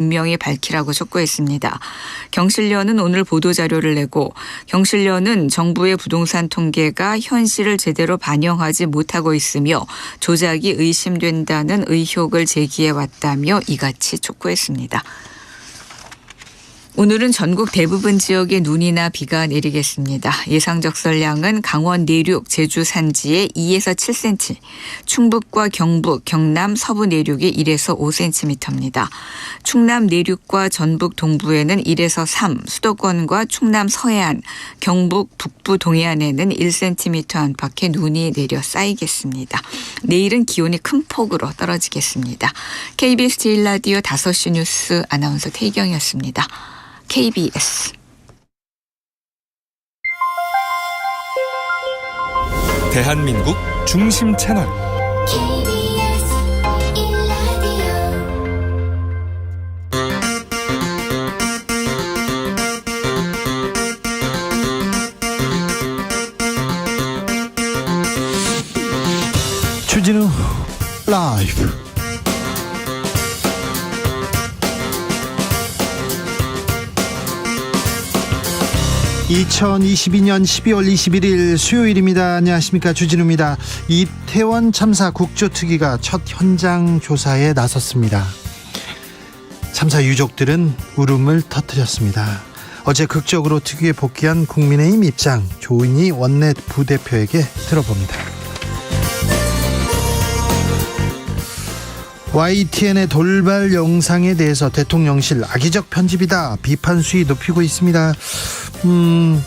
분명히 밝히라고 촉구했습니다. 경실련은 오늘 보도자료를 내고 경실련은 정부의 부동산 통계가 현실을 제대로 반영하지 못하고 있으며 조작이 의심된다는 의혹을 제기해왔다며 이같이 촉구했습니다. 오늘은 전국 대부분 지역에 눈이나 비가 내리겠습니다. 예상 적설량은 강원 내륙, 제주 산지에 2에서 7cm, 충북과 경북, 경남, 서부 내륙에 1에서 5cm입니다. 충남 내륙과 전북 동부에는 1에서 3, 수도권과 충남 서해안, 경북 북부 동해안에는 1cm 안팎의 눈이 내려 쌓이겠습니다. 내일은 기온이 큰 폭으로 떨어지겠습니다. KBS 제1라디오 5시 뉴스 아나운서 태경이었습니다. KBS 대한민국 중심 채널 KBS 1라디오 주진우 라이브. (2022년 12월 21일) 수요일입니다. 안녕하십니까, 주진우입니다. 이태원 참사 국조특위가 첫 현장 조사에 나섰습니다. 참사 유족들은 울음을 터뜨렸습니다. 어제 극적으로 특위에 복귀한 국민의힘 입장, 조은희 원내 부대표에게 들어봅니다. YTN의 돌발 영상에 대해서 대통령실 악의적 편집이다 비판 수위 높이고 있습니다.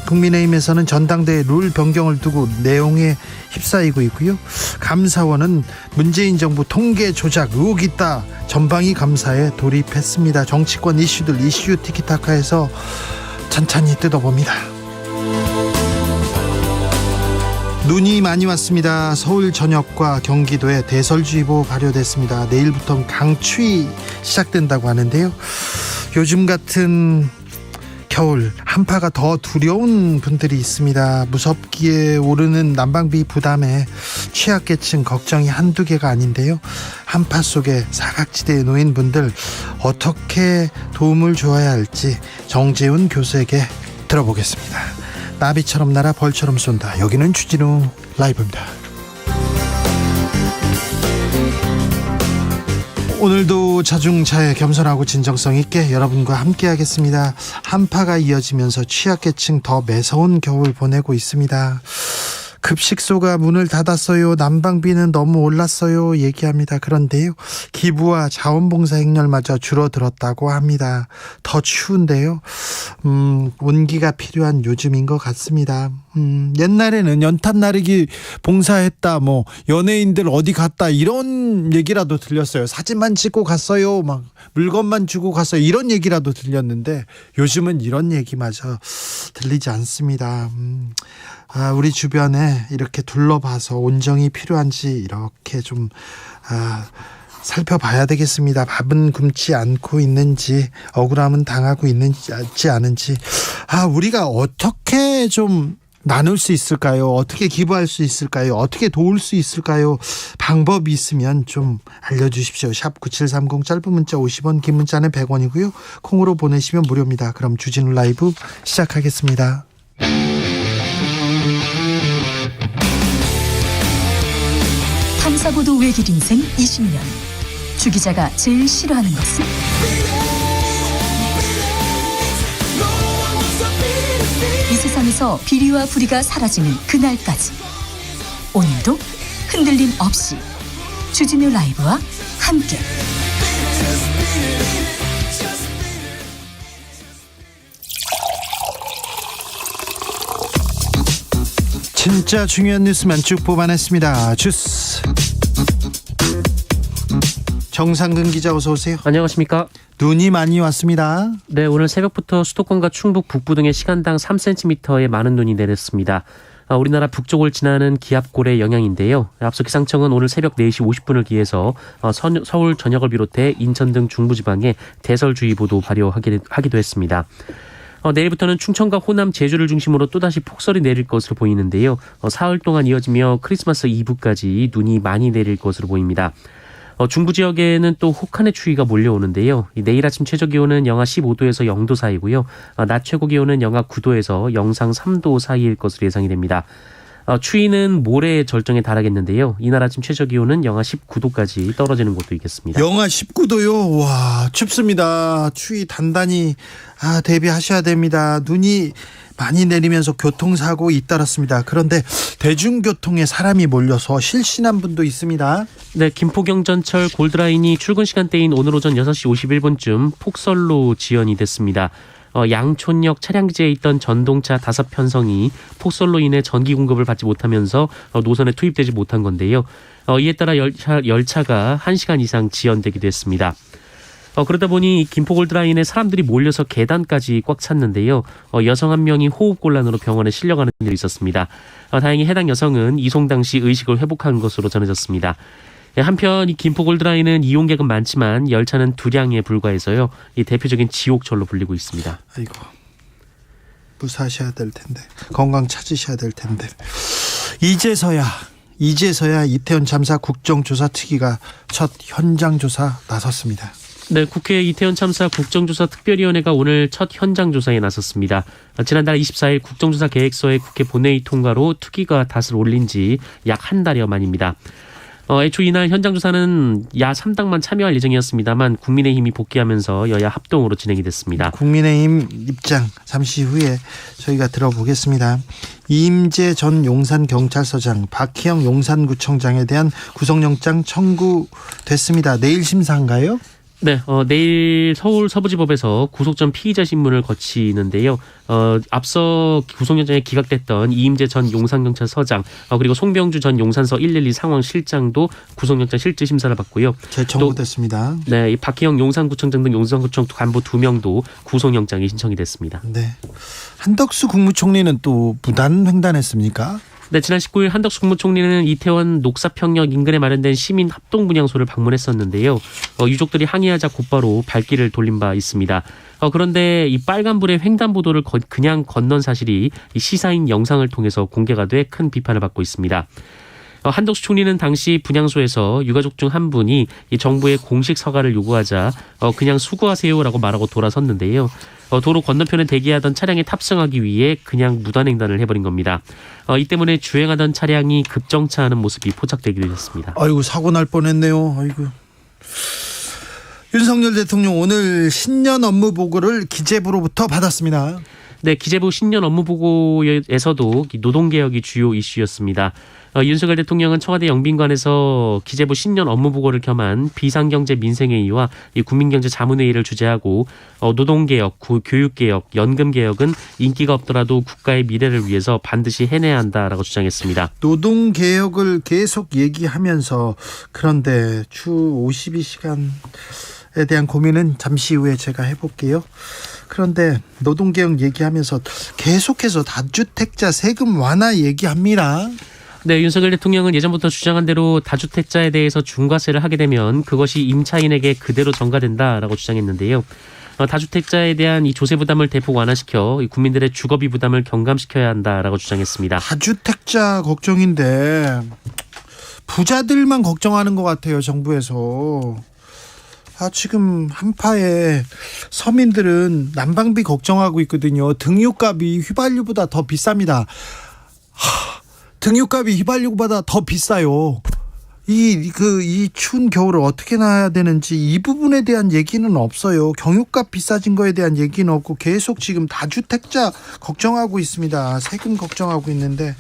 국민의힘에서는 전당대회 룰 변경을 두고 내용에 휩싸이고 있고요. 감사원은 문재인 정부 통계 조작 의혹이 있다 전방위 감사에 돌입했습니다. 정치권 이슈들 이슈 티키타카에서 천천히 뜯어봅니다. 눈이 많이 왔습니다. 서울 전역과 경기도에 대설주의보 발효됐습니다. 내일부터 강추위 시작된다고 하는데요. 요즘 같은 겨울 한파가 더 두려운 분들이 있습니다. 무섭기에 오르는 난방비 부담에 취약계층 걱정이 한두 개가 아닌데요. 한파 속에 사각지대에 놓인 분들 어떻게 도움을 줘야 할지 정재훈 교수에게 들어보겠습니다. 나비처럼 날아 벌처럼 쏜다. 여기는 주진우 라이브입니다. 오늘도 자중차에 겸손하고 진정성 있게 여러분과 함께 하겠습니다. 한파가 이어지면서 취약계층 더 매서운 겨울 보내고 있습니다. 급식소가 문을 닫았어요. 난방비는 너무 올랐어요. 얘기합니다. 그런데요, 기부와 자원봉사 행렬마저 줄어들었다고 합니다. 더 추운데요. 온기가 필요한 요즘인 것 같습니다. 옛날에는 연탄 나르기 봉사했다, 뭐 연예인들 어디 갔다 이런 얘기라도 들렸어요. 사진만 찍고 갔어요. 막 물건만 주고 갔어요. 이런 얘기라도 들렸는데 요즘은 이런 얘기마저 들리지 않습니다. 우리 주변에 이렇게 둘러봐서 온정이 필요한지 이렇게 좀 살펴봐야 되겠습니다. 밥은 굶지 않고 있는지, 억울함은 당하고 있는지 않은지. 우리가 어떻게 좀 나눌 수 있을까요? 어떻게 기부할 수 있을까요? 어떻게 도울 수 있을까요? 방법이 있으면 좀 알려주십시오. 샵 9730, 짧은 문자 50원, 긴 문자는 100원이고요. 콩으로 보내시면 무료입니다. 그럼 주진우 라이브 시작하겠습니다. 탐사보도 외길 인생 20년. 주 기자가 제일 싫어하는 것은? 이 세상에서 비리와 부리가 사라지는 그날까지. 오늘도 흔들림 없이 주진우 라이브와 함께. 진짜 중요한 뉴스만 쭉 뽑아냈습니다. 주스 정상근 기자, 어서 오세요. 안녕하십니까. 눈이 많이 왔습니다. 네, 오늘 새벽부터 수도권과 충북 북부 등에 시간당 3cm의 많은 눈이 내렸습니다. 우리나라 북쪽을 지나는 기압골의 영향인데요. 앞서 기상청은 오늘 새벽 4시 50분을 기해서 서울 전역을 비롯해 인천 등 중부지방에 대설주의보도 발효하기도 했습니다. 내일부터는 충청과 호남, 제주를 중심으로 또다시 폭설이 내릴 것으로 보이는데요. 사흘 동안 이어지며 크리스마스 이브까지 눈이 많이 내릴 것으로 보입니다. 중부 지역에는 또 혹한의 추위가 몰려오는데요. 내일 아침 최저 기온은 영하 15도에서 0도 사이고요. 낮 최고 기온은 영하 9도에서 영상 3도 사이일 것으로 예상이 됩니다. 추위는 모레 절정에 달하겠는데요. 이날 아침 최저 기온은 영하 19도까지 떨어지는 곳도 있겠습니다. 영하 19도요. 와, 춥습니다. 추위 단단히 대비하셔야 됩니다. 눈이 많이 내리면서 교통사고 잇따랐습니다. 그런데 대중교통에 사람이 몰려서 실신한 분도 있습니다. 네, 김포경전철 골드라인이 출근 시간대인 오늘 오전 6시 51분쯤 폭설로 지연이 됐습니다. 양촌역 차량지에 있던 전동차 5편성이 폭설로 인해 전기 공급을 받지 못하면서 노선에 투입되지 못한 건데요. 이에 따라 열차가 1시간 이상 지연되기도 했습니다. 그러다 보니 김포골드라인에 사람들이 몰려서 계단까지 꽉 찼는데요. 여성 한 명이 호흡곤란으로 병원에 실려가는 일이 있었습니다. 다행히 해당 여성은 이송 당시 의식을 회복한 것으로 전해졌습니다. 한편 이 김포골드라인은 이용객은 많지만 열차는 2량에 불과해서요. 이 대표적인 지옥철로 불리고 있습니다. 아이고, 무사하셔야 될 텐데, 건강 찾으셔야 될 텐데. 이제서야 이태원 참사 국정조사 특위가 첫 현장 조사 나섰습니다. 네, 국회 이태원 참사 국정조사 특별위원회가 오늘 첫 현장 조사에 나섰습니다. 지난달 24일 국정조사 계획서의 국회 본회의 통과로 특위가 닷을 올린 지 약 한 달여 만입니다. 애초 이날 현장 조사는 야 3당만 참여할 예정이었습니다만 국민의힘이 복귀하면서 여야 합동으로 진행이 됐습니다. 국민의힘 입장 잠시 후에 저희가 들어보겠습니다. 이임재 전 용산경찰서장, 박희영 용산구청장에 대한 구속영장 청구됐습니다. 내일 심사인가요? 네, 내일 서울 서부지법에서 구속 전 피의자 신문을 거치는데요. 앞서 구속영장에 기각됐던 이임재 전 용산경찰서장, 그리고 송병주 전 용산서 112 상황실장도 구속영장 실질 심사를 받고요. 재청구됐습니다. 네, 이 박희영 용산구청장 등 용산구청 간부 2명도 구속영장이 신청이 됐습니다. 네, 한덕수 국무총리는 또 무단 횡단했습니까? 네, 지난 19일 한덕수 국무총리는 이태원 녹사평역 인근에 마련된 시민 합동분향소를 방문했었는데요. 유족들이 항의하자 곧바로 발길을 돌린 바 있습니다. 그런데 이 빨간불의 횡단보도를 그냥 건넌 사실이 이 시사인 영상을 통해서 공개가 돼 큰 비판을 받고 있습니다. 한덕수 총리는 당시 분향소에서 유가족 중 한 분이 이 정부의 공식 서가를 요구하자 그냥 수고하세요라고 말하고 돌아섰는데요. 도로 건너편에 대기하던 차량에 탑승하기 위해 그냥 무단횡단을 해버린 겁니다. 이 때문에 주행하던 차량이 급정차하는 모습이 포착되기도 했습니다. 아이고, 사고 날 뻔했네요. 아이고. 윤석열 대통령 오늘 신년 업무 보고를 기재부로부터 받았습니다. 네, 기재부 신년 업무 보고에서도 노동개혁이 주요 이슈였습니다. 윤석열 대통령은 청와대 영빈관에서 기재부 신년 업무 보고를 겸한 비상경제 민생회의와 국민경제 자문회의를 주재하고 노동개혁, 교육개혁, 연금개혁은 인기가 없더라도 국가의 미래를 위해서 반드시 해내야 한다라고 주장했습니다. 노동개혁을 계속 얘기하면서, 그런데 주 52시간에 대한 고민은 잠시 후에 제가 해볼게요. 그런데 노동개혁 얘기하면서 계속해서 다주택자 세금 완화 얘기합니다. 네, 윤석열 대통령은 예전부터 주장한 대로 다주택자에 대해서 중과세를 하게 되면 그것이 임차인에게 그대로 전가된다라고 주장했는데요. 다주택자에 대한 이 조세 부담을 대폭 완화시켜 국민들의 주거비 부담을 경감시켜야 한다라고 주장했습니다. 다주택자 걱정인데 부자들만 걱정하는 것 같아요, 정부에서. 지금 한파에 서민들은 난방비 걱정하고 있거든요. 등유값이 휘발유보다 더 비쌉니다. 등유값이 휘발유보다 더 비싸요. 이 추운 겨울을 어떻게 나야 되는지 이 부분에 대한 얘기는 없어요. 경유값 비싸진 거에 대한 얘기는 없고 계속 지금 다주택자 걱정하고 있습니다. 세금 걱정하고 있는데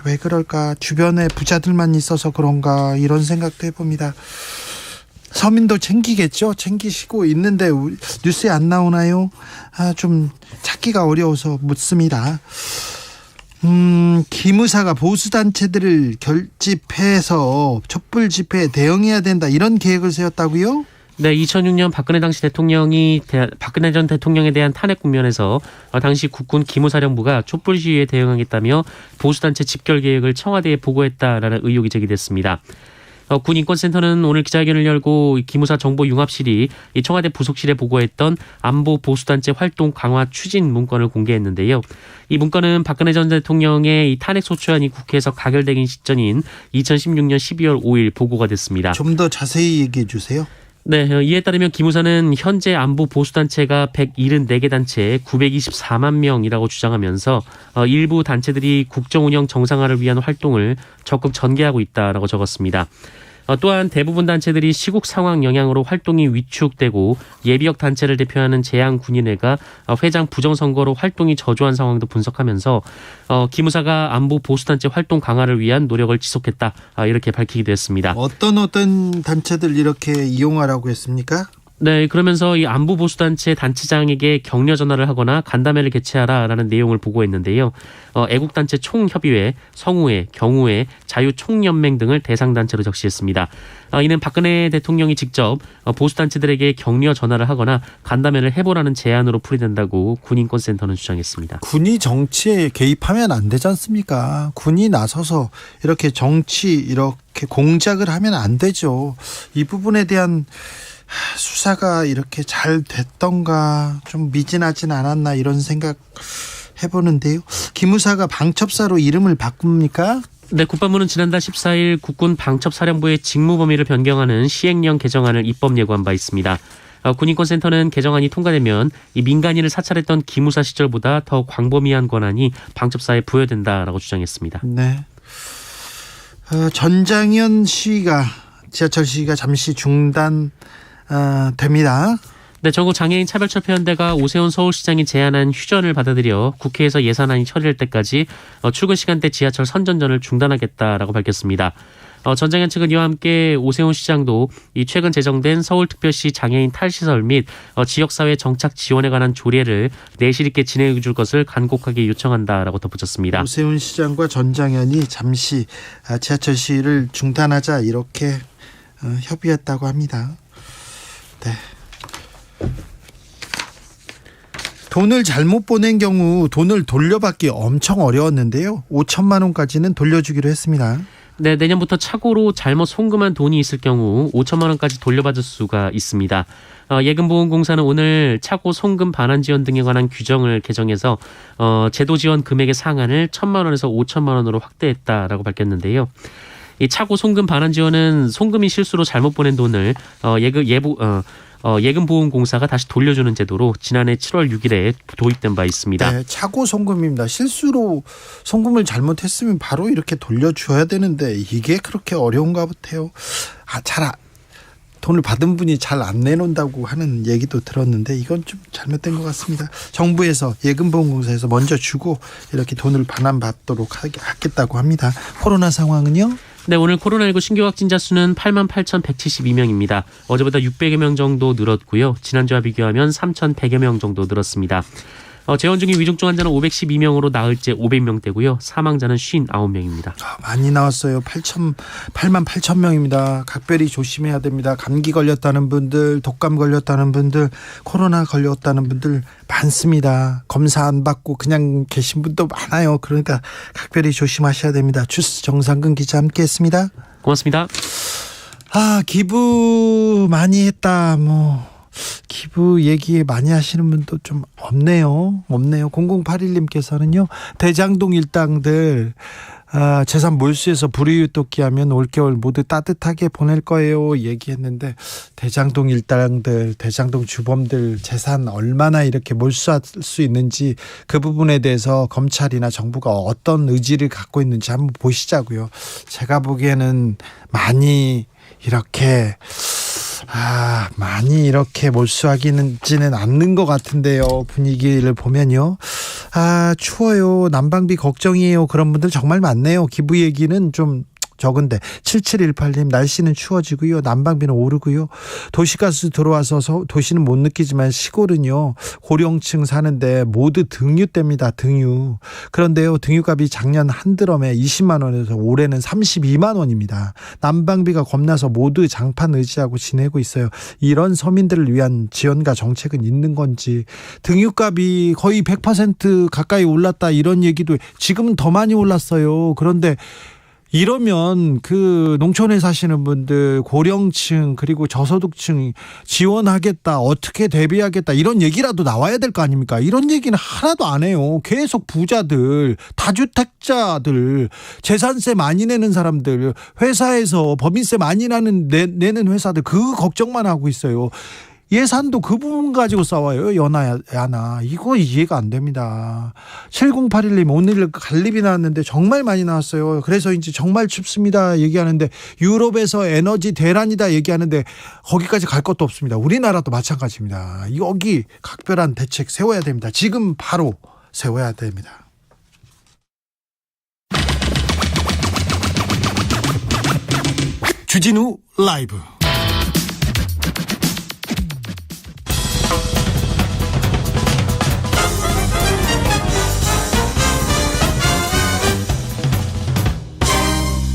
왜 그럴까? 주변에 부자들만 있어서 그런가, 이런 생각도 해봅니다. 서민도 챙기겠죠? 챙기시고 있는데 뉴스에 안 나오나요? 좀 찾기가 어려워서 묻습니다. 기무사가 보수단체들을 결집해서 촛불 집회에 대응해야 된다, 이런 계획을 세웠다고요? 네, 2006년 박근혜 전 대통령에 대한 탄핵 국면에서 당시 국군 기무사령부가 촛불 시위에 대응하겠다며 보수단체 집결 계획을 청와대에 보고했다라는 의혹이 제기됐습니다. 군 인권센터는 오늘 기자회견을 열고 기무사 정보융합실이 이 청와대 부속실에 보고했던 안보 보수단체 활동 강화 추진 문건을 공개했는데요. 이 문건은 박근혜 전 대통령의 이 탄핵 소추안이 국회에서 가결되기 직전인 2016년 12월 5일 보고가 됐습니다. 좀 더 자세히 얘기해 주세요. 네, 이에 따르면 기무사는 현재 안보 보수단체가 174개 단체 924만 명이라고 주장하면서 일부 단체들이 국정운영 정상화를 위한 활동을 적극 전개하고 있다라고 적었습니다. 또한 대부분 단체들이 시국 상황 영향으로 활동이 위축되고 예비역 단체를 대표하는 재향군인회가 회장 부정선거로 활동이 저조한 상황도 분석하면서 기무사가 안보 보수단체 활동 강화를 위한 노력을 지속했다 이렇게 밝히기도 했습니다. 어떤 단체들 이렇게 이용하라고 했습니까? 네, 그러면서 이 안보 보수단체 단체장에게 격려 전화를 하거나 간담회를 개최하라라는 내용을 보고했는데요. 애국단체 총협의회, 성우회, 경우회, 자유총연맹 등을 대상 단체로 적시했습니다. 이는 박근혜 대통령이 직접 보수단체들에게 격려 전화를 하거나 간담회를 해보라는 제안으로 풀이된다고 군인권센터는 주장했습니다. 군이 정치에 개입하면 안 되지 않습니까? 군이 나서서 이렇게 정치 이렇게 공작을 하면 안 되죠. 이 부분에 대한 수사가 이렇게 잘 됐던가 좀 미진하진 않았나 이런 생각 해보는데요. 기무사가 방첩사로 이름을 바꿉니까? 네, 국방부는 지난달 14일 국군 방첩사령부의 직무 범위를 변경하는 시행령 개정안을 입법 예고한 바 있습니다. 군인권센터는 개정안이 통과되면 이 민간인을 사찰했던 기무사 시절보다 더 광범위한 권한이 방첩사에 부여된다라고 주장했습니다. 네. 전장현 시위가 지하철 시위가 잠시 중단 됩니다. 네, 전국 장애인 차별철폐연대가 오세훈 서울시장이 제안한 휴전을 받아들여 국회에서 예산안이 처리될 때까지 출근 시간대 지하철 선전전을 중단하겠다라고 밝혔습니다. 전장현 측은 이와 함께 오세훈 시장도 이 최근 제정된 서울특별시 장애인 탈시설 및 지역사회 정착 지원에 관한 조례를 내실 있게 진행해 줄 것을 간곡하게 요청한다라고 덧붙였습니다. 오세훈 시장과 전장현이 잠시 지하철 시위를 중단하자 이렇게 협의했다고 합니다. 네. 돈을 잘못 보낸 경우 돈을 돌려받기 엄청 어려웠는데요. 5천만 원까지는 돌려주기로 했습니다. 네, 내년부터 착오로 잘못 송금한 돈이 있을 경우 5천만 원까지 돌려받을 수가 있습니다. 예금보험공사는 오늘 착오 송금 반환 지원 등에 관한 규정을 개정해서 제도 지원 금액의 상한을 1,000만 원에서 5천만 원으로 확대했다라고 밝혔는데요. 이 착오 송금 반환 지원은 송금이 실수로 잘못 보낸 돈을 예금보험공사가 다시 돌려주는 제도로 지난해 7월 6일에 도입된 바 있습니다. 네, 착오 송금입니다. 실수로 송금을 잘못했으면 바로 이렇게 돌려줘야 되는데 이게 그렇게 어려운가 같아요. 돈을 받은 분이 잘 안 내놓는다고 하는 얘기도 들었는데 이건 좀 잘못된 것 같습니다. 정부에서 예금보험공사에서 먼저 주고 이렇게 돈을 반환받도록 하겠다고 합니다. 코로나 상황은요? 네, 오늘 코로나19 신규 확진자 수는 88,172명입니다. 어제보다 600여 명 정도 늘었고요. 지난주와 비교하면 3,100여 명 정도 늘었습니다. 재원 중인 위중증 환자는 512명으로 나흘째 500명대고요. 사망자는 59명입니다. 많이 나왔어요. 8만 8천 명입니다. 각별히 조심해야 됩니다. 감기 걸렸다는 분들, 독감 걸렸다는 분들, 코로나 걸렸다는 분들 많습니다. 검사 안 받고 그냥 계신 분도 많아요. 그러니까 각별히 조심하셔야 됩니다. 주스 정상근 기자 함께했습니다. 고맙습니다. 기부 많이 했다. 기부 얘기 많이 하시는 분도 좀 없네요. 0081님께서는요. 대장동 일당들 재산 몰수해서 불이웃돕기 하면 올겨울 모두 따뜻하게 보낼 거예요 얘기했는데 대장동 일당들, 대장동 주범들 재산 얼마나 이렇게 몰수할 수 있는지 그 부분에 대해서 검찰이나 정부가 어떤 의지를 갖고 있는지 한번 보시자고요. 제가 보기에는 많이 이렇게 몰수하기는 않는 것 같은데요. 분위기를 보면요. 추워요. 난방비 걱정이에요. 그런 분들 정말 많네요. 기부 얘기는 좀 적은데 7718님 날씨는 추워지고요. 난방비는 오르고요. 도시가스 들어와서 도시는 못 느끼지만 시골은요. 고령층 사는데 모두 등유대입니다. 등유. 그런데요. 등유값이 작년 한 드럼에 20만 원에서 올해는 32만 원입니다. 난방비가 겁나서 모두 장판 의지하고 지내고 있어요. 이런 서민들을 위한 지원과 정책은 있는 건지 등유값이 거의 100% 가까이 올랐다 이런 얘기도 지금은 더 많이 올랐어요. 그런데 이러면 그 농촌에 사시는 분들, 고령층 그리고 저소득층 지원하겠다, 어떻게 대비하겠다 이런 얘기라도 나와야 될 거 아닙니까? 이런 얘기는 하나도 안 해요. 계속 부자들, 다주택자들, 재산세 많이 내는 사람들, 회사에서 법인세 많이 내는 회사들 그 걱정만 하고 있어요. 예산도 그 부분 가지고 싸워요. 야나. 이거 이해가 안 됩니다. 7081님, 오늘 갈립이 나왔는데 정말 많이 나왔어요. 그래서 이제 정말 춥습니다 얘기하는데, 유럽에서 에너지 대란이다 얘기하는데 거기까지 갈 것도 없습니다. 우리나라도 마찬가지입니다. 여기 각별한 대책 세워야 됩니다. 지금 바로 세워야 됩니다. 주진우 라이브.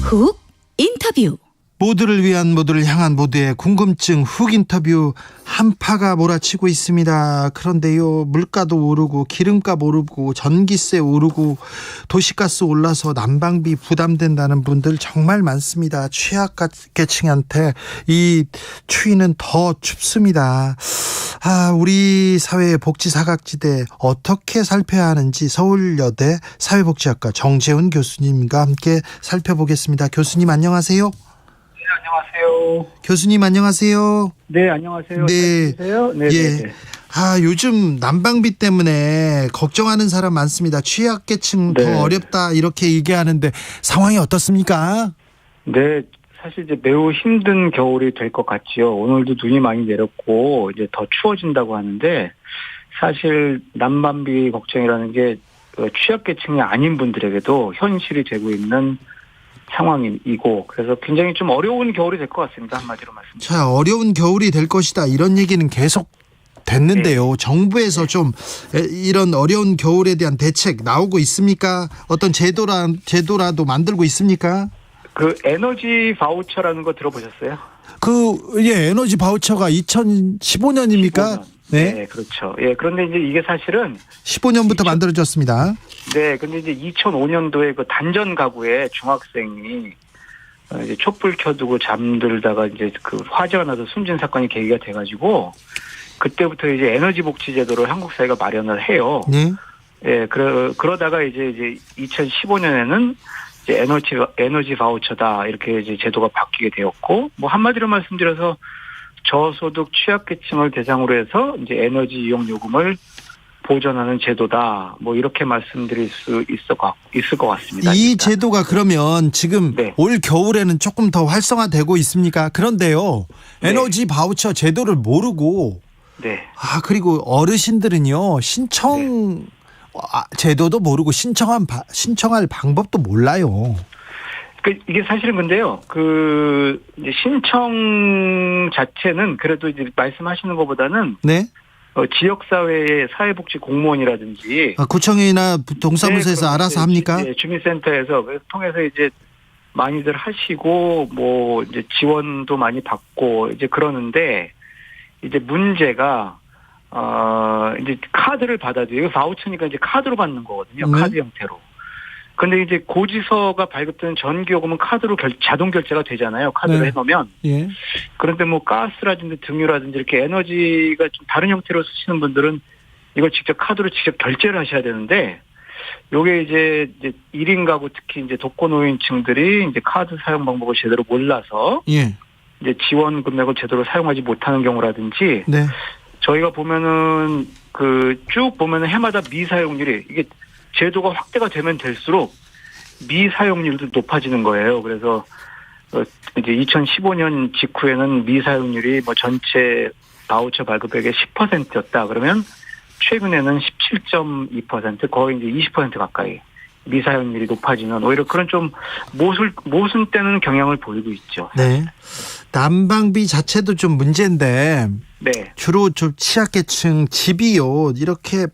훅 인터뷰. 모두를 위한, 모두를 향한, 모두의 궁금증 훅 인터뷰. 한파가 몰아치고 있습니다. 그런데요, 물가도 오르고 기름값 오르고 전기세 오르고 도시가스 올라서 난방비 부담된다는 분들 정말 많습니다. 취약계층한테 이 추위는 더 춥습니다. 우리 사회의 복지 사각지대 어떻게 살펴야 하는지 서울여대 사회복지학과 정재훈 교수님과 함께 살펴보겠습니다. 교수님 안녕하세요. 안녕하세요. 교수님 안녕하세요. 네, 안녕하세요. 네. 네. 네, 예. 네, 네. 요즘 난방비 때문에 걱정하는 사람 많습니다. 취약계층 네. 더 어렵다 이렇게 얘기하는데 상황이 어떻습니까? 네, 사실 이제 매우 힘든 겨울이 될 것 같지요. 오늘도 눈이 많이 내렸고 이제 더 추워진다고 하는데, 사실 난방비 걱정이라는 게 취약계층이 아닌 분들에게도 현실이 되고 있는 상황이고, 그래서 굉장히 좀 어려운 겨울이 될 것 같습니다. 한마디로 말씀드리면. 자, 어려운 겨울이 될 것이다 이런 얘기는 계속 됐는데요. 정부에서 좀 이런 어려운 겨울에 대한 대책 나오고 있습니까? 어떤 제도라도 만들고 있습니까? 그 에너지 바우처라는 거 들어보셨어요? 에너지 바우처가 2015년입니까? 15년. 네, 그렇죠. 예, 그런데 이제 이게 사실은 15년부터 만들어졌습니다. 네, 근데 이제 2005년도에 그 단전 가구에 중학생이 이제 촛불 켜두고 잠들다가 이제 그 화재가 나서 숨진 사건이 계기가 돼가지고, 그때부터 이제 에너지 복지 제도를 한국 사회가 마련을 해요. 네. 예, 그러다가 이제 2015년에는 이제 에너지 바우처다 이렇게 이제 제도가 바뀌게 되었고, 뭐 한마디로 말씀드려서 저소득 취약계층을 대상으로 해서 이제 에너지 이용 요금을 보전하는 제도다. 뭐 이렇게 말씀드릴 수 있을 것 같습니다. 이 일단. 제도가 그러면 지금 네. 올 겨울에는 조금 더 활성화되고 있습니까? 그런데요, 에너지 바우처 제도를 모르고, 네. 그리고 어르신들은요, 신청 제도도 모르고 신청할 방법도 몰라요. 이게 사실은 근데요, 이제 신청 자체는 그래도 이제 말씀하시는 것보다는 네. 지역사회의 사회복지 공무원이라든지 구청이나 동사무소에서 네, 알아서 합니까? 네, 주민센터에서 통해서 이제 많이들 하시고, 뭐 이제 지원도 많이 받고 이제 그러는데, 이제 문제가 이제 카드를 받아도, 이거 바우처니까 이제 카드로 받는 거거든요. 네. 카드 형태로. 근데 이제 고지서가 발급되는 전기요금은 카드로 자동 결제가 되잖아요. 카드로 네. 해놓으면. 예. 그런데 뭐 가스라든지 등유라든지 이렇게 에너지가 좀 다른 형태로 쓰시는 분들은 이걸 직접 카드로 직접 결제를 하셔야 되는데, 요게 이제 1인 가구, 특히 이제 독거노인층들이 이제 카드 사용 방법을 제대로 몰라서 예. 이제 지원 금액을 제대로 사용하지 못하는 경우라든지, 네. 저희가 보면은 쭉 보면은 해마다 미사용률이, 이게 제도가 확대가 되면 될수록 미사용률도 높아지는 거예요. 그래서 이제 2015년 직후에는 미사용률이 뭐 전체 바우처 발급액의 10%였다. 그러면 최근에는 17.2%, 거의 이제 20% 가까이 미사용률이 높아지는, 오히려 그런 좀 모순되는 경향을 보이고 있죠. 네. 난방비 자체도 좀 문제인데, 네. 주로 좀 취약계층 집이요, 이렇게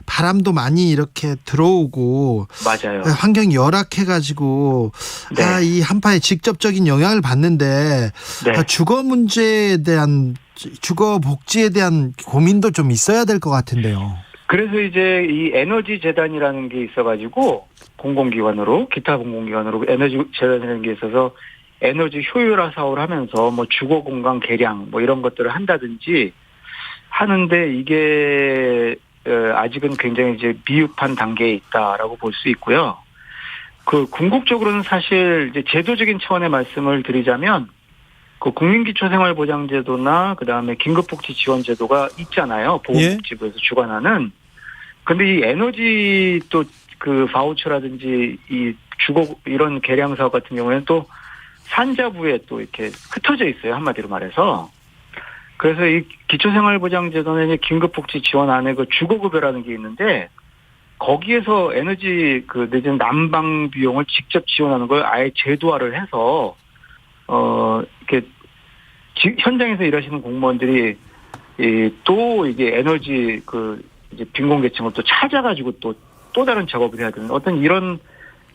바람도 많이 이렇게 들어오고, 맞아요. 환경이 열악해가지고, 네. 이 한파에 직접적인 영향을 받는데, 네. 주거 복지에 대한 고민도 좀 있어야 될 것 같은데요. 그래서 이제 이 에너지 재단이라는 게 있어가지고 공공기관으로 기타 공공기관으로 에너지 재단이라는 게 있어서 에너지 효율화 사업을 하면서 뭐 주거 공간 개량 뭐 이런 것들을 한다든지 하는데 이게 아직은 굉장히 이제 미흡한 단계에 있다라고 볼 수 있고요. 그 궁극적으로는 사실 이제 제도적인 차원의 말씀을 드리자면 그 국민기초생활보장제도나 그다음에 긴급복지지원제도가 있잖아요. 보건복지부에서 주관하는. 근데 이 에너지 또 그 바우처라든지 이 주거 이런 개량 사업 같은 경우에는 또 산자부에 또 이렇게 흩어져 있어요. 한마디로 말해서. 그래서 이 기초생활보장제도는 이제 긴급복지지원안에 그 주거급여라는 게 있는데 거기에서 에너지 그 내지는 난방 비용을 직접 지원하는 걸 아예 제도화를 해서 이렇게 현장에서 일하시는 공무원들이 또 이게 에너지 그 이제 빈곤계층을 또 찾아가지고 또 다른 작업을 해야 되는 어떤 이런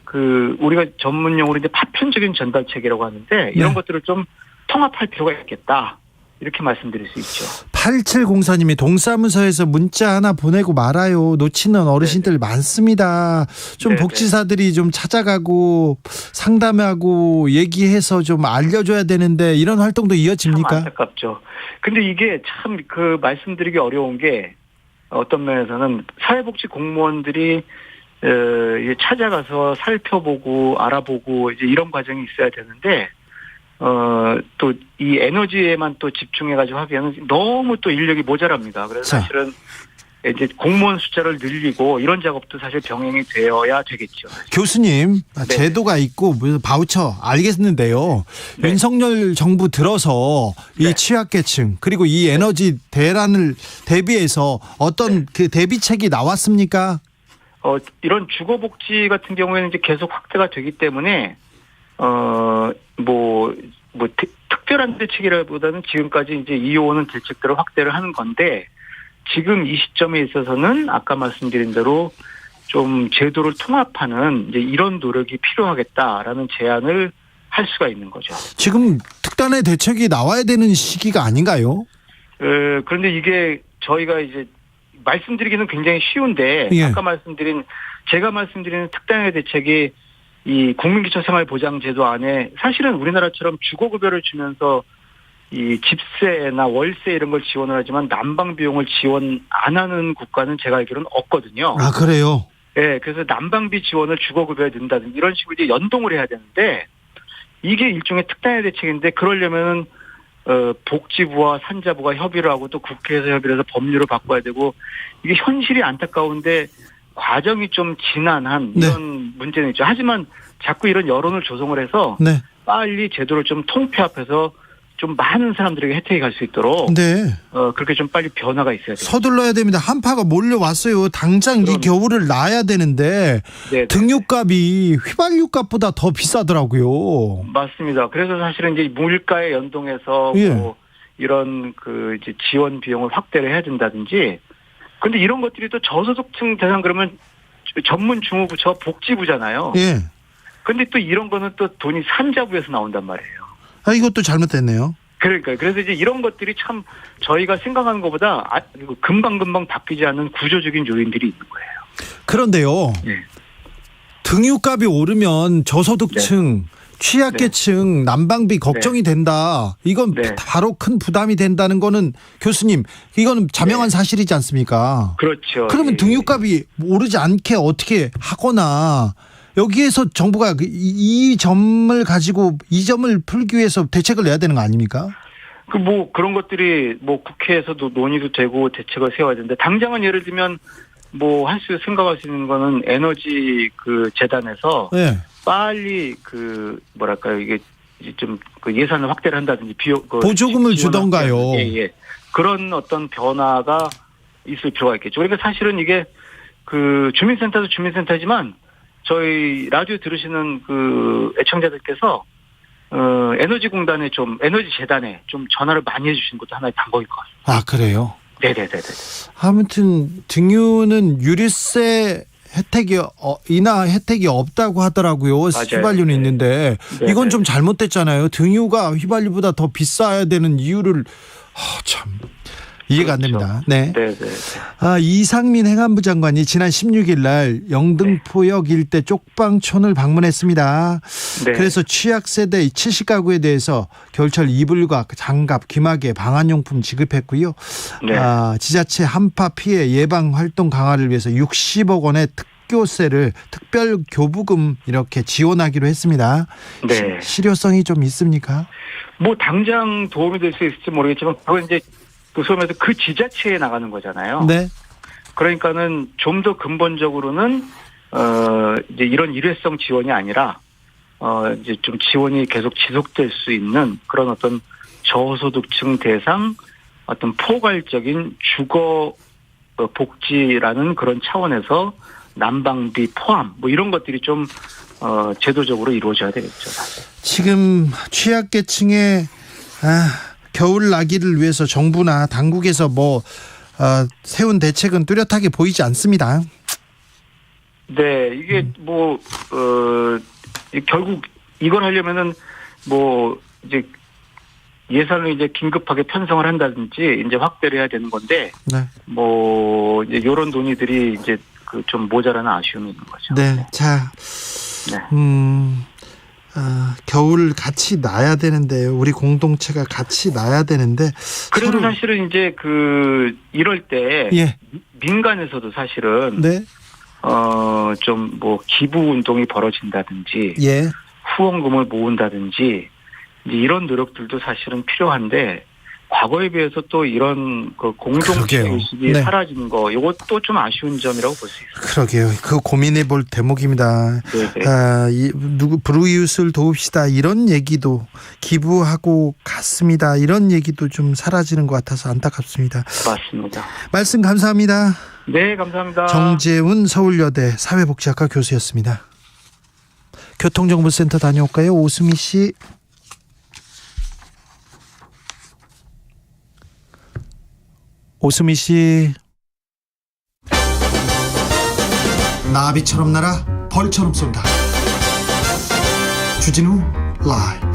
그 우리가 전문용어로 이제 파편적인 전달 체계라고 하는데 이런 것들을 좀 통합할 필요가 있겠다. 이렇게 말씀드릴 수 있죠. 8704님이 동사무소에서 문자 하나 보내고 말아요. 놓치는 어르신들 많습니다. 좀 네네. 복지사들이 좀 찾아가고 상담하고 얘기해서 좀 알려줘야 되는데 이런 활동도 참 이어집니까? 안타깝죠. 근데 이게 참 그 말씀드리기 어려운 게 어떤 면에서는 사회복지 공무원들이 이제 찾아가서 살펴보고 알아보고 이제 이런 과정이 있어야 되는데 또 이 에너지에만 또 집중해가지고 하기에는 너무 또 인력이 모자랍니다. 그래서 자. 사실은 이제 공무원 숫자를 늘리고 이런 작업도 사실 병행이 되어야 되겠죠. 교수님, 네. 제도가 있고 무슨 바우처 알겠는데요. 네. 윤석열 정부 들어서 이 네. 취약계층 그리고 이 에너지 대란을 대비해서 어떤 그 대비책이 나왔습니까? 이런 주거복지 같은 경우에는 이제 계속 확대가 되기 때문에 특별한 대책이라기보다는 지금까지 이제 이어오는 대책들을 확대를 하는 건데 지금 이 시점에 있어서는 아까 말씀드린 대로 좀 제도를 통합하는 이제 이런 노력이 필요하겠다라는 제안을 할 수가 있는 거죠. 지금 특단의 대책이 나와야 되는 시기가 아닌가요? 그런데 이게 저희가 이제 말씀드리기는 굉장히 쉬운데 예. 아까 제가 말씀드리는 특단의 대책이 이 국민기초생활보장제도 안에 사실은 우리나라처럼 주거급여를 주면서 이 집세나 월세 이런 걸 지원을 하지만 난방 비용을 지원 안 하는 국가는 제가 알기로는 없거든요. 아, 그래요? 네, 그래서 난방비 지원을 주거급여에 넣는다든지 이런 식으로 이제 연동을 해야 되는데 이게 일종의 특단의 대책인데 그러려면은 복지부와 산자부가 협의를 하고 또 국회에서 협의를 해서 법률을 바꿔야 되고 이게 현실이 안타까운데 과정이 좀 지난한 이런 문제는 있죠. 하지만 자꾸 이런 여론을 조성을 해서 네. 빨리 제도를 좀 통폐합해서 좀 많은 사람들에게 혜택이 갈 수 있도록 네. 그렇게 좀 빨리 변화가 있어야 돼요. 서둘러야 됩니다. 한파가 몰려왔어요. 당장 이 겨울을 나야 되는데 네, 등유값이 휘발유값보다 더 비싸더라고요. 맞습니다. 그래서 사실은 이제 물가에 연동해서 예. 뭐 이런 그 이제 지원 비용을 확대를 해야 된다든지. 근데 이런 것들이 또 저소득층 대상 그러면 전문 중후부처 복지부잖아요. 예. 근데 또 이런 거는 또 돈이 산자부에서 나온단 말이에요. 아, 이것도 잘못됐네요. 그러니까요. 그래서 이제 이런 것들이 참 저희가 생각하는 것보다 금방금방 바뀌지 않는 구조적인 요인들이 있는 거예요. 그런데요. 네. 등유값이 오르면 저소득층, 취약계층 난방비 걱정이 된다. 이건 네. 바로 큰 부담이 된다는 거는 교수님, 이거는 자명한 사실이지 않습니까? 그렇죠. 그러면 예. 등유값이 오르지 않게 어떻게 하거나 여기에서 정부가 이 점을 가지고 이 점을 풀기 위해서 대책을 내야 되는 거 아닙니까? 그런 것들이 국회에서도 논의도 되고 대책을 세워야 되는데 당장은 예를 들면 생각할 수 있는 거는 에너지 그 재단에서 네. 빨리 이게 좀 예산을 확대를 한다든지 보조금을 주던가요. 예. 그런 어떤 변화가 있을 필요가 있겠죠. 그러니까 사실은 이게 주민센터도 주민센터지만 저희 라디오 들으시는 애청자들께서 에너지 재단에 좀 전화를 많이 해주시는 것도 하나의 방법일 것 같습니다. 아, 그래요? 네네네. 아무튼 등유는 유류세 혜택이 없다고 하더라고요. 맞아요. 휘발유는 네. 있는데 네네. 이건 좀 잘못됐잖아요. 등유가 휘발유보다 더 비싸야 되는 이유를 참 이해가 안 그렇죠. 됩니다. 네. 네. 이상민 행안부 장관이 지난 16일 날 영등포역 일대 쪽방촌을 방문했습니다. 네. 그래서 취약 세대 70가구에 대해서 겨울철 이불과 장갑, 귀마개, 방한용품 지급했고요. 네. 지자체 한파 피해 예방 활동 강화를 위해서 60억 원의 특교세를 특별 교부금 이렇게 지원하기로 했습니다. 네. 실효성이 좀 있습니까? 뭐 당장 도움이 될 수 있을지 모르겠지만 그건 이제 소위에서 그 지자체에 나가는 거잖아요. 네. 그러니까는 좀 더 근본적으로는 이제 이런 일회성 지원이 아니라 이제 좀 지원이 계속 지속될 수 있는 그런 어떤 저소득층 대상 어떤 포괄적인 주거 복지라는 그런 차원에서 난방비 포함 뭐 이런 것들이 좀 제도적으로 이루어져야 되겠죠. 사실. 지금 취약계층의 겨울 나기를 위해서 정부나 당국에서 세운 대책은 뚜렷하게 보이지 않습니다. 네, 이게 결국 이걸 하려면은 이제 예산을 이제 긴급하게 편성을 한다든지 이제 확대를 해야 되는 건데 네. 이제 이런 논의들이 이제 그 좀 모자라는 아쉬움이 있는 거죠. 네. 자, 네. 겨울 같이 나야 되는데요. 우리 공동체가 같이 나야 되는데. 그래서 사실은 이제 이럴 때 예. 민간에서도 사실은 네. 좀 기부 운동이 벌어진다든지 예. 후원금을 모은다든지 이제 이런 노력들도 사실은 필요한데 과거에 비해서 또 이런 그 공동체 그러게요. 의식이 네. 사라지는 거 이것도 좀 아쉬운 점이라고 볼 수 있어요. 그러게요. 그거 고민해 볼 대목입니다. 네네. 불우이웃을 도웁시다. 이런 얘기도 기부하고 갔습니다. 이런 얘기도 좀 사라지는 것 같아서 안타깝습니다. 맞습니다. 말씀 감사합니다. 네, 감사합니다. 정재훈 서울여대 사회복지학과 교수였습니다. 교통정보센터 다녀올까요? 오수미 씨. 오수미 씨. 나비처럼 날아 벌처럼 쏜다. 주진우 라이브.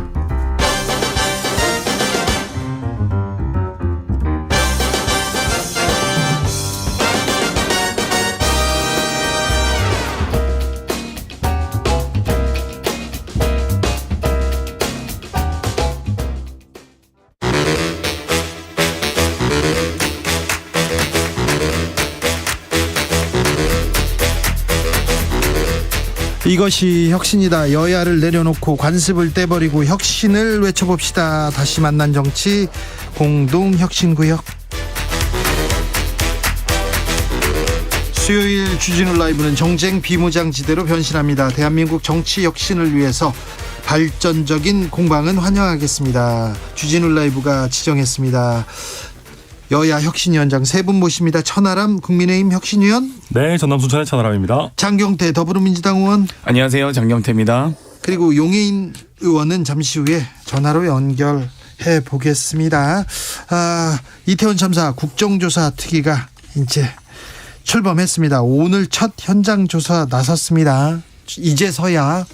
이것이 혁신이다. 여야를 내려놓고 관습을 떼버리고 혁신을 외쳐봅시다. 다시 만난 정치 공동혁신구역. 수요일 주진우 라이브는 정쟁 비무장지대로 변신합니다. 대한민국 정치 혁신을 위해서 발전적인 공방은 환영하겠습니다. 주진우 라이브가 지정했습니다. 여야 혁신위원장 세 분 모십니다. 천하람 국민의힘 혁신위원. 네, 전남 순천의 천하람입니다. 장경태 더불어민주당 의원. 안녕하세요, 장경태입니다. 그리고 용해인 의원은 잠시 후에 전화로 연결해 보겠습니다. 이태원 참사 국정조사 특위가 이제 출범했습니다. 오늘 첫 현장 조사 나섰습니다. 이제서야.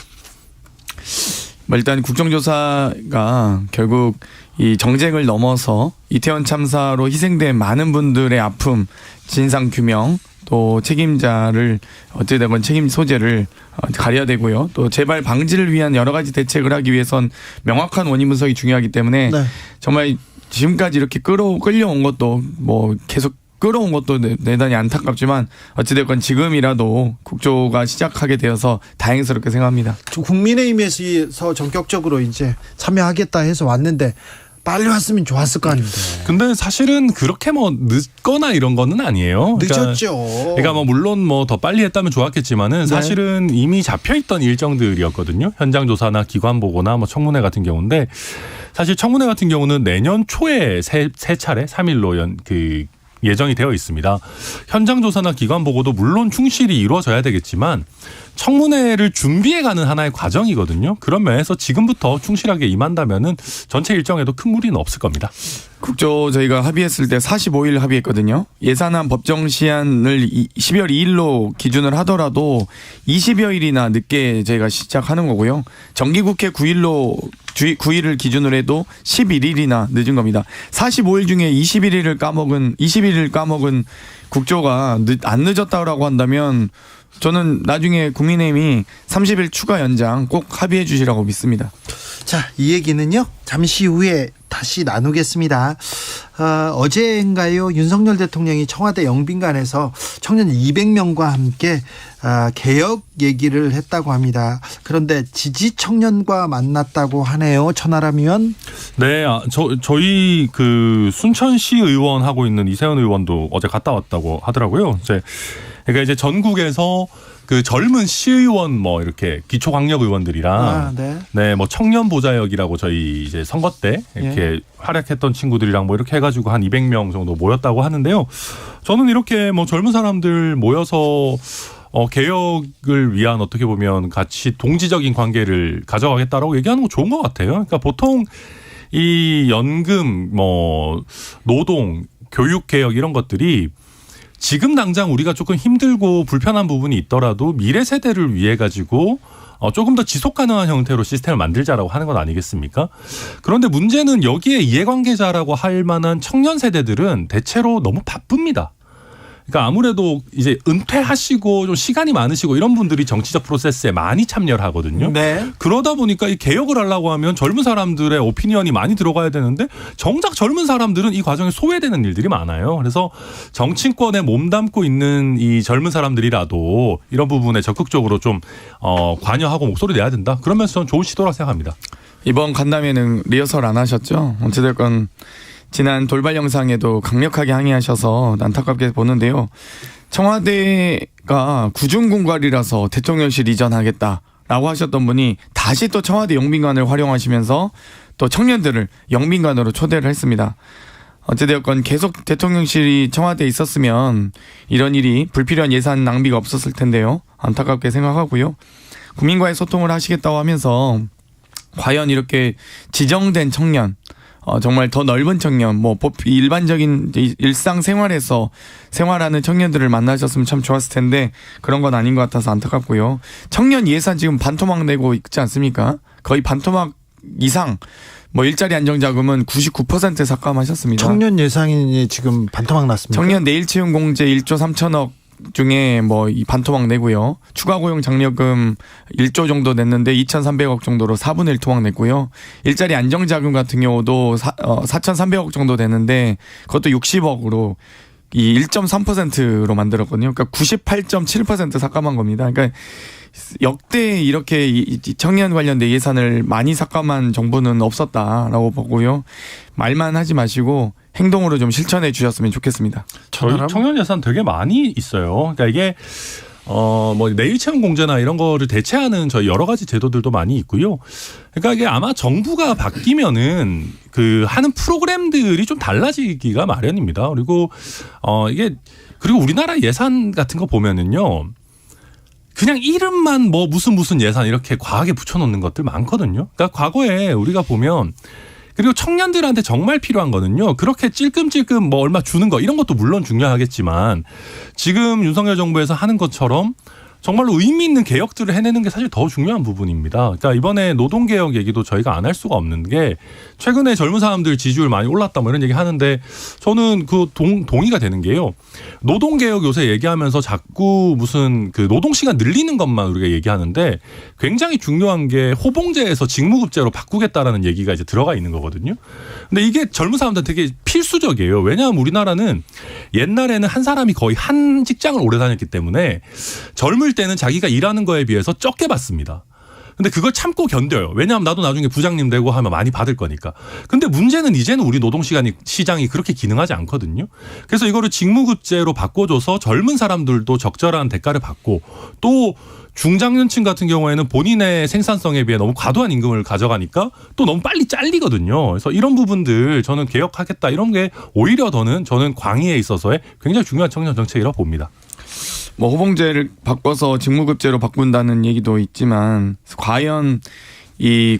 일단 국정조사가 결국 이 정쟁을 넘어서 이태원 참사로 희생된 많은 분들의 아픔, 진상 규명, 또 책임자를 어찌되건 책임 소재를 가려야 되고요. 또 재발 방지를 위한 여러 가지 대책을 하기 위해선 명확한 원인 분석이 중요하기 때문에 네. 정말 지금까지 이렇게 끌려온 것도 계속 끌어온 것도 대단히 안타깝지만 어찌됐건 지금이라도 국조가 시작하게 되어서 다행스럽게 생각합니다. 국민의힘에서 전격적으로 이제 참여하겠다 해서 왔는데 빨리 왔으면 좋았을 거 아닙니까? 근데 사실은 그렇게 늦거나 이런 거는 아니에요. 늦었죠. 그러니까 물론 더 빨리 했다면 좋았겠지만은 사실은 이미 잡혀있던 일정들이었거든요. 현장 조사나 기관 보고나 청문회 같은 경우인데 사실 청문회 같은 경우는 내년 초에 세 차례 3일로 예정이 되어 있습니다. 현장 조사나 기관 보고도 물론 충실히 이루어져야 되겠지만 청문회를 준비해가는 하나의 과정이거든요. 그런 면에서 지금부터 충실하게 임한다면은 전체 일정에도 큰 무리는 없을 겁니다. 국조 저희가 합의했을 때 45일 합의했거든요. 예산안 법정 시한을 12월 2일로 기준을 하더라도 20여일이나 늦게 저희가 시작하는 거고요. 정기국회 9일로 9일을 기준으로 해도 11일이나 늦은 겁니다. 45일 중에 21일을 까먹은 국조가 안 늦었다고 한다면 저는 나중에 국민의힘이 30일 추가 연장 꼭 합의해 주시라고 믿습니다. 자, 이 얘기는요 잠시 후에 다시 나누겠습니다. 어제인가요? 윤석열 대통령이 청와대 영빈관에서 청년 200명과 함께 개혁 얘기를 했다고 합니다. 그런데 지지 청년과 만났다고 하네요. 천하람 의원. 네, 저희 그 순천시 의원 하고 있는 이세현 의원도 어제 갔다 왔다고 하더라고요. 그러니까 이제 전국에서 그 젊은 시의원 뭐 이렇게 기초광역 의원들이랑 네, 뭐 청년 보좌역이라고 저희 이제 선거 때 이렇게 활약했던 친구들이랑 뭐 이렇게 해가지고 한 200명 정도 모였다고 하는데요. 저는 이렇게 뭐 젊은 사람들 모여서 개혁을 위한 어떻게 보면 같이 동지적인 관계를 가져가겠다라고 얘기하는 거 좋은 것 같아요. 그러니까 보통 이 연금, 뭐 노동, 교육 개혁 이런 것들이 지금 당장 우리가 조금 힘들고 불편한 부분이 있더라도 미래 세대를 위해 가지고 조금 더 지속 가능한 형태로 시스템을 만들자라고 하는 건 아니겠습니까? 그런데 문제는 여기에 이해관계자라고 할 만한 청년 세대들은 대체로 너무 바쁩니다. 그러니까 아무래도 이제 은퇴하시고 좀 시간이 많으시고 이런 분들이 정치적 프로세스에 많이 참여를 하거든요. 네. 그러다 보니까 이 개혁을 하려고 하면 젊은 사람들의 오피니언이 많이 들어가야 되는데 정작 젊은 사람들은 이 과정에 소외되는 일들이 많아요. 그래서 정치권에 몸담고 있는 이 젊은 사람들이라도 이런 부분에 적극적으로 좀 관여하고 목소리 내야 된다. 그러면서 저는 좋은 시도라고 생각합니다. 이번 간담회는 리허설 안 하셨죠? 어찌됐건 지난 돌발 영상에도 강력하게 항의하셔서 안타깝게 보는데요. 청와대가 구중공갈이라서 대통령실 이전하겠다라고 하셨던 분이 다시 또 청와대 영빈관을 활용하시면서 또 청년들을 영빈관으로 초대를 했습니다. 어찌되었건 계속 대통령실이 청와대에 있었으면 이런 일이 불필요한 예산 낭비가 없었을 텐데요. 안타깝게 생각하고요. 국민과의 소통을 하시겠다고 하면서 과연 이렇게 지정된 청년, 정말 더 넓은 청년, 뭐 일반적인 일상생활에서 생활하는 청년들을 만나셨으면 참 좋았을 텐데 그런 건 아닌 것 같아서 안타깝고요. 청년 예산 지금 반토막 내고 있지 않습니까? 거의 반토막 이상, 뭐 일자리 안정자금은 99% 삭감하셨습니다. 청년 예산이 지금 반토막 났습니다. 청년 내일 채용 공제 1조 3천억 중에 뭐 이 반토막 내고요. 추가 고용 장려금 1조 정도 냈는데 2,300억 정도로 4분의 1 토막 냈고요. 일자리 안정자금 같은 경우도 4,300억 정도 되는데 그것도 60억으로 이 1.3%로 만들었거든요. 그러니까 98.7% 삭감한 겁니다. 그러니까 역대 이렇게 이 청년 관련된 예산을 많이 삭감한 정부는 없었다라고 보고요. 말만 하지 마시고 행동으로 좀 실천해 주셨으면 좋겠습니다. 저희 청년 예산 되게 많이 있어요. 그러니까 이게 뭐 내일 채용 공제나 이런 거를 대체하는 저희 여러 가지 제도들도 많이 있고요. 그러니까 이게 아마 정부가 바뀌면은 그 하는 프로그램들이 좀 달라지기가 마련입니다. 그리고 그리고 우리나라 예산 같은 거 보면은요. 그냥 이름만 뭐 무슨 예산 이렇게 과하게 붙여놓는 것들 많거든요. 그러니까 과거에 우리가 보면 그리고 청년들한테 정말 필요한 거는요. 그렇게 찔끔찔끔 뭐 얼마 주는 거 이런 것도 물론 중요하겠지만 지금 윤석열 정부에서 하는 것처럼 정말로 의미 있는 개혁들을 해내는 게 사실 더 중요한 부분입니다. 그러니까 이번에 노동개혁 얘기도 저희가 안 할 수가 없는 게 최근에 젊은 사람들 지지율 많이 올랐다 뭐 이런 얘기 하는데 저는 그 동의가 되는 게요. 노동개혁 요새 얘기하면서 자꾸 무슨 그 노동시간 늘리는 것만 우리가 얘기하는데 굉장히 중요한 게 호봉제에서 직무급제로 바꾸겠다라는 얘기가 이제 들어가 있는 거거든요. 근데 이게 젊은 사람들한테 되게 필수적이에요. 왜냐하면 우리나라는 옛날에는 한 사람이 거의 한 직장을 오래 다녔기 때문에 젊을 때는 자기가 일하는 거에 비해서 적게 받습니다. 근데 그걸 참고 견뎌요. 왜냐하면 나도 나중에 부장님 되고 하면 많이 받을 거니까. 근데 문제는 이제는 우리 시장이 그렇게 기능하지 않거든요. 그래서 이거를 직무급제로 바꿔줘서 젊은 사람들도 적절한 대가를 받고 또 중장년층 같은 경우에는 본인의 생산성에 비해 너무 과도한 임금을 가져가니까 또 너무 빨리 잘리거든요. 그래서 이런 부분들 저는 개혁하겠다 이런 게 오히려 저는 광의에 있어서의 굉장히 중요한 청년 정책이라고 봅니다. 뭐 호봉제를 바꿔서 직무급제로 바꾼다는 얘기도 있지만 과연 이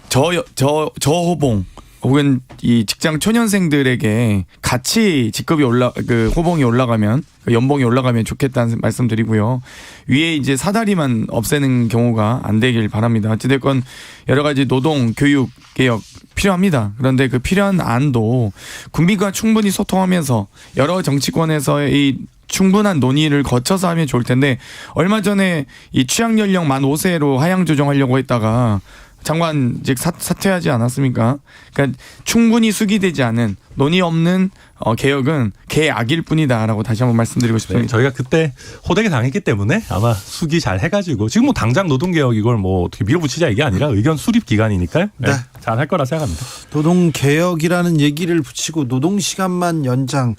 저호봉 혹은 이 직장 초년생들에게 같이 직급이 호봉이 올라가면 연봉이 올라가면 좋겠다는 말씀드리고요. 위에 이제 사다리만 없애는 경우가 안 되길 바랍니다. 어찌됐건 여러 가지 노동, 교육, 개혁 필요합니다. 그런데 그 필요한 안도 국민과 충분히 소통하면서 여러 정치권에서의 이 충분한 논의를 거쳐서 하면 좋을 텐데 얼마 전에 이 취약 연령 만 5세로 하향 조정하려고 했다가 장관직 사퇴하지 않았습니까? 그러니까 충분히 수기되지 않은 논의 없는 개혁은 개악일 뿐이다라고 다시 한번 말씀드리고 싶습니다. 네, 저희가 그때 호되게 당했기 때문에 아마 수기 잘 해가지고 지금 뭐 당장 노동개혁 이걸 뭐 어떻게 밀어붙이자 이게 아니라 의견 수립 기간이니까요. 네, 잘 할 거라 생각합니다. 노동개혁이라는 얘기를 붙이고 노동시간만 연장.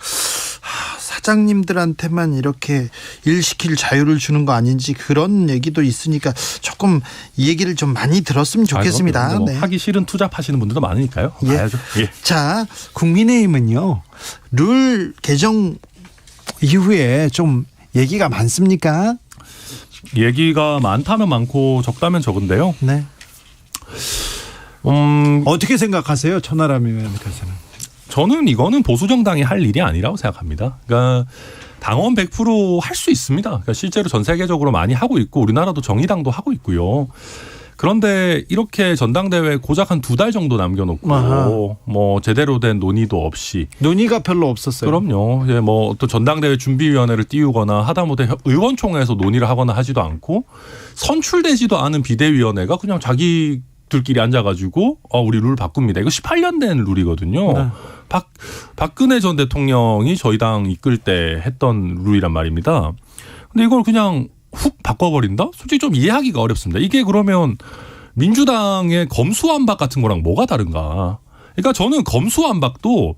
사장님들한테만 이렇게 일 시킬 자유를 주는 거 아닌지 그런 얘기도 있으니까 조금 이 얘기를 좀 많이 들었으면 좋겠습니다. 뭐 하기 싫은 투잡하시는 분들도 많으니까요. 예. 봐야죠. 예. 자, 국민의힘은요. 룰 개정 이후에 좀 얘기가 많습니까? 얘기가 많다면 많고 적다면 적은데요. 네. 어떻게 생각하세요? 천하람 의원께서는. 저는 이거는 보수정당이 할 일이 아니라고 생각합니다. 그러니까 당원 100% 할 수 있습니다. 그러니까 실제로 전 세계적으로 많이 하고 있고 우리나라도 정의당도 하고 있고요. 그런데 이렇게 전당대회 고작 한 2달 정도 남겨놓고 아하. 뭐 제대로 된 논의도 없이 논의가 별로 없었어요. 그럼요. 예, 뭐 또 전당대회 준비위원회를 띄우거나 하다못해 의원총회에서 논의를 하거나 하지도 않고 선출되지도 않은 비대위원회가 그냥 자기들끼리 앉아가지고 우리 룰 바꿉니다. 이거 18년 된 룰이거든요. 네. 박근혜 전 대통령이 저희 당 이끌 때 했던 룰이란 말입니다. 근데 이걸 그냥 훅 바꿔버린다? 솔직히 좀 이해하기가 어렵습니다. 이게 그러면 민주당의 검수완박 같은 거랑 뭐가 다른가? 그러니까 저는 검수완박도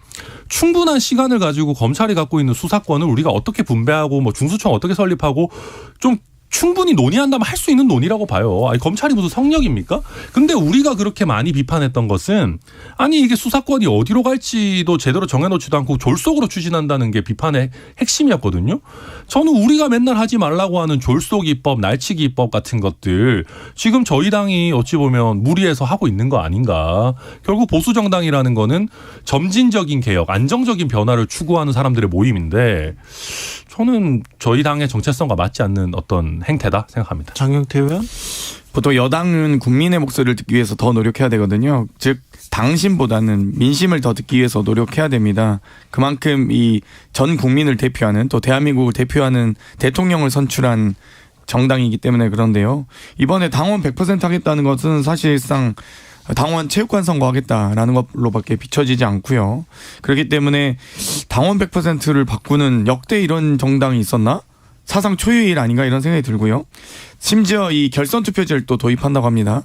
충분한 시간을 가지고 검찰이 갖고 있는 수사권을 우리가 어떻게 분배하고 뭐 중수청 어떻게 설립하고 좀 충분히 논의한다면 할 수 있는 논의라고 봐요. 아니, 검찰이 무슨 성역입니까? 근데 우리가 그렇게 많이 비판했던 것은 아니 이게 수사권이 어디로 갈지도 제대로 정해놓지도 않고 졸속으로 추진한다는 게 비판의 핵심이었거든요. 저는 우리가 맨날 하지 말라고 하는 졸속이법, 날치기법 같은 것들 지금 저희 당이 어찌 보면 무리해서 하고 있는 거 아닌가. 결국 보수정당이라는 거는 점진적인 개혁, 안정적인 변화를 추구하는 사람들의 모임인데 저는 저희 당의 정체성과 맞지 않는 어떤 행태다 생각합니다. 장경태 의원? 보통 여당은 국민의 목소리를 듣기 위해서 더 노력해야 되거든요. 즉 당심보다는 민심을 더 듣기 위해서 노력해야 됩니다. 그만큼 이 전 국민을 대표하는 또 대한민국을 대표하는 대통령을 선출한 정당이기 때문에 그런데요. 이번에 당원 100% 하겠다는 것은 사실상 당원 체육관 선거하겠다라는 것로밖에 비춰지지 않고요. 그렇기 때문에 당원 100%를 바꾸는 역대 이런 정당이 있었나? 사상 초유의 일 아닌가 이런 생각이 들고요. 심지어 이 결선투표제를 또 도입한다고 합니다.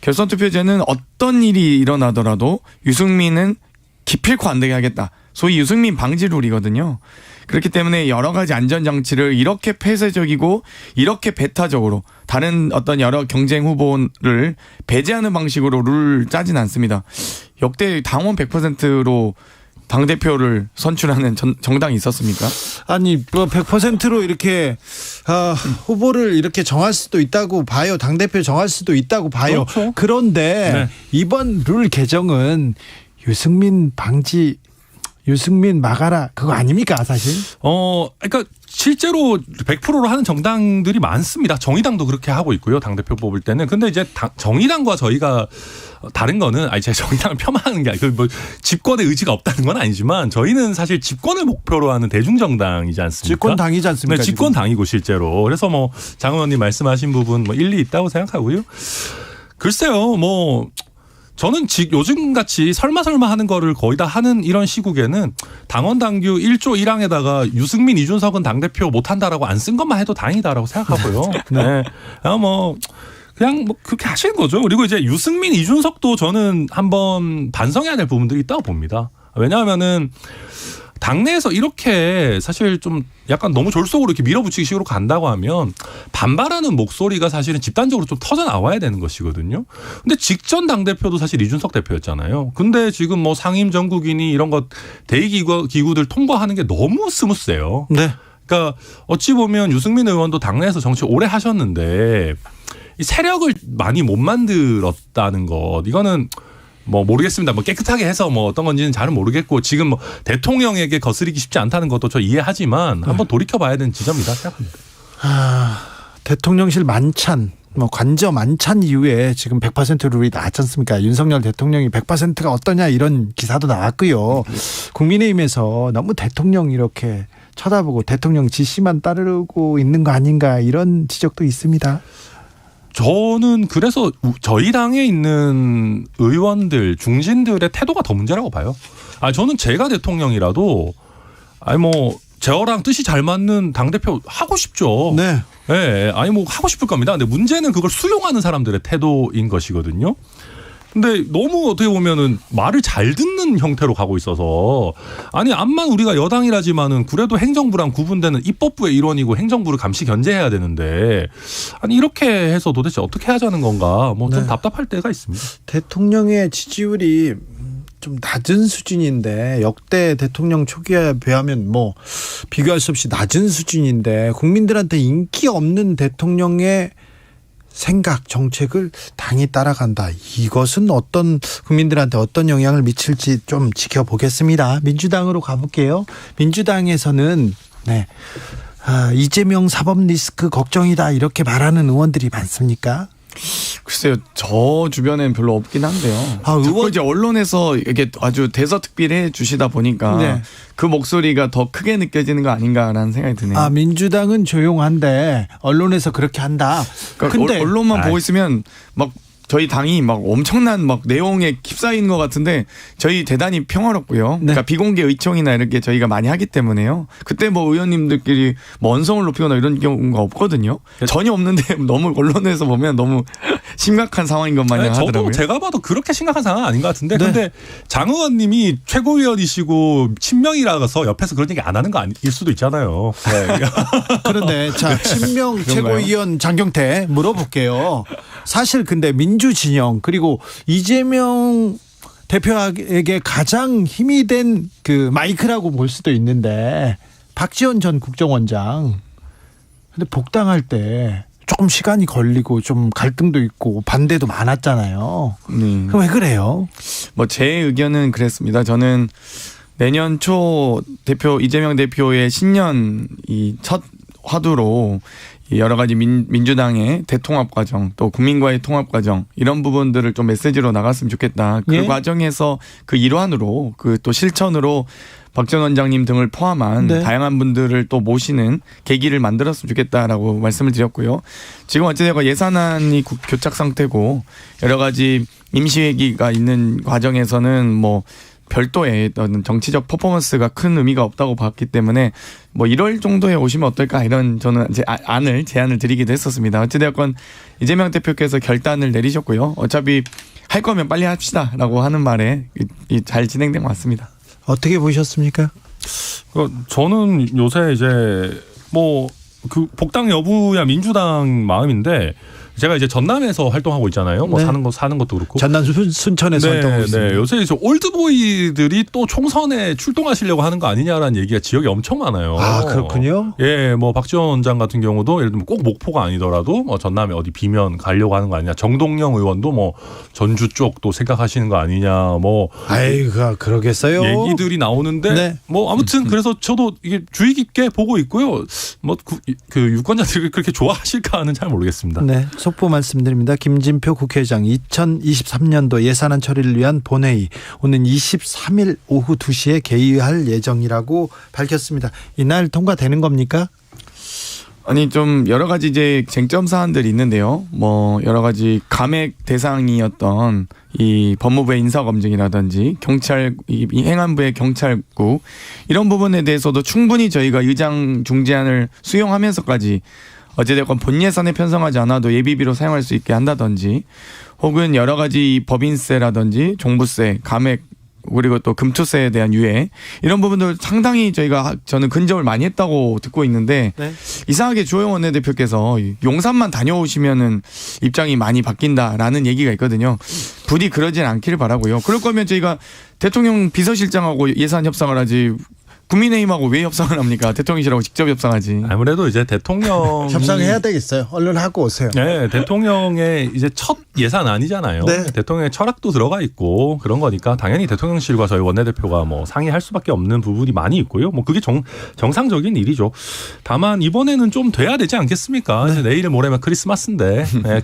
결선투표제는 어떤 일이 일어나더라도 유승민은 기필코 안 되게 하겠다. 소위 유승민 방지 룰이거든요. 그렇기 때문에 여러 가지 안전장치를 이렇게 폐쇄적이고 이렇게 배타적으로 다른 어떤 여러 경쟁 후보를 배제하는 방식으로 룰을 짜진 않습니다. 역대 당원 100%로 당대표를 선출하는 정당이 있었습니까? 아니 100%로 이렇게 후보를 이렇게 정할 수도 있다고 봐요. 당대표 정할 수도 있다고 봐요. 그렇죠. 그런데 네. 이번 룰 개정은 유승민 방지, 유승민 막아라 그거 아닙니까 사실? 그러니까 실제로 100%로 하는 정당들이 많습니다. 정의당도 그렇게 하고 있고요. 당대표 뽑을 때는. 근데 이제 정의당과 저희가 다른 거는 제가 정의당을 폄하하는 게 아니고 뭐 집권의 의지가 없다는 건 아니지만 저희는 사실 집권을 목표로 하는 대중정당이지 않습니까? 집권당이지 않습니까? 네, 집권당이고 실제로. 그래서 뭐 장 의원님 말씀하신 부분 뭐 일리 있다고 생각하고요. 글쎄요. 뭐 저는 요즘같이 설마 하는 거를 거의 다 하는 이런 시국에는 당원 당규 1조 1항에다가 유승민, 이준석은 당대표 못한다라고 안 쓴 것만 해도 다행이다라고 생각하고요. 네. 그냥 뭐 그렇게 하시는 거죠. 그리고 이제 유승민, 이준석도 저는 한번 반성해야 될 부분들이 있다고 봅니다. 왜냐하면은 당내에서 이렇게 사실 좀 약간 너무 졸속으로 이렇게 밀어붙이기 식으로 간다고 하면 반발하는 목소리가 사실은 집단적으로 좀 터져 나와야 되는 것이거든요. 근데 직전 당대표도 사실 이준석 대표였잖아요. 근데 지금 뭐 상임 전국이니 이런 것 대의기구들 통과하는 게 너무 스무스해요. 네. 그러니까 어찌 보면 유승민 의원도 당내에서 정치 오래 하셨는데 이 세력을 많이 못 만들었다는 것 이거는 뭐 모르겠습니다. 뭐 깨끗하게 해서 뭐 어떤 건지는 잘은 모르겠고 지금 뭐 대통령에게 거스르기 쉽지 않다는 것도 저 이해하지만 한번 돌이켜봐야 되는 지점이다 생각합니다. 대통령실 만찬, 뭐 관저 만찬 이후에 지금 100% 룰이 나왔지 않습니까? 윤석열 대통령이 100%가 어떠냐 이런 기사도 나왔고요. 국민의힘에서 너무 대통령 이렇게 쳐다보고 대통령 지시만 따르고 있는 거 아닌가 이런 지적도 있습니다. 저는 그래서 저희 당에 있는 의원들 중진들의 태도가 더 문제라고 봐요. 저는 제가 대통령이라도 뭐 저랑 뜻이 잘 맞는 당대표 하고 싶죠. 네. 네. 뭐 하고 싶을 겁니다. 근데 문제는 그걸 수용하는 사람들의 태도인 것이거든요. 근데 너무 어떻게 보면은 말을 잘 듣는 형태로 가고 있어서 암만 우리가 여당이라지만은 그래도 행정부랑 구분되는 입법부의 일원이고 행정부를 감시 견제해야 되는데 이렇게 해서 도대체 어떻게 하자는 건가 뭐 좀 답답할 때가 있습니다. 대통령의 지지율이 좀 낮은 수준인데 역대 대통령 초기에 비하면 뭐 비교할 수 없이 낮은 수준인데 국민들한테 인기 없는 대통령의 생각, 정책을 당이 따라간다. 이것은 국민들한테 어떤 영향을 미칠지 좀 지켜보겠습니다. 민주당으로 가볼게요. 민주당에서는 이재명 사법 리스크 걱정이다 이렇게 말하는 의원들이 많습니까? 글쎄요, 저 주변엔 별로 없긴 한데요. 자꾸 이제 언론에서 이게 아주 대서특필해 주시다 보니까 그 목소리가 더 크게 느껴지는 거 아닌가라는 생각이 드네요. 민주당은 조용한데 언론에서 그렇게 한다. 그러니까 근데 언론만 보고 있으면 막 저희 당이 막 엄청난 막 내용에 휩싸이는 것 같은데 저희 대단히 평화롭고요. 그러니까 비공개 의총이나 이렇게 저희가 많이 하기 때문에요. 그때 뭐 의원님들끼리 뭐 언성을 높이거나 이런 경우가 없거든요. 전혀 없는데 너무 언론에서 보면 너무 심각한 상황인 것 마냥 하더라고요. 저도 제가 봐도 그렇게 심각한 상황은 아닌 것 같은데 근데 장 의원님이 최고위원이시고 친명이라서 옆에서 그런 얘기 안 하는 거 아닐 수도 있잖아요. 그런데 자 친명 최고위원 장경태 물어볼게요. 사실 근데 민주진영 그리고 이재명 대표에게 가장 힘이 된 그 마이크라고 볼 수도 있는데 박지원 전 국정원장 근데 복당할 때 조금 시간이 걸리고 좀 갈등도 있고 반대도 많았잖아요. 그럼 왜 그래요? 뭐 제 의견은 그랬습니다. 저는 내년 초 이재명 대표의 신년 이 첫 화두로 여러 가지 민주당의 대통합 과정 또 국민과의 통합 과정 이런 부분들을 좀 메시지로 나갔으면 좋겠다. 그 과정에서 그 일환으로 그 또 실천으로 박 전 원장님 등을 포함한 다양한 분들을 또 모시는 계기를 만들었으면 좋겠다라고 말씀을 드렸고요. 지금 어찌되건 예산안이 교착 상태고 여러 가지 임시회기가 있는 과정에서는 뭐 별도의 어떤 정치적 퍼포먼스가 큰 의미가 없다고 봤기 때문에 뭐 1월 정도에 오시면 어떨까 이런 저는 제안을 드리기도 했었습니다. 어찌되었건 이재명 대표께서 결단을 내리셨고요. 어차피 할 거면 빨리 합시다라고 하는 말에 잘 진행된 것 같습니다. 어떻게 보셨습니까? 저는 요새 이제 뭐 그 복당 여부야 민주당 마음인데 제가 이제 전남에서 활동하고 있잖아요. 뭐 사는 것도 그렇고. 전남 순천에서 활동하고 있습니다. 요새 이제 올드보이들이 또 총선에 출동하시려고 하는 거 아니냐라는 얘기가 지역에 엄청 많아요. 그렇군요. 뭐 박지원 원장 같은 경우도 예를 들면 꼭 목포가 아니더라도 뭐 전남에 어디 비면 가려고 하는 거 아니냐. 정동영 의원도 뭐 전주 쪽도 생각하시는 거 아니냐. 뭐 그러겠어요. 얘기들이 나오는데 뭐 아무튼 그래서 저도 이게 주의 깊게 보고 있고요. 뭐 그 유권자들이 그렇게 좋아하실까는 잘 모르겠습니다. 속보 말씀드립니다. 김진표 국회의장 2023년도 예산안 처리를 위한 본회의 오는 23일 오후 2시에 개의할 예정이라고 밝혔습니다. 이날 통과되는 겁니까? 아니 좀 여러 가지 이제 쟁점 사안들이 있는데요. 뭐 여러 가지 감액 대상이었던 이 법무부의 인사검증이라든지 경찰 이 행안부의 경찰국 이런 부분에 대해서도 충분히 저희가 의장 중재안을 수용하면서까지 어찌됐건 본 예산에 편성하지 않아도 예비비로 사용할 수 있게 한다든지 혹은 여러 가지 법인세라든지 종부세, 감액 그리고 또 금투세에 대한 유예 이런 부분들 상당히 저는 근접을 많이 했다고 듣고 있는데 이상하게 주호영 원내대표께서 용산만 다녀오시면은 입장이 많이 바뀐다라는 얘기가 있거든요. 부디 그러진 않기를 바라고요. 그럴 거면 저희가 대통령 비서실장하고 예산 협상을 하지 국민의힘하고 왜 협상을 합니까? 대통령실하고 직접 협상하지. 아무래도 이제 대통령 협상해야 되겠어요. 얼른 하고 오세요. 네, 대통령의 이제 첫 예산 아니잖아요. 네. 대통령의 철학도 들어가 있고 그런 거니까 당연히 대통령실과 저희 원내대표가 뭐 상의할 수밖에 없는 부분이 많이 있고요. 뭐 그게 정상적인 일이죠. 다만 이번에는 좀 돼야 되지 않겠습니까? 이제 내일 모레면 크리스마스인데 네,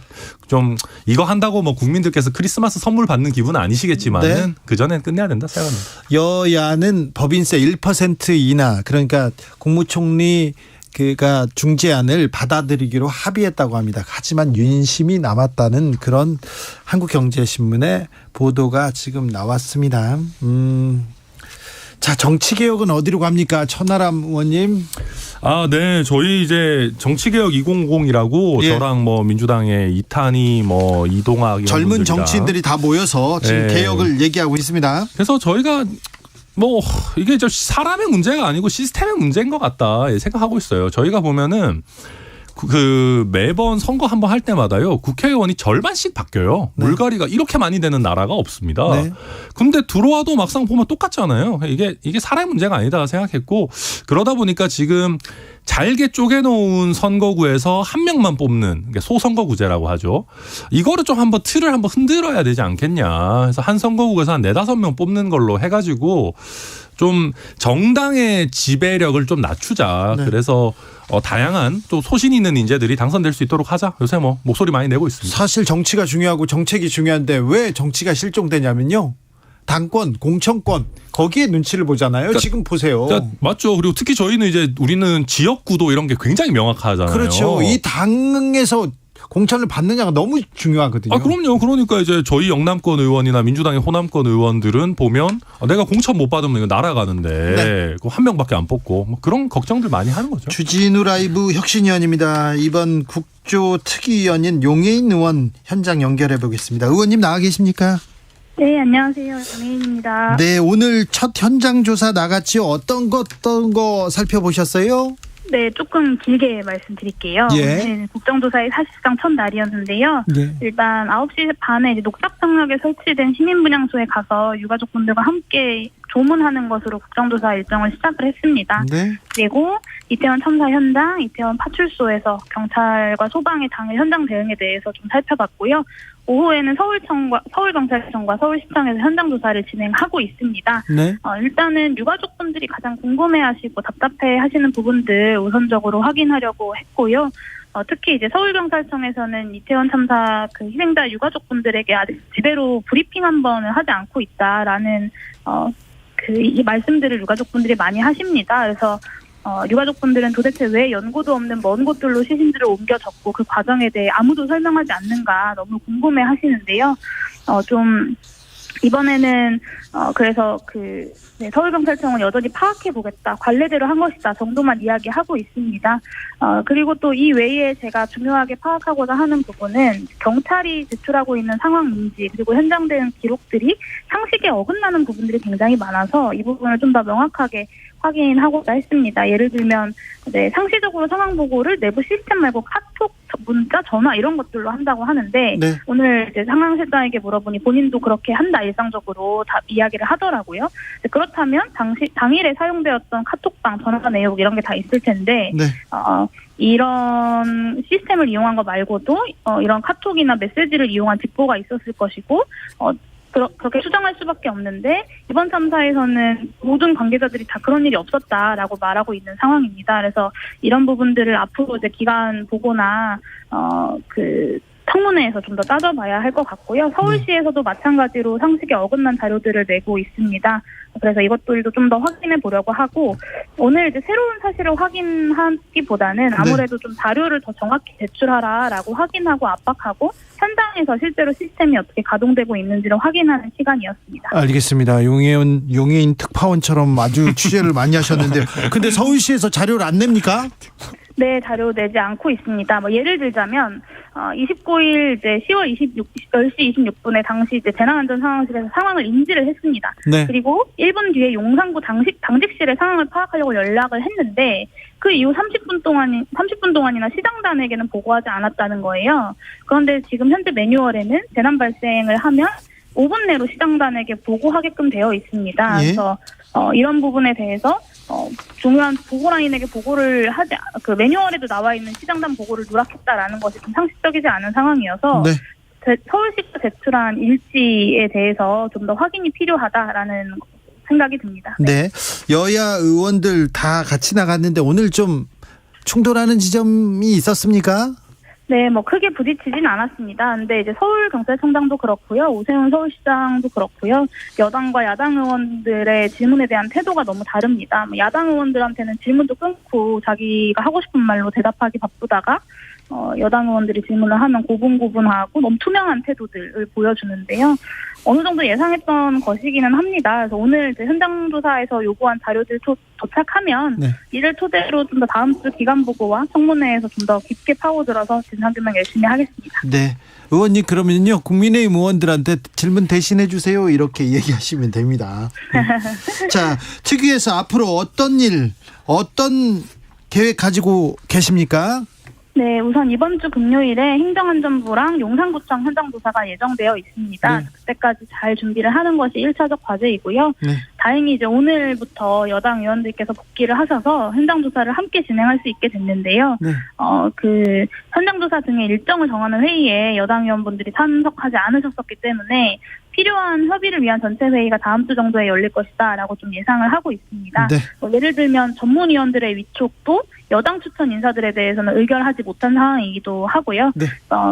좀 이거 한다고 뭐 국민들께서 크리스마스 선물 받는 기분은 아니시겠지만은 네. 그 전엔 끝내야 된다 생각합니다. 여야는 법인세 1% 인하, 그러니까 국무총리 그가 중재안을 받아들이기로 합의했다고 합니다. 하지만 윤심이 남았다는 그런 한국경제신문의 보도가 지금 나왔습니다. 자, 정치개혁은 어디로 갑니까? 천하람 의원님. 아, 네. 저희 이제 정치개혁 2050이라고 예. 저랑 뭐 민주당의 이탄희 뭐 이동학 이런 젊은 분들이랑 정치인들이 다 모여서 지금 네. 개혁을 얘기하고 있습니다. 그래서 저희가 뭐 이게 저 사람의 문제가 아니고 시스템의 문제인 것 같다 생각하고 있어요. 저희가 보면은 그 매번 선거 한번 할 때마다요 국회의원이 절반씩 바뀌어요. 네. 물갈이가 이렇게 많이 되는 나라가 없습니다. 네. 근데 들어와도 막상 보면 똑같잖아요. 이게 사람의 문제가 아니다 생각했고 그러다 보니까 지금 잘게 쪼개놓은 선거구에서 한 명만 뽑는 소선거구제라고 하죠. 이거를 좀 한번 틀을 한번 흔들어야 되지 않겠냐. 그래서 한 선거구에서 한 4-5명 뽑는 걸로 해가지고 좀 정당의 지배력을 좀 낮추자. 네. 그래서 다양한 또 소신 있는 인재들이 당선될 수 있도록 하자. 요새 뭐 목소리 많이 내고 있습니다. 사실 정치가 중요하고 정책이 중요한데 왜 정치가 실종되냐면요. 당권, 공천권 거기에 눈치를 보잖아요. 그러니까, 지금 보세요. 그러니까 맞죠. 그리고 특히 저희는 이제 우리는 지역구도 이런 게 굉장히 명확하잖아요. 그렇죠. 이 당에서 공천을 받느냐가 너무 중요하거든요. 아, 그럼요. 그러니까 이제 저희 영남권 의원이나 민주당의 호남권 의원들은 보면 내가 공천 못 받으면 이거 날아가는데 네. 한 명밖에 안 뽑고 뭐 그런 걱정들 많이 하는 거죠. 주진우 라이브 혁신위원입니다. 이번 국조 특위위원인 용해인 의원 현장 연결해 보겠습니다. 의원님 나와 계십니까? 네, 안녕하세요. 정혜인입니다. 네, 오늘 첫 현장 조사 나갔지요. 어떤 거 살펴보셨어요? 네, 조금 길게 말씀드릴게요. 예. 오늘 국정조사의 사실상 첫 날이었는데요. 네. 일단 9시 반에 이제 녹작평역에 설치된 시민분향소에 가서 유가족분들과 함께 조문하는 것으로 국정조사 일정을 시작을 했습니다. 네. 그리고 이태원 참사 현장, 이태원 파출소에서 경찰과 소방의 당일 현장 대응에 대해서 좀 살펴봤고요. 오후에는 서울경찰청과 서울시청에서 현장 조사를 진행하고 있습니다. 네. 일단은 유가족분들이 가장 궁금해하시고 답답해하시는 부분들 우선적으로 확인하려고 했고요. 특히 이제 서울경찰청에서는 이태원 참사 그 희생자 유가족분들에게 아직 제대로 브리핑 한 번을 하지 않고 있다라는 이 말씀들을 유가족분들이 많이 하십니다. 그래서 유가족분들은 도대체 왜 연고도 없는 먼 곳들로 시신들을 옮겨 졌고 그 과정에 대해 아무도 설명하지 않는가 너무 궁금해 하시는데요. 좀 이번에는 그래서 서울경찰청은 여전히 파악해보겠다, 관례대로 한 것이다 정도만 이야기하고 있습니다. 그리고 또 이 외에 제가 중요하게 파악하고자 하는 부분은 경찰이 제출하고 있는 상황 인지 그리고 현장 대응 기록들이 상식에 어긋나는 부분들이 굉장히 많아서 이 부분을 좀 더 명확하게 확인하고자 했습니다. 예를 들면 상시적으로 상황 보고를 내부 시스템 말고 카톡, 문자, 전화 이런 것들로 한다고 하는데 네. 오늘 이제 상황실장에게 물어보니 본인도 그렇게 한다 일상적으로 다 이야기를 하더라고요. 그렇다면 당일에 사용되었던 카톡방, 전화 내역 이런 게 다 있을 텐데 네. 이런 시스템을 이용한 거 말고도 이런 카톡이나 메시지를 이용한 직보가 있었을 것이고 그렇게 추정할 수밖에 없는데 이번 참사에서는 모든 관계자들이 다 그런 일이 없었다라고 말하고 있는 상황입니다. 그래서 이런 부분들을 앞으로 이제 기간 보고나 청문회에서 좀 더 따져봐야 할 것 같고요. 서울시에서도 마찬가지로 상식에 어긋난 자료들을 내고 있습니다. 그래서 이것들도 좀 더 확인해 보려고 하고 오늘 이제 새로운 사실을 확인하기보다는 아무래도 좀 자료를 더 정확히 제출하라라고 확인하고 압박하고 현장에서 실제로 시스템이 어떻게 가동되고 있는지를 확인하는 시간이었습니다. 알겠습니다. 용해인 특파원처럼 아주 취재를 많이 하셨는데요. 근데 서울시에서 자료를 안 냅니까? 네, 자료 내지 않고 있습니다. 예를 들자면 29일 이제 10월 10시 26분에 당시 이제 재난안전상황실에서 상황을 인지를 했습니다. 네. 그리고 1분 뒤에 용산구 당직실에 상황을 파악하려고 연락을 했는데 그 이후 30분 동안이나 시장단에게는 보고하지 않았다는 거예요. 그런데 지금 현재 매뉴얼에는 재난 발생을 하면 5분 내로 시장단에게 보고하게끔 되어 있습니다. 예? 그래서 이런 부분에 대해서 중요한 보고라인에게 보고를 하지 그 매뉴얼에도 나와 있는 시장단 보고를 누락했다라는 것이 좀 상식적이지 않은 상황이어서 네. 서울시가 제출한 일지에 대해서 좀 더 확인이 필요하다라는 생각이 듭니다. 네. 여야 의원들 다 같이 나갔는데 오늘 좀 충돌하는 지점이 있었습니까? 네, 뭐 크게 부딪히진 않았습니다. 근데 이제 서울경찰청장도 그렇고요, 오세훈 서울시장도 그렇고요, 여당과 야당 의원들의 질문에 대한 태도가 너무 다릅니다. 야당 의원들한테는 질문도 끊고 자기가 하고 싶은 말로 대답하기 바쁘다가 여당 의원들이 질문을 하면 고분고분하고 너무 투명한 태도들을 보여주는데요. 어느 정도 예상했던 것이기는 합니다. 그래서 오늘 이제 현장 조사에서 요구한 자료들 도착하면 네. 이를 토대로 좀 더 다음 주 기간 보고와 청문회에서 좀 더 깊게 파고들어서 진상규명 열심히 하겠습니다. 네. 의원님 그러면요 국민의힘 의원들한테 질문 대신해 주세요 이렇게 얘기하시면 됩니다. 자, 특위에서 앞으로 어떤 계획 가지고 계십니까? 네, 우선 이번 주 금요일에 행정안전부랑 용산구청 현장조사가 예정되어 있습니다. 네. 그때까지 잘 준비를 하는 것이 1차적 과제이고요. 네. 다행히 이제 오늘부터 여당 의원들께서 복귀를 하셔서 현장조사를 함께 진행할 수 있게 됐는데요. 네. 그 현장조사 등의 일정을 정하는 회의에 여당 의원분들이 참석하지 않으셨었기 때문에 필요한 협의를 위한 전체 회의가 다음 주 정도에 열릴 것이다라고 좀 예상을 하고 있습니다. 네. 예를 들면 전문위원들의 위촉도 여당 추천 인사들에 대해서는 의결하지 못한 상황이기도 하고요. 네.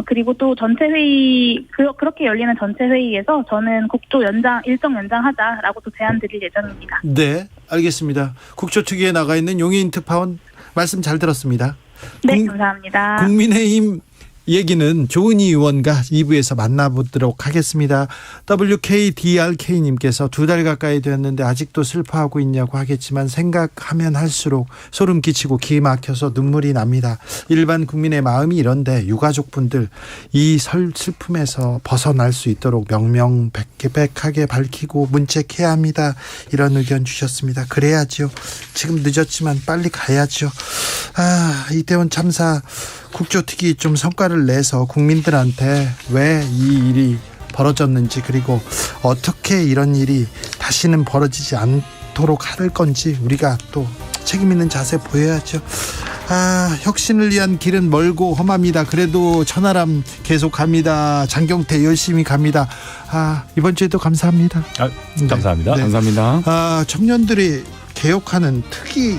그리고 또 전체 회의 그렇게 열리는 전체 회의에서 저는 국조 일정 연장하자라고 또 제안 드릴 예정입니다. 네, 알겠습니다. 국조특위에 나가 있는 용인 특파원 말씀 잘 들었습니다. 네, 감사합니다. 국민의힘 얘기는 조은희 의원과 2부에서 만나보도록 하겠습니다. WKDRK님께서 2달 가까이 되었는데 아직도 슬퍼하고 있냐고 하겠지만 생각하면 할수록 소름 끼치고 기 막혀서 눈물이 납니다. 일반 국민의 마음이 이런데 유가족분들 이 슬픔에서 벗어날 수 있도록 명명백백하게 밝히고 문책해야 합니다. 이런 의견 주셨습니다. 그래야죠. 지금 늦었지만 빨리 가야죠. 이태원 참사 국조특위 좀 성과를 내서 국민들한테 왜 이 일이 벌어졌는지 그리고 어떻게 이런 일이 다시는 벌어지지 않도록 할 건지 우리가 또 책임 있는 자세 보여야죠. 혁신을 위한 길은 멀고 험합니다. 그래도 천하람 계속 갑니다. 장경태 열심히 갑니다. 이번 주에도 감사합니다. 감사합니다. 네. 감사합니다. 청년들이 개혁하는 특위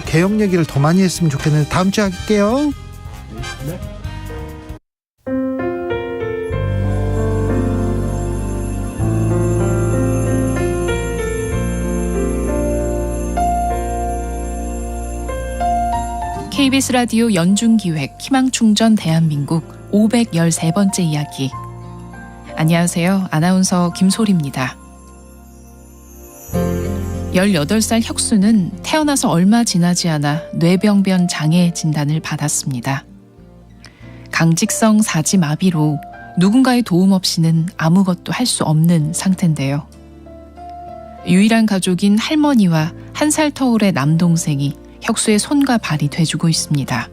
개혁 얘기를 더 많이 했으면 좋겠는데 다음 주에 할게요. 네. KBS 라디오 연중기획 희망충전 대한민국 513번째 이야기. 안녕하세요. 아나운서 김소리입니다. 18살 혁수는 태어나서 얼마 지나지 않아 뇌병변 장애 진단을 받았습니다. 강직성 사지마비로 누군가의 도움 없이는 아무것도 할 수 없는 상태인데요. 유일한 가족인 할머니와 1살 터울의 남동생이 혁수의 손과 발이 돼주고 있습니다.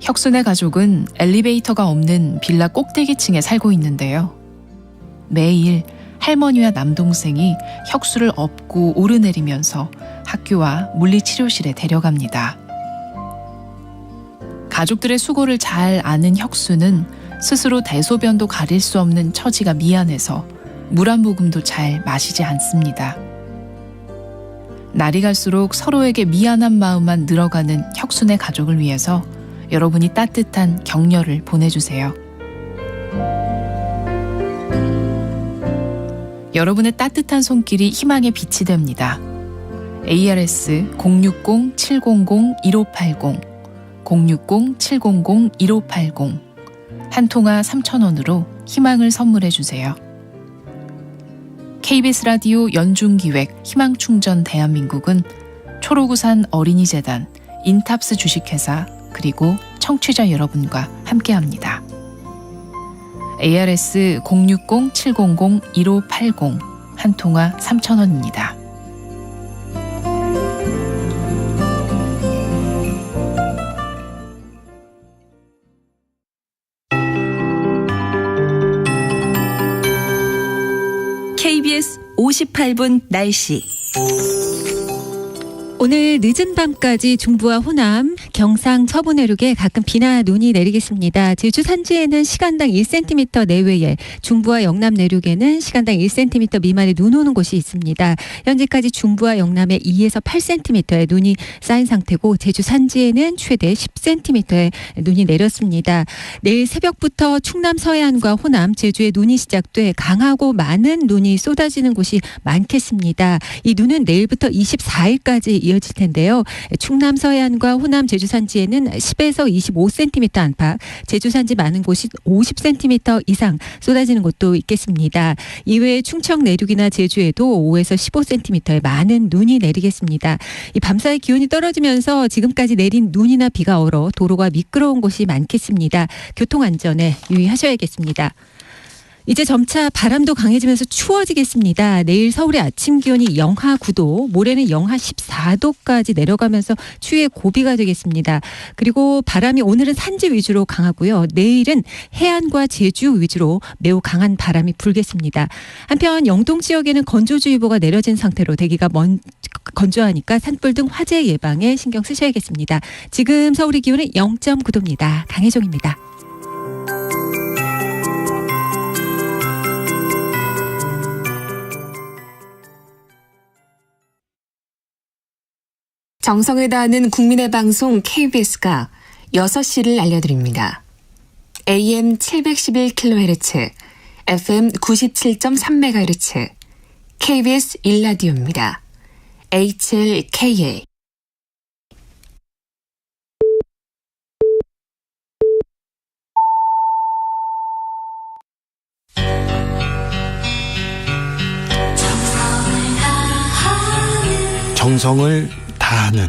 혁수네 가족은 엘리베이터가 없는 빌라 꼭대기층에 살고 있는데요. 매일 할머니와 남동생이 혁수를 업고 오르내리면서 학교와 물리치료실에 데려갑니다. 가족들의 수고를 잘 아는 혁수는 스스로 대소변도 가릴 수 없는 처지가 미안해서 물 한 모금도 잘 마시지 않습니다. 날이 갈수록 서로에게 미안한 마음만 늘어가는 혁수네 가족을 위해서 여러분이 따뜻한 격려를 보내주세요. 여러분의 따뜻한 손길이 희망의 빛이 됩니다. ARS 060-700-1580 060-700-1580 한 통화 3,000원으로 희망을 선물해 주세요. KBS 라디오 연중기획 희망충전 대한민국은 초록우산 어린이재단, 인탑스 주식회사 그리고 청취자 여러분과 함께합니다. ARS 060-700-1580 한 통화 3,000원입니다. KBS 58분 날씨. 오늘 늦은 밤까지 중부와 호남, 경상, 서부 내륙에 가끔 비나 눈이 내리겠습니다. 제주 산지에는 시간당 1cm 내외에, 중부와 영남 내륙에는 시간당 1cm 미만의 눈 오는 곳이 있습니다. 현재까지 중부와 영남에 2에서 8cm의 눈이 쌓인 상태고 제주 산지에는 최대 10cm의 눈이 내렸습니다. 내일 새벽부터 충남 서해안과 호남, 제주에 눈이 시작돼 강하고 많은 눈이 쏟아지는 곳이 많겠습니다. 이 눈은 내일부터 24일까지 이어질 텐데요. 충남 서해안과 호남 제주 산지에는 10에서 25cm 안팎, 제주 산지 많은 곳이 50cm 이상 쏟아지는 곳도 있겠습니다. 이외에 충청 내륙이나 제주에도 5에서 15cm의 많은 눈이 내리겠습니다. 이 밤사이 기온이 떨어지면서 지금까지 내린 눈이나 비가 얼어 도로가 미끄러운 곳이 많겠습니다. 교통 안전에 유의하셔야겠습니다. 이제 점차 바람도 강해지면서 추워지겠습니다. 내일 서울의 아침 기온이 영하 9도, 모레는 영하 14도까지 내려가면서 추위의 고비가 되겠습니다. 그리고 바람이 오늘은 산지 위주로 강하고요. 내일은 해안과 제주 위주로 매우 강한 바람이 불겠습니다. 한편 영동 지역에는 건조주의보가 내려진 상태로 대기가 건조하니까 산불 등 화재 예방에 신경 쓰셔야겠습니다. 지금 서울의 기온은 0.9도입니다. 강혜종입니다. 정성을 다하는 국민의 방송 KBS가 6시를 알려드립니다. AM 711kHz, FM 97.3MHz, KBS 1라디오입니다. HLKA. 정성을 다하는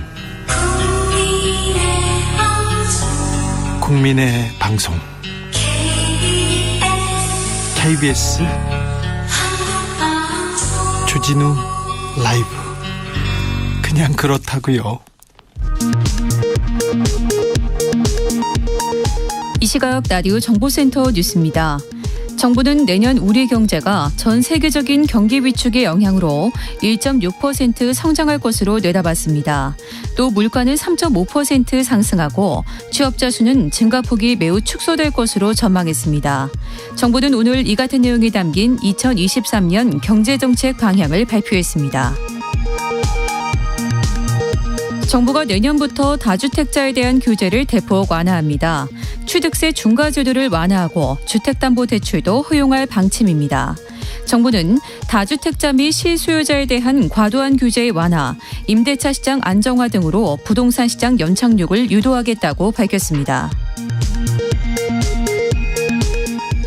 국민의 방송 KBS 주진우 라이브. 그냥 그렇다고요. 이 시각 라디오 정보센터 뉴스입니다. 정부는 내년 우리 경제가 전 세계적인 경기 위축의 영향으로 1.6% 성장할 것으로 내다봤습니다. 또 물가는 3.5% 상승하고 취업자 수는 증가폭이 매우 축소될 것으로 전망했습니다. 정부는 오늘 이 같은 내용이 담긴 2023년 경제정책 방향을 발표했습니다. 정부가 내년부터 다주택자에 대한 규제를 대폭 완화합니다. 취득세 중과제도를 완화하고 주택담보대출도 허용할 방침입니다. 정부는 다주택자 및 실수요자에 대한 과도한 규제의 완화, 임대차 시장 안정화 등으로 부동산 시장 연착륙을 유도하겠다고 밝혔습니다.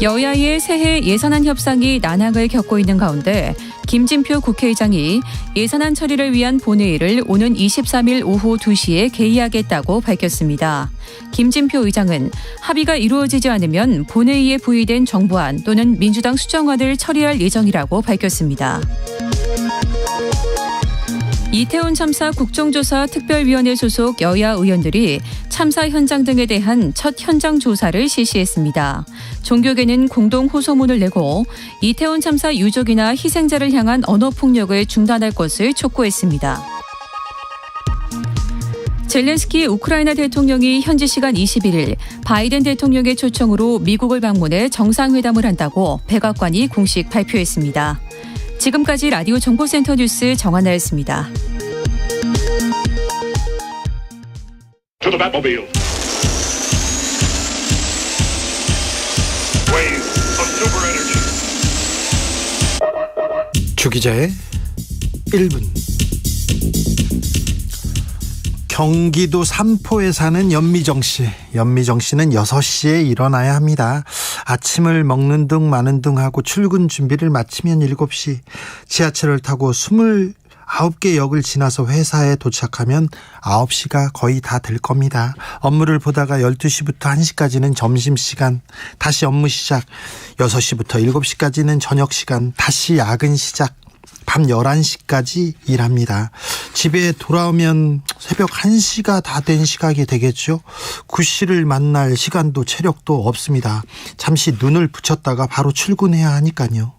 여야의 새해 예산안 협상이 난항을 겪고 있는 가운데 김진표 국회의장이 예산안 처리를 위한 본회의를 오는 23일 오후 2시에 개의하겠다고 밝혔습니다. 김진표 의장은 합의가 이루어지지 않으면 본회의에 부의된 정부안 또는 민주당 수정안을 처리할 예정이라고 밝혔습니다. 이태원 참사 국정조사 특별위원회 소속 여야 의원들이 참사 현장 등에 대한 첫 현장 조사를 실시했습니다. 종교계는 공동 호소문을 내고 이태원 참사 유족이나 희생자를 향한 언어폭력을 중단할 것을 촉구했습니다. 젤렌스키 우크라이나 대통령이 현지 시간 21일 바이든 대통령의 초청으로 미국을 방문해 정상회담을 한다고 백악관이 공식 발표했습니다. 지금까지 라디오 정보센터 뉴스 정한나였습니다. 주 기자의 1분. 경기도 삼포에 사는 연미정 씨. 연미정 씨는 6시에 일어나야 합니다. 아침을 먹는 등 마는 등 하고 출근 준비를 마치면 7시. 지하철을 타고 29개 역을 지나서 회사에 도착하면 9시가 거의 다 될 겁니다. 업무를 보다가 12시부터 1시까지는 점심시간, 다시 업무 시작. 6시부터 7시까지는 저녁시간, 다시 야근 시작. 밤 11시까지 일합니다. 집에 돌아오면 새벽 1시가 다 된 시각이 되겠죠. 구 씨를 만날 시간도 체력도 없습니다. 잠시 눈을 붙였다가 바로 출근해야 하니까요.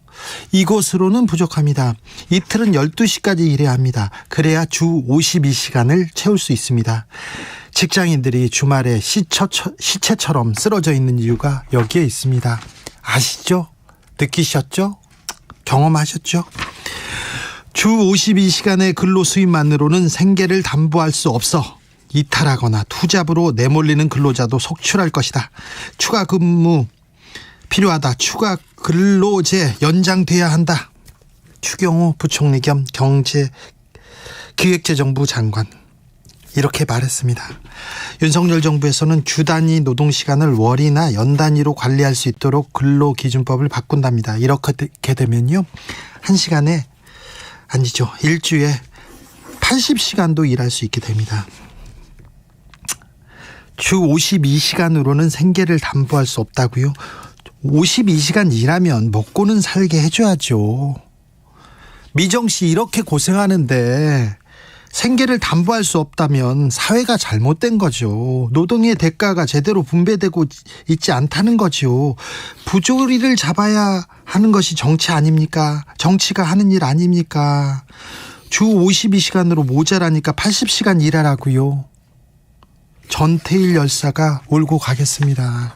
이곳으로는 부족합니다. 이틀은 12시까지 일해야 합니다. 그래야 주 52시간을 채울 수 있습니다. 직장인들이 주말에 시체처럼 쓰러져 있는 이유가 여기에 있습니다. 아시죠? 느끼셨죠? 경험하셨죠? 주 52시간의 근로 수입만으로는 생계를 담보할 수 없어 이탈하거나 투잡으로 내몰리는 근로자도 속출할 것이다. 추가 근무 필요하다. 추가 근로제 연장돼야 한다. 추경호 부총리 겸 기획재정부 장관 이렇게 말했습니다. 윤석열 정부에서는 주 단위 노동시간을 월이나 연 단위로 관리할 수 있도록 근로기준법을 바꾼답니다. 이렇게 되면요, 일주에 80시간도 일할 수 있게 됩니다. 주 52시간으로는 생계를 담보할 수 없다고요? 52시간 일하면 먹고는 살게 해줘야죠. 미정 씨 이렇게 고생하는데 생계를 담보할 수 없다면 사회가 잘못된 거죠. 노동의 대가가 제대로 분배되고 있지 않다는 거죠. 부조리를 잡아야 하는 것이 정치 아닙니까? 정치가 하는 일 아닙니까? 주 52시간으로 모자라니까 80시간 일하라고요. 전태일 열사가 울고 가겠습니다.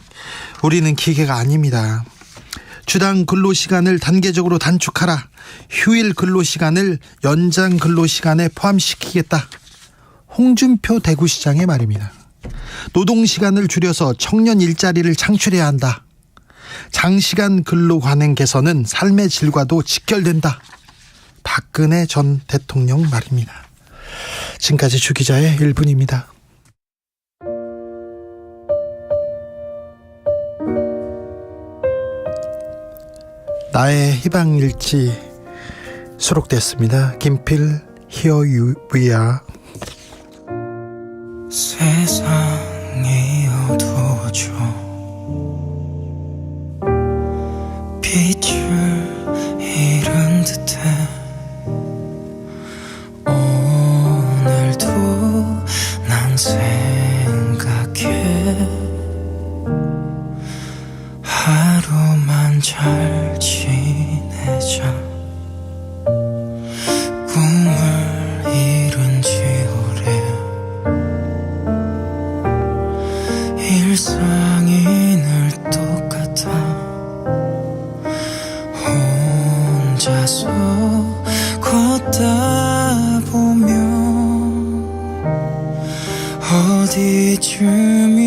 우리는 기계가 아닙니다. 주당 근로시간을 단계적으로 단축하라. 휴일 근로시간을 연장 근로시간에 포함시키겠다. 홍준표 대구시장의 말입니다. 노동시간을 줄여서 청년 일자리를 창출해야 한다. 장시간 근로 관행 개선은 삶의 질과도 직결된다. 박근혜 전 대통령 말입니다. 지금까지 주 기자의 1분입니다. 나의 희망일지 수록됐습니다. 김필 Here We Are. 세상이 어두워져 빛을 잃은 듯해 오늘도 난 생각해 하루만 잘 지내자 꿈을 잃은 지 오래 일상이 늘 똑같아 혼자서 걷다 보면 어디쯤인지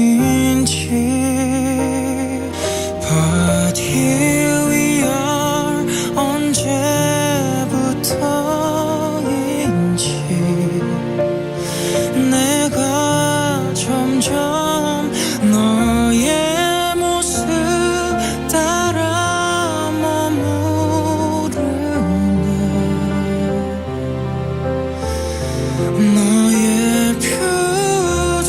But here we are 언제부터인지 내가 점점 너의 모습 따라 머무르네 너의 표정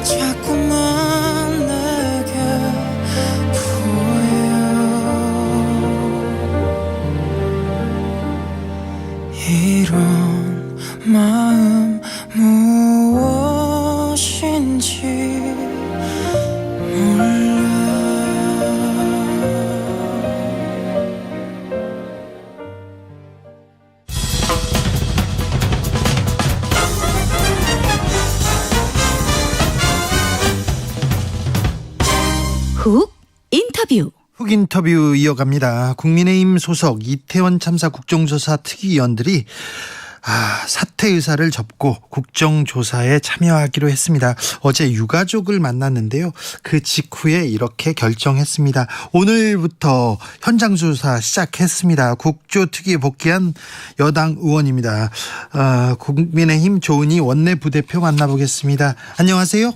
자꾸만 내게 보여 이런 마음 무엇인지 몰라 훅 인터뷰. 훅 인터뷰 이어갑니다. 국민의힘 소속 이태원 참사 국정조사 특위위원들이 사퇴 의사를 접고 국정조사에 참여하기로 했습니다. 어제 유가족을 만났는데요. 그 직후에 이렇게 결정했습니다. 오늘부터 현장 조사 시작했습니다. 국조특위에 복귀한 여당 의원입니다. 국민의힘 조은희 원내부대표 만나보겠습니다. 안녕하세요.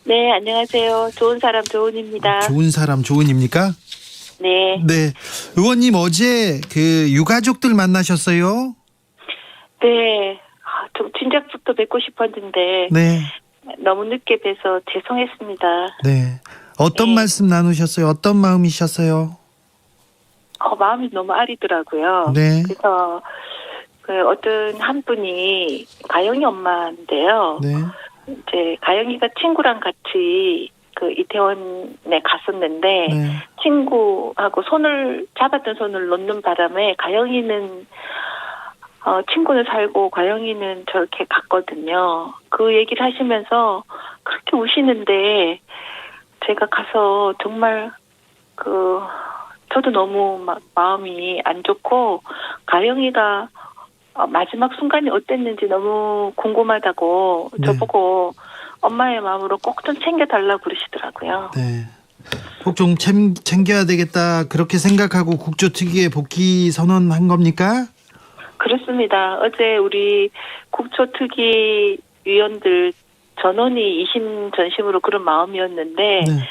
네, 안녕하세요. 좋은 사람 조은입니다. 좋은 사람 조은입니까? 네. 네. 의원님 어제 그 유가족들 만나셨어요? 네. 좀 진작부터 뵙고 싶었는데 네. 너무 늦게 뵈서 죄송했습니다. 네. 어떤 네. 말씀 나누셨어요? 어떤 마음이셨어요? 마음이 너무 아리더라고요. 네. 그래서 어떤 한 분이 가영이 엄마인데요. 네. 이제 가영이가 친구랑 같이 그 이태원에 갔었는데 네. 친구하고 잡았던 손을 놓는 바람에 가영이는 친구는 살고 가영이는 저렇게 갔거든요. 그 얘기를 하시면서 그렇게 우시는데 제가 가서 정말 저도 너무 마음이 안 좋고 가영이가 마지막 순간이 어땠는지 너무 궁금하다고 네. 저보고 엄마의 마음으로 꼭 좀 챙겨달라고 그러시더라고요. 네. 꼭 좀 챙겨야 되겠다 그렇게 생각하고 국조특위에 복귀 선언한 겁니까? 그렇습니다. 어제 우리 국조특위 위원들 전원이 이심전심으로 그런 마음이었는데 네.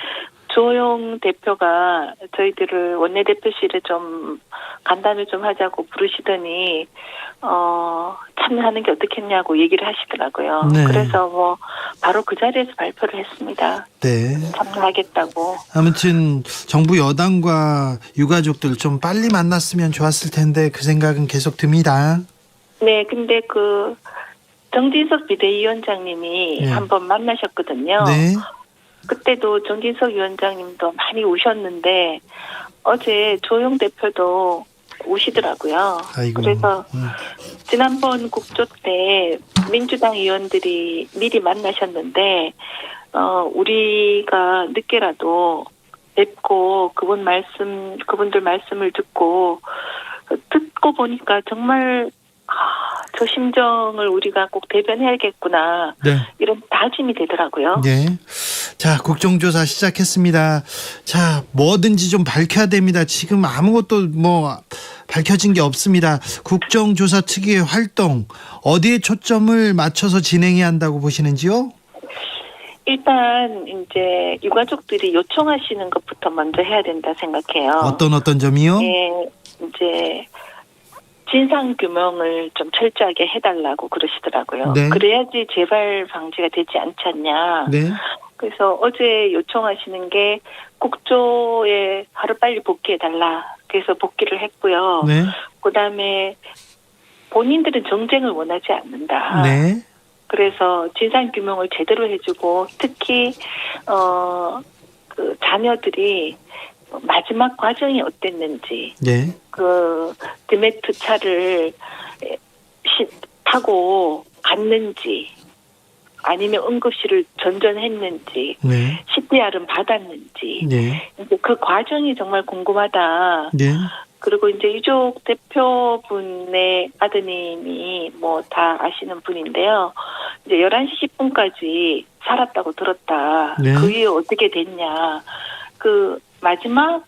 조호영 대표가 저희들을 원내대표실에 좀 간담회 좀 하자고 부르시더니 참여하는 게 어떻겠냐고 얘기를 하시더라고요. 네. 그래서 바로 그 자리에서 발표를 했습니다. 네. 참여하겠다고. 아무튼 정부 여당과 유가족들 좀 빨리 만났으면 좋았을 텐데 그 생각은 계속 듭니다. 네, 근데 정진석 비대위원장님이 네. 한번 만나셨거든요. 네. 그때도 정진석 위원장님도 많이 우셨는데 어제 조영 대표도 우시더라고요. 아이고. 그래서 지난번 국조 때 민주당 의원들이 미리 만나셨는데 우리가 늦게라도 뵙고 그분들 말씀을 듣고 보니까 정말 저 심정을 우리가 꼭 대변해야겠구나. 네. 이런 다짐이 되더라고요. 네. 자, 국정조사 시작했습니다. 자, 뭐든지 좀 밝혀야 됩니다. 지금 아무것도 밝혀진 게 없습니다. 국정조사 특위의 활동 어디에 초점을 맞춰서 진행해야 한다고 보시는지요? 일단 이제 유가족들이 요청하시는 것부터 먼저 해야 된다 생각해요. 어떤 점이요? 예, 이제 진상 규명을 좀 철저하게 해달라고 그러시더라고요. 네. 그래야지 재발 방지가 되지 않지 않냐. 네. 그래서 어제 요청하시는 게 국조에 하루빨리 복귀해달라. 그래서 복귀를 했고요. 네. 그다음에 본인들은 정쟁을 원하지 않는다. 네. 그래서 진상 규명을 제대로 해주고 특히 자녀들이 마지막 과정이 어땠는지, 네. 드메트 차를 타고 갔는지, 아니면 응급실을 전전했는지, 네. CPR은 받았는지, 네. 이제 그 과정이 정말 궁금하다. 네. 그리고 이제 유족 대표분의 아드님이 다 아시는 분인데요. 이제 11시 10분까지 살았다고 들었다. 네. 그 이후 어떻게 됐냐. 마지막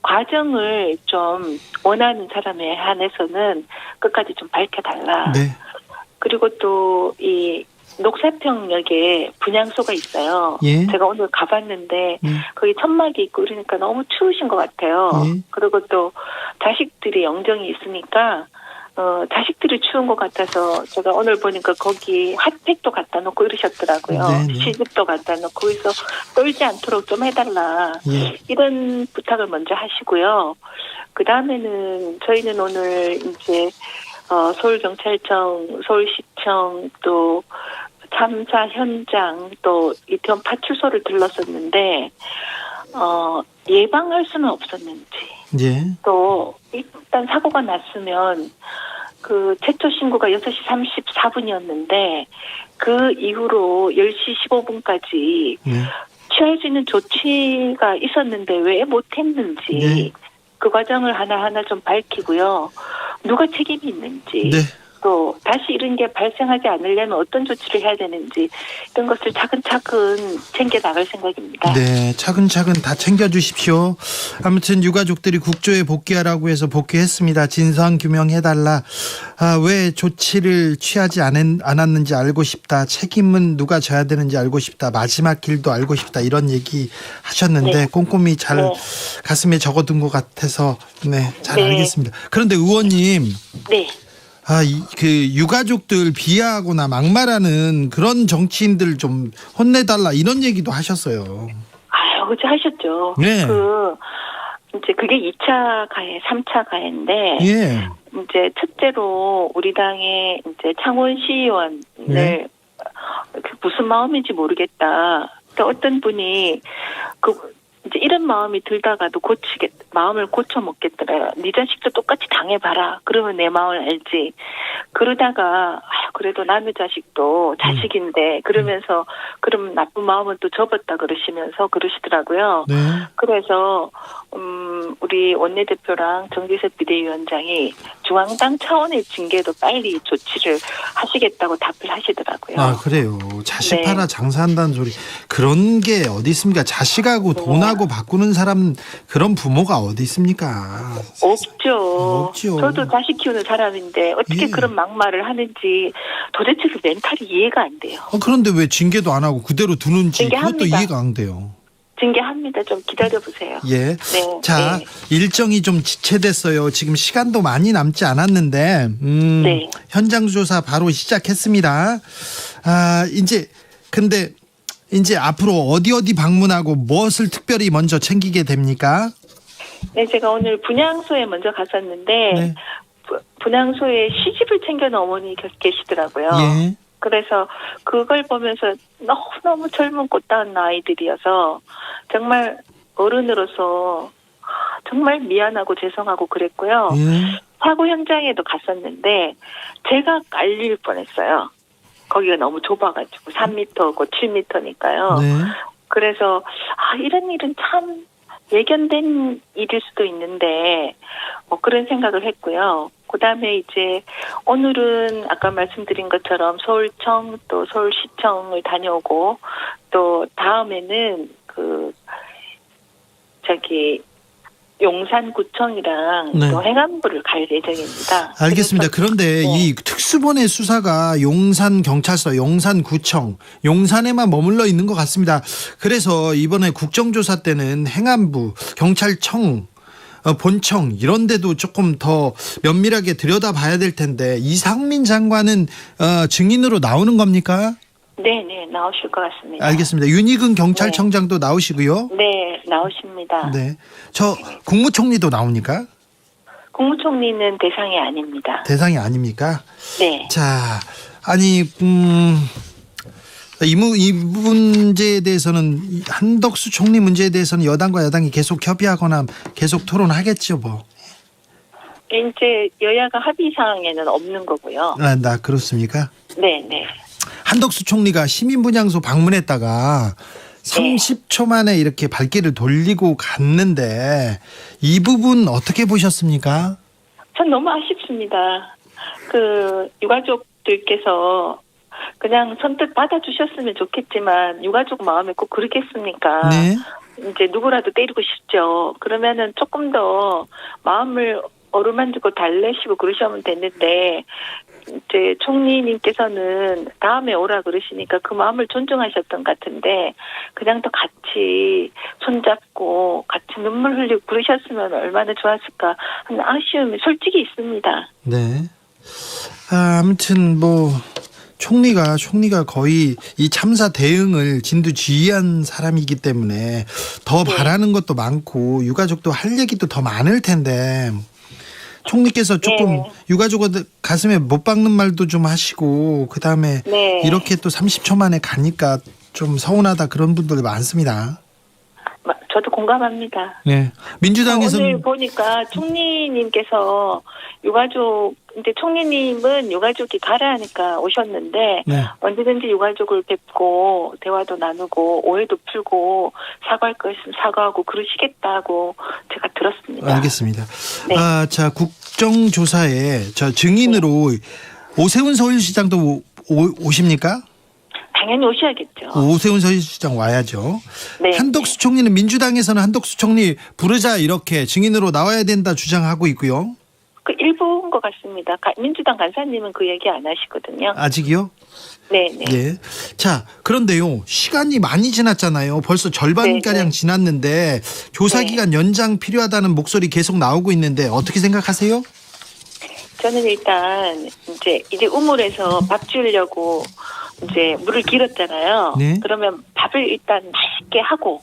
과정을 좀 원하는 사람에 한해서는 끝까지 좀 밝혀달라. 네. 그리고 또 이 녹사평역에 분향소가 있어요. 예. 제가 오늘 가봤는데 예. 거기 천막이 있고 그러니까 너무 추우신 것 같아요. 예. 그리고 또 자식들이 영정이 있으니까 자식들이 추운 것 같아서 제가 오늘 보니까 거기 핫팩도 갖다 놓고 이러셨더라고요. 네, 네. 시집도 갖다 놓고 거기서 떨지 않도록 좀 해달라. 예. 이런 부탁을 먼저 하시고요. 그 다음에는 저희는 오늘 이제 서울경찰청, 서울시청 또 참사 현장 또 이태원 파출소를 들렀었는데 예방할 수는 없었는지 예. 또 일단 사고가 났으면 최초 신고가 6시 34분이었는데 그 이후로 10시 15분까지 네. 취할 수 있는 조치가 있었는데 왜 못했는지 네. 그 과정을 하나하나 좀 밝히고요. 누가 책임이 있는지 네. 또 다시 이런 게 발생하지 않으려면 어떤 조치를 해야 되는지 이런 것을 차근차근 챙겨 나갈 생각입니다. 네, 차근차근 다 챙겨주십시오. 아무튼 유가족들이 국조에 복귀하라고 해서 복귀했습니다. 진상 규명해달라. 왜 조치를 취하지 않았는지 알고 싶다. 책임은 누가 져야 되는지 알고 싶다. 마지막 길도 알고 싶다. 이런 얘기 하셨는데 네. 꼼꼼히 잘 가슴에 적어둔 것 같아서 잘 네. 알겠습니다. 그런데 의원님. 네. 유가족들 비하하거나 막말하는 그런 정치인들 좀 혼내달라 이런 얘기도 하셨어요. 어제 하셨죠. 네. 이제 그게 2차 가해, 3차 가해인데, 예. 이제 첫째로 우리 당의 이제 창원 시의원을 네. 무슨 마음인지 모르겠다. 또 어떤 분이 이제 이런 마음이 들다가도 마음을 고쳐 먹겠더래요. 네 자식도 똑같이 당해봐라. 그러면 내 마음을 알지. 그러다가 그래도 남의 자식도 자식인데 그러면서 그럼 나쁜 마음은 또 접었다 그러시더라고요. 네. 그래서 우리 원내대표랑 정기석 비대위원장이 중앙당 차원의 징계도 빨리 조치를 하시겠다고 답을 하시더라고요. 아, 그래요. 자식 네. 팔아 장사한다는 소리. 그런 게 어디 있습니까? 자식하고 돈하고 바꾸는 사람, 그런 부모가 어디 있습니까? 없죠. 없죠. 저도 자식 키우는 사람인데 어떻게 예. 그런 막말을 하는지 도대체 그 멘탈이 이해가 안 돼요. 그런데 왜 징계도 안 하고 그대로 두는지 그것도 징계합니다. 이해가 안 돼요. 징계합니다. 좀 기다려보세요. 예. 네. 자, 네. 일정이 좀 지체됐어요. 지금 시간도 많이 남지 않았는데, 네. 현장 조사 바로 시작했습니다. 근데 이제 앞으로 어디 방문하고 무엇을 특별히 먼저 챙기게 됩니까? 네, 제가 오늘 분향소에 먼저 갔었는데 네. 분향소에 시집을 챙겨놓은 어머니 계시더라고요. 예. 그래서 그걸 보면서 너무너무 젊은 꽃다운 아이들이어서 정말 어른으로서 정말 미안하고 죄송하고 그랬고요. 예. 사고 현장에도 갔었는데 제가 깔릴 뻔했어요. 거기가 너무 좁아가지고 3m고 7m니까요. 네. 그래서 이런 일은 참 예견된 일일 수도 있는데 그런 생각을 했고요. 그다음에 이제 오늘은 아까 말씀드린 것처럼 서울청 또 서울시청을 다녀오고 또 다음에는 용산구청이랑 네. 또 행안부를 갈 예정입니다. 알겠습니다. 그런데 이 특수본의 수사가 용산경찰서, 용산구청, 용산에만 머물러 있는 것 같습니다. 그래서 이번에 국정조사 때는 행안부, 경찰청, 본청 이런 데도 조금 더 면밀하게 들여다봐야 될 텐데 이상민 장관은 증인으로 나오는 겁니까? 네, 나오실 것 같습니다. 알겠습니다. 윤희근 경찰청장도 나오시고요. 네, 나오십니다. 네, 저 국무총리도 나옵니까? 국무총리는 대상이 아닙니다. 대상이 아닙니까? 네. 자, 아니 이 문제에 대해서는 한덕수 총리 문제에 대해서는 여당과 야당이 계속 협의하거나 계속 토론하겠죠, 뭐. 이제 여야가 합의 사항에는 없는 거고요. 나 그렇습니까? 네. 한덕수 총리가 시민분향소 방문했다가 30초 만에 이렇게 발길을 돌리고 갔는데 이 부분 어떻게 보셨습니까? 전 너무 아쉽습니다. 유가족들께서 그냥 선뜻 받아주셨으면 좋겠지만 유가족 마음에 꼭 그러겠습니까? 네. 이제 누구라도 때리고 싶죠. 그러면은 조금 더 마음을 어루만지고 달래시고 그러시면 됐는데 이제 총리님께서는 다음에 오라 그러시니까 그 마음을 존중하셨던 것 같은데 그냥 또 같이 손잡고 같이 눈물 흘리고 그러셨으면 얼마나 좋았을까 하는 아쉬움이 솔직히 있습니다. 네. 아무튼 총리가 거의 이 참사 대응을 진두지휘한 사람이기 때문에 더 바라는 것도 많고 유가족도 할 얘기도 더 많을 텐데 총리께서 조금 유가족들 가슴에 못 박는 말도 좀 하시고 그다음에 이렇게 또 30초 만에 가니까 좀 서운하다 그런 분들 많습니다. 저도 공감합니다. 네. 민주당에서는 오늘 보니까 총리님께서 이제 총리님은 유가족이 가라 하니까 오셨는데 언제든지 유가족을 뵙고 대화도 나누고 오해도 풀고 사과할 거 있으면 사과하고 그러시겠다고 제가 들었습니다. 알겠습니다. 네. 자, 국정조사에 증인으로 오세훈 서울시장도 오십니까? 당연히 오셔야겠죠. 오세훈 서울시장 와야죠. 네. 한덕수 총리는 민주당에서는 한덕수 총리 부르자 이렇게 증인으로 나와야 된다 주장하고 있고요. 일부인 것 같습니다. 민주당 간사님은 그 얘기 안 하시거든요. 아직이요? 네. 예. 자, 그런데요. 시간이 많이 지났잖아요. 벌써 절반가량 지났는데 조사 기간 연장 필요하다는 목소리 계속 나오고 있는데 어떻게 생각하세요? 저는 일단 이제 우물에서 밥 주려고 이제 물을 길었잖아요. 네. 그러면 밥을 일단 맛있게 하고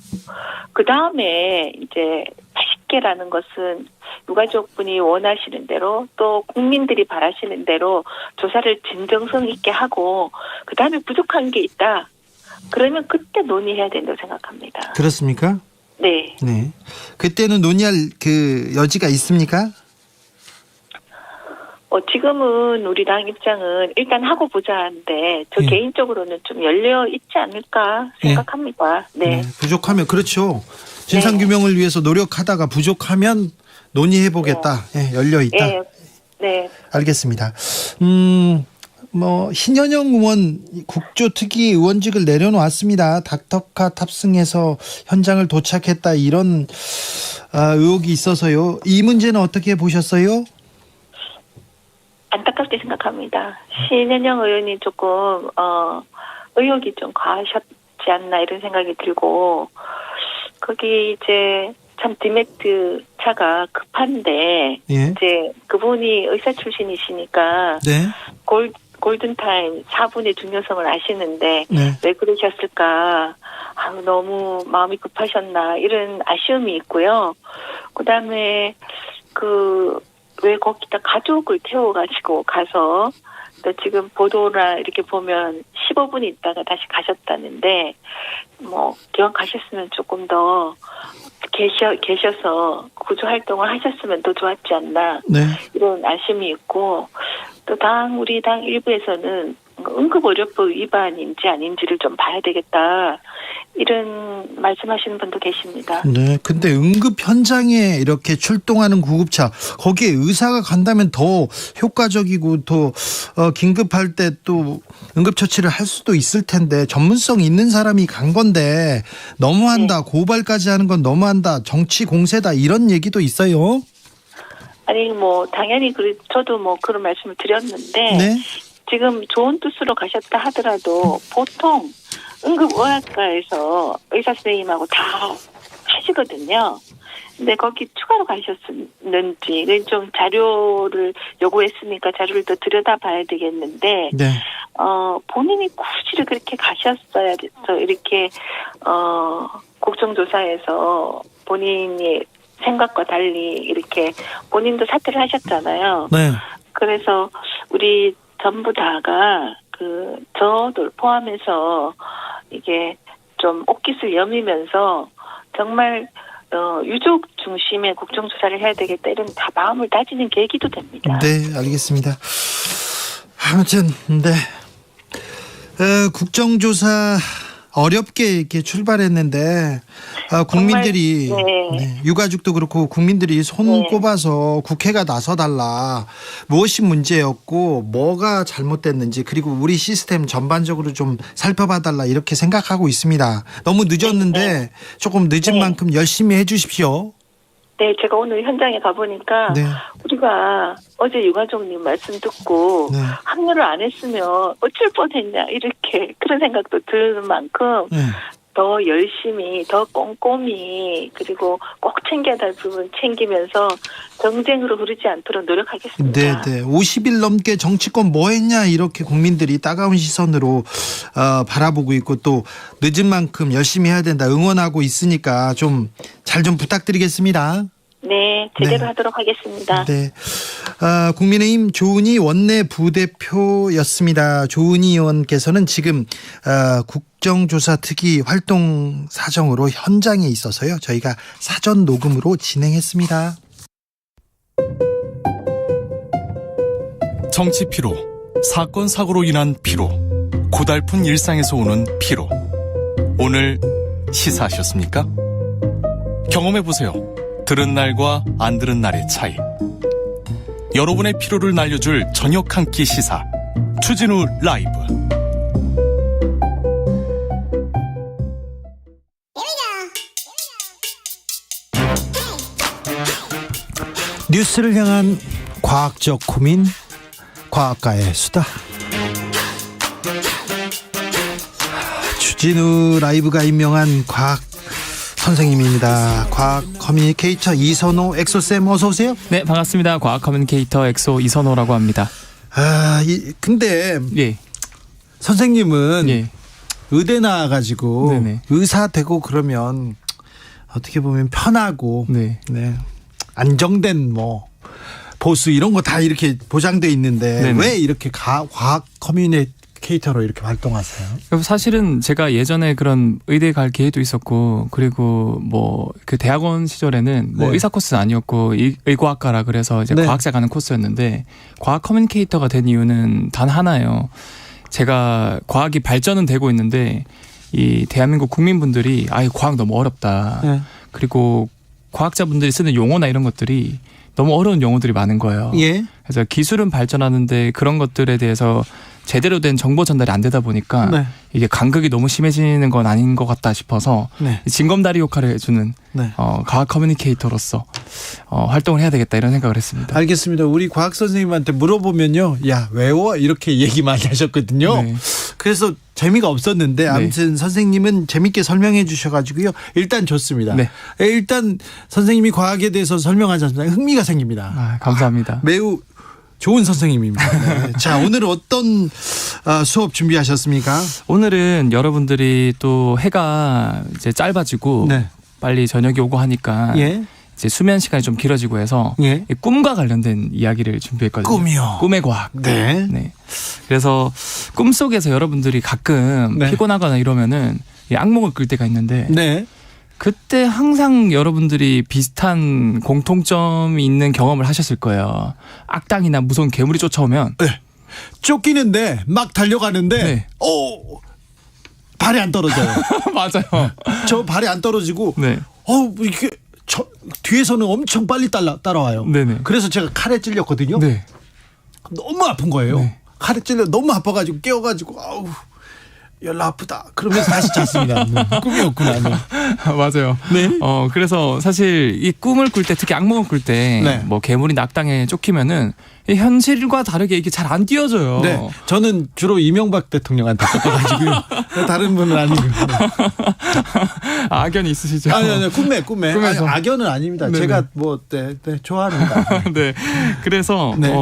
그 다음에 이제 맛있게라는 것은 유가족분이 원하시는 대로 또 국민들이 바라시는 대로 조사를 진정성 있게 하고 그 다음에 부족한 게 있다. 그러면 그때 논의해야 된다고 생각합니다. 그렇습니까? 네. 네. 그때는 논의할 그 여지가 있습니까? 지금은 우리 당 입장은 일단 하고 보자 하는데 저 예. 개인적으로는 좀 열려 있지 않을까 생각합니다. 네. 부족하면 그렇죠. 진상규명을 위해서 노력하다가 부족하면 논의해보겠다. 열려 있다. 네. 네. 알겠습니다. 신현영 의원 국조특위 의원직을 내려놓았습니다. 닥터카 탑승해서 현장을 도착했다 이런 의혹이 있어서요. 이 문제는 어떻게 보셨어요? 안타깝게 생각합니다. 신현영 의원이 조금 의욕이 좀 과하셨지 않나 이런 생각이 들고 거기 이제 참 디맥트 차가 급한데 이제 그분이 의사 출신이시니까 골든타임 4분의 중요성을 아시는데 왜 그러셨을까 너무 마음이 급하셨나 이런 아쉬움이 있고요. 그다음에 왜 거기다 가족을 태워가지고 가서 또 지금 보도나 이렇게 보면 15분 있다가 다시 가셨다는데 기왕 가셨으면 조금 더 계셔서 구조 활동을 하셨으면 더 좋았지 않나 이런 아쉬움이 있고 또 우리 당 일부에서는 응급의료법 위반인지 아닌지를 좀 봐야 되겠다 이런 말씀하시는 분도 계십니다. 네, 근데 응급 현장에 이렇게 출동하는 구급차 거기에 의사가 간다면 더 효과적이고 더 긴급할 때 또 응급처치를 할 수도 있을 텐데 전문성 있는 사람이 간 건데 너무한다 고발까지 하는 건 너무한다 정치 공세다 이런 얘기도 있어요. 아니 당연히 저도 그런 말씀을 드렸는데 지금 좋은 뜻으로 가셨다 하더라도 보통 응급의학과에서 의사 선생님하고 다 하시거든요. 근데 거기 추가로 가셨는지 좀 자료를 요구했으니까 자료를 더 들여다봐야 되겠는데 본인이 굳이 그렇게 가셨어야 돼서 이렇게 국정조사에서 본인이 생각과 달리 이렇게 본인도 사퇴를 하셨잖아요. 그래서 우리 전부 다가 저도 포함해서 이게 좀 옷깃을 여미면서 정말 유족 중심의 국정조사를 해야 되겠다 이런 다 마음을 다지는 계기도 됩니다. 네, 알겠습니다. 아무튼 국정조사 어렵게 이렇게 출발했는데 국민들이 유가족도 그렇고 국민들이 손 꼽아서 국회가 나서달라 무엇이 문제였고 뭐가 잘못됐는지 그리고 우리 시스템 전반적으로 좀 살펴봐달라 이렇게 생각하고 있습니다. 너무 늦었는데 조금 늦은 만큼 열심히 해주십시오. 네, 제가 오늘 현장에 가보니까 우리가 어제 유가족님 말씀 듣고 합류를 안 했으면 어쩔 뻔했냐 이렇게 그런 생각도 드는 만큼 더 열심히 더 꼼꼼히 그리고 꼭 챙겨야 될 부분 챙기면서 정쟁으로 흐르지 않도록 노력하겠습니다. 50일 넘게 정치권 뭐 했냐 이렇게 국민들이 따가운 시선으로 바라보고 있고 또 늦은 만큼 열심히 해야 된다 응원하고 있으니까 좀 잘 좀 부탁드리겠습니다. 네, 제대로 하도록 하겠습니다. 국민의힘 조은희 원내 부대표였습니다. 조은희 의원께서는 지금 국정조사 특위 활동 사정으로 현장에 있어서요. 저희가 사전 녹음으로 진행했습니다. 정치 피로, 사건 사고로 인한 피로, 고달픈 일상에서 오는 피로. 오늘 시사하셨습니까? 경험해보세요. 들은 날과 안 들은 날의 차이. 여러분의 피로를 날려줄 저녁 한 끼 시사 추진우 라이브. 뉴스를 향한 과학적 고민, 과학가의 수다. 추진우 라이브가 임명한 과학 선생님입니다. 과학 커뮤니케이터 이선호 엑소쌤 어서 오세요. 네, 반갑습니다. 과학 커뮤니케이터 엑소 이선호라고 합니다. 근데 선생님은 의대 나와가지고 의사 되고 그러면 어떻게 보면 편하고 안정된 보수 이런 거 다 이렇게 보장돼 있는데 왜 이렇게 과학 커뮤니케이터 캐릭터로 이렇게 활동하세요? 사실은 제가 예전에 그런 의대 갈 기회도 있었고, 그리고 뭐 그 대학원 시절에는 뭐 네. 의사 코스는 아니었고 의과학과라 그래서 이제 네. 과학자 가는 코스였는데, 과학 커뮤니케이터가 된 이유는 단 하나예요. 제가 과학이 발전은 되고 있는데 이 대한민국 국민분들이 과학 너무 어렵다. 네. 그리고 과학자분들이 쓰는 용어나 이런 것들이 너무 어려운 용어들이 많은 거예요. 예. 그래서 기술은 발전하는데 그런 것들에 대해서 제대로 된 정보 전달이 안 되다 보니까 네. 이게 간극이 너무 심해지는 건 아닌 것 같다 싶어서 네. 징검다리 역할을 해주는 네. 과학 커뮤니케이터로서 활동을 해야 되겠다 이런 생각을 했습니다. 알겠습니다. 우리 과학 선생님한테 물어보면요, 야 외워 이렇게 얘기 많이 하셨거든요. 네. 그래서 재미가 없었는데 아무튼 선생님은 재밌게 설명해 주셔가지고요. 일단 좋습니다. 네. 일단 선생님이 과학에 대해서 설명하자면 흥미가 생깁니다. 감사합니다. 매우 좋은 선생님입니다. 네. 자, 오늘 어떤 수업 준비하셨습니까? 오늘은 여러분들이 또 해가 이제 짧아지고 네. 빨리 저녁이 오고 하니까 예. 이제 수면 시간이 좀 길어지고 해서 예. 이 꿈과 관련된 이야기를 준비했거든요. 꿈이요? 꿈의 과학. 네. 네. 그래서 꿈속에서 여러분들이 가끔 네. 피곤하거나 이러면은 이 악몽을 꿀 때가 있는데 네. 그때 항상 여러분들이 비슷한 공통점이 있는 경험을 하셨을 거예요. 악당이나 무서운 괴물이 쫓아오면 네. 쫓기는데 막 달려가는데 네. 발이 안 떨어져요. 맞아요. 저 발이 안 떨어지고 네. 이렇게 뒤에서는 엄청 빨리 따라와요. 네네. 그래서 제가 칼에 찔렸거든요. 네. 너무 아픈 거예요. 네. 칼에 찔려 너무 아파가지고 깨워가지고 열나 아프다. 그러면서 다시 잤습니다. 꿈이었구나. 네. 맞아요. 네. 그래서 사실 이 꿈을 꿀 때, 특히 악몽을 꿀 때 뭐 네. 괴물이 낙당에 쫓기면은 이 현실과 다르게 이게 잘 안 띄어져요. 네. 저는 주로 이명박 대통령한테 쫓겨가지고요. 다른 분은 아니고. 네. 악연이 있으시죠? 아니, 꿈에. 꿈에서. 악연은 아닙니다. 네네. 제가 좋아합니다. 네. 그래서 네.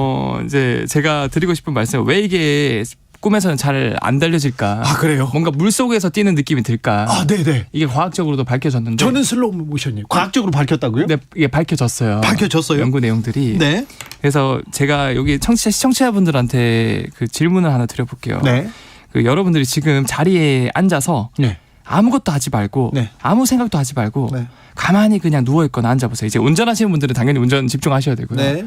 이제 제가 드리고 싶은 말씀은 왜 이게 꿈에서는 잘 안 달려질까? 그래요? 뭔가 물 속에서 뛰는 느낌이 들까? 네네. 이게 과학적으로도 밝혀졌는데. 저는 슬로우 모션이에요. 과학적으로 밝혔다고요? 네, 이게 밝혀졌어요. 밝혀졌어요? 연구 내용들이. 네. 그래서 제가 여기 시청자분들한테 그 질문을 하나 드려볼게요. 네. 그 여러분들이 지금 자리에 앉아서 네. 아무것도 하지 말고 네. 아무 생각도 하지 말고 네. 가만히 그냥 누워 있거나 앉아보세요. 이제 운전하시는 분들은 당연히 운전 집중하셔야 되고요. 네.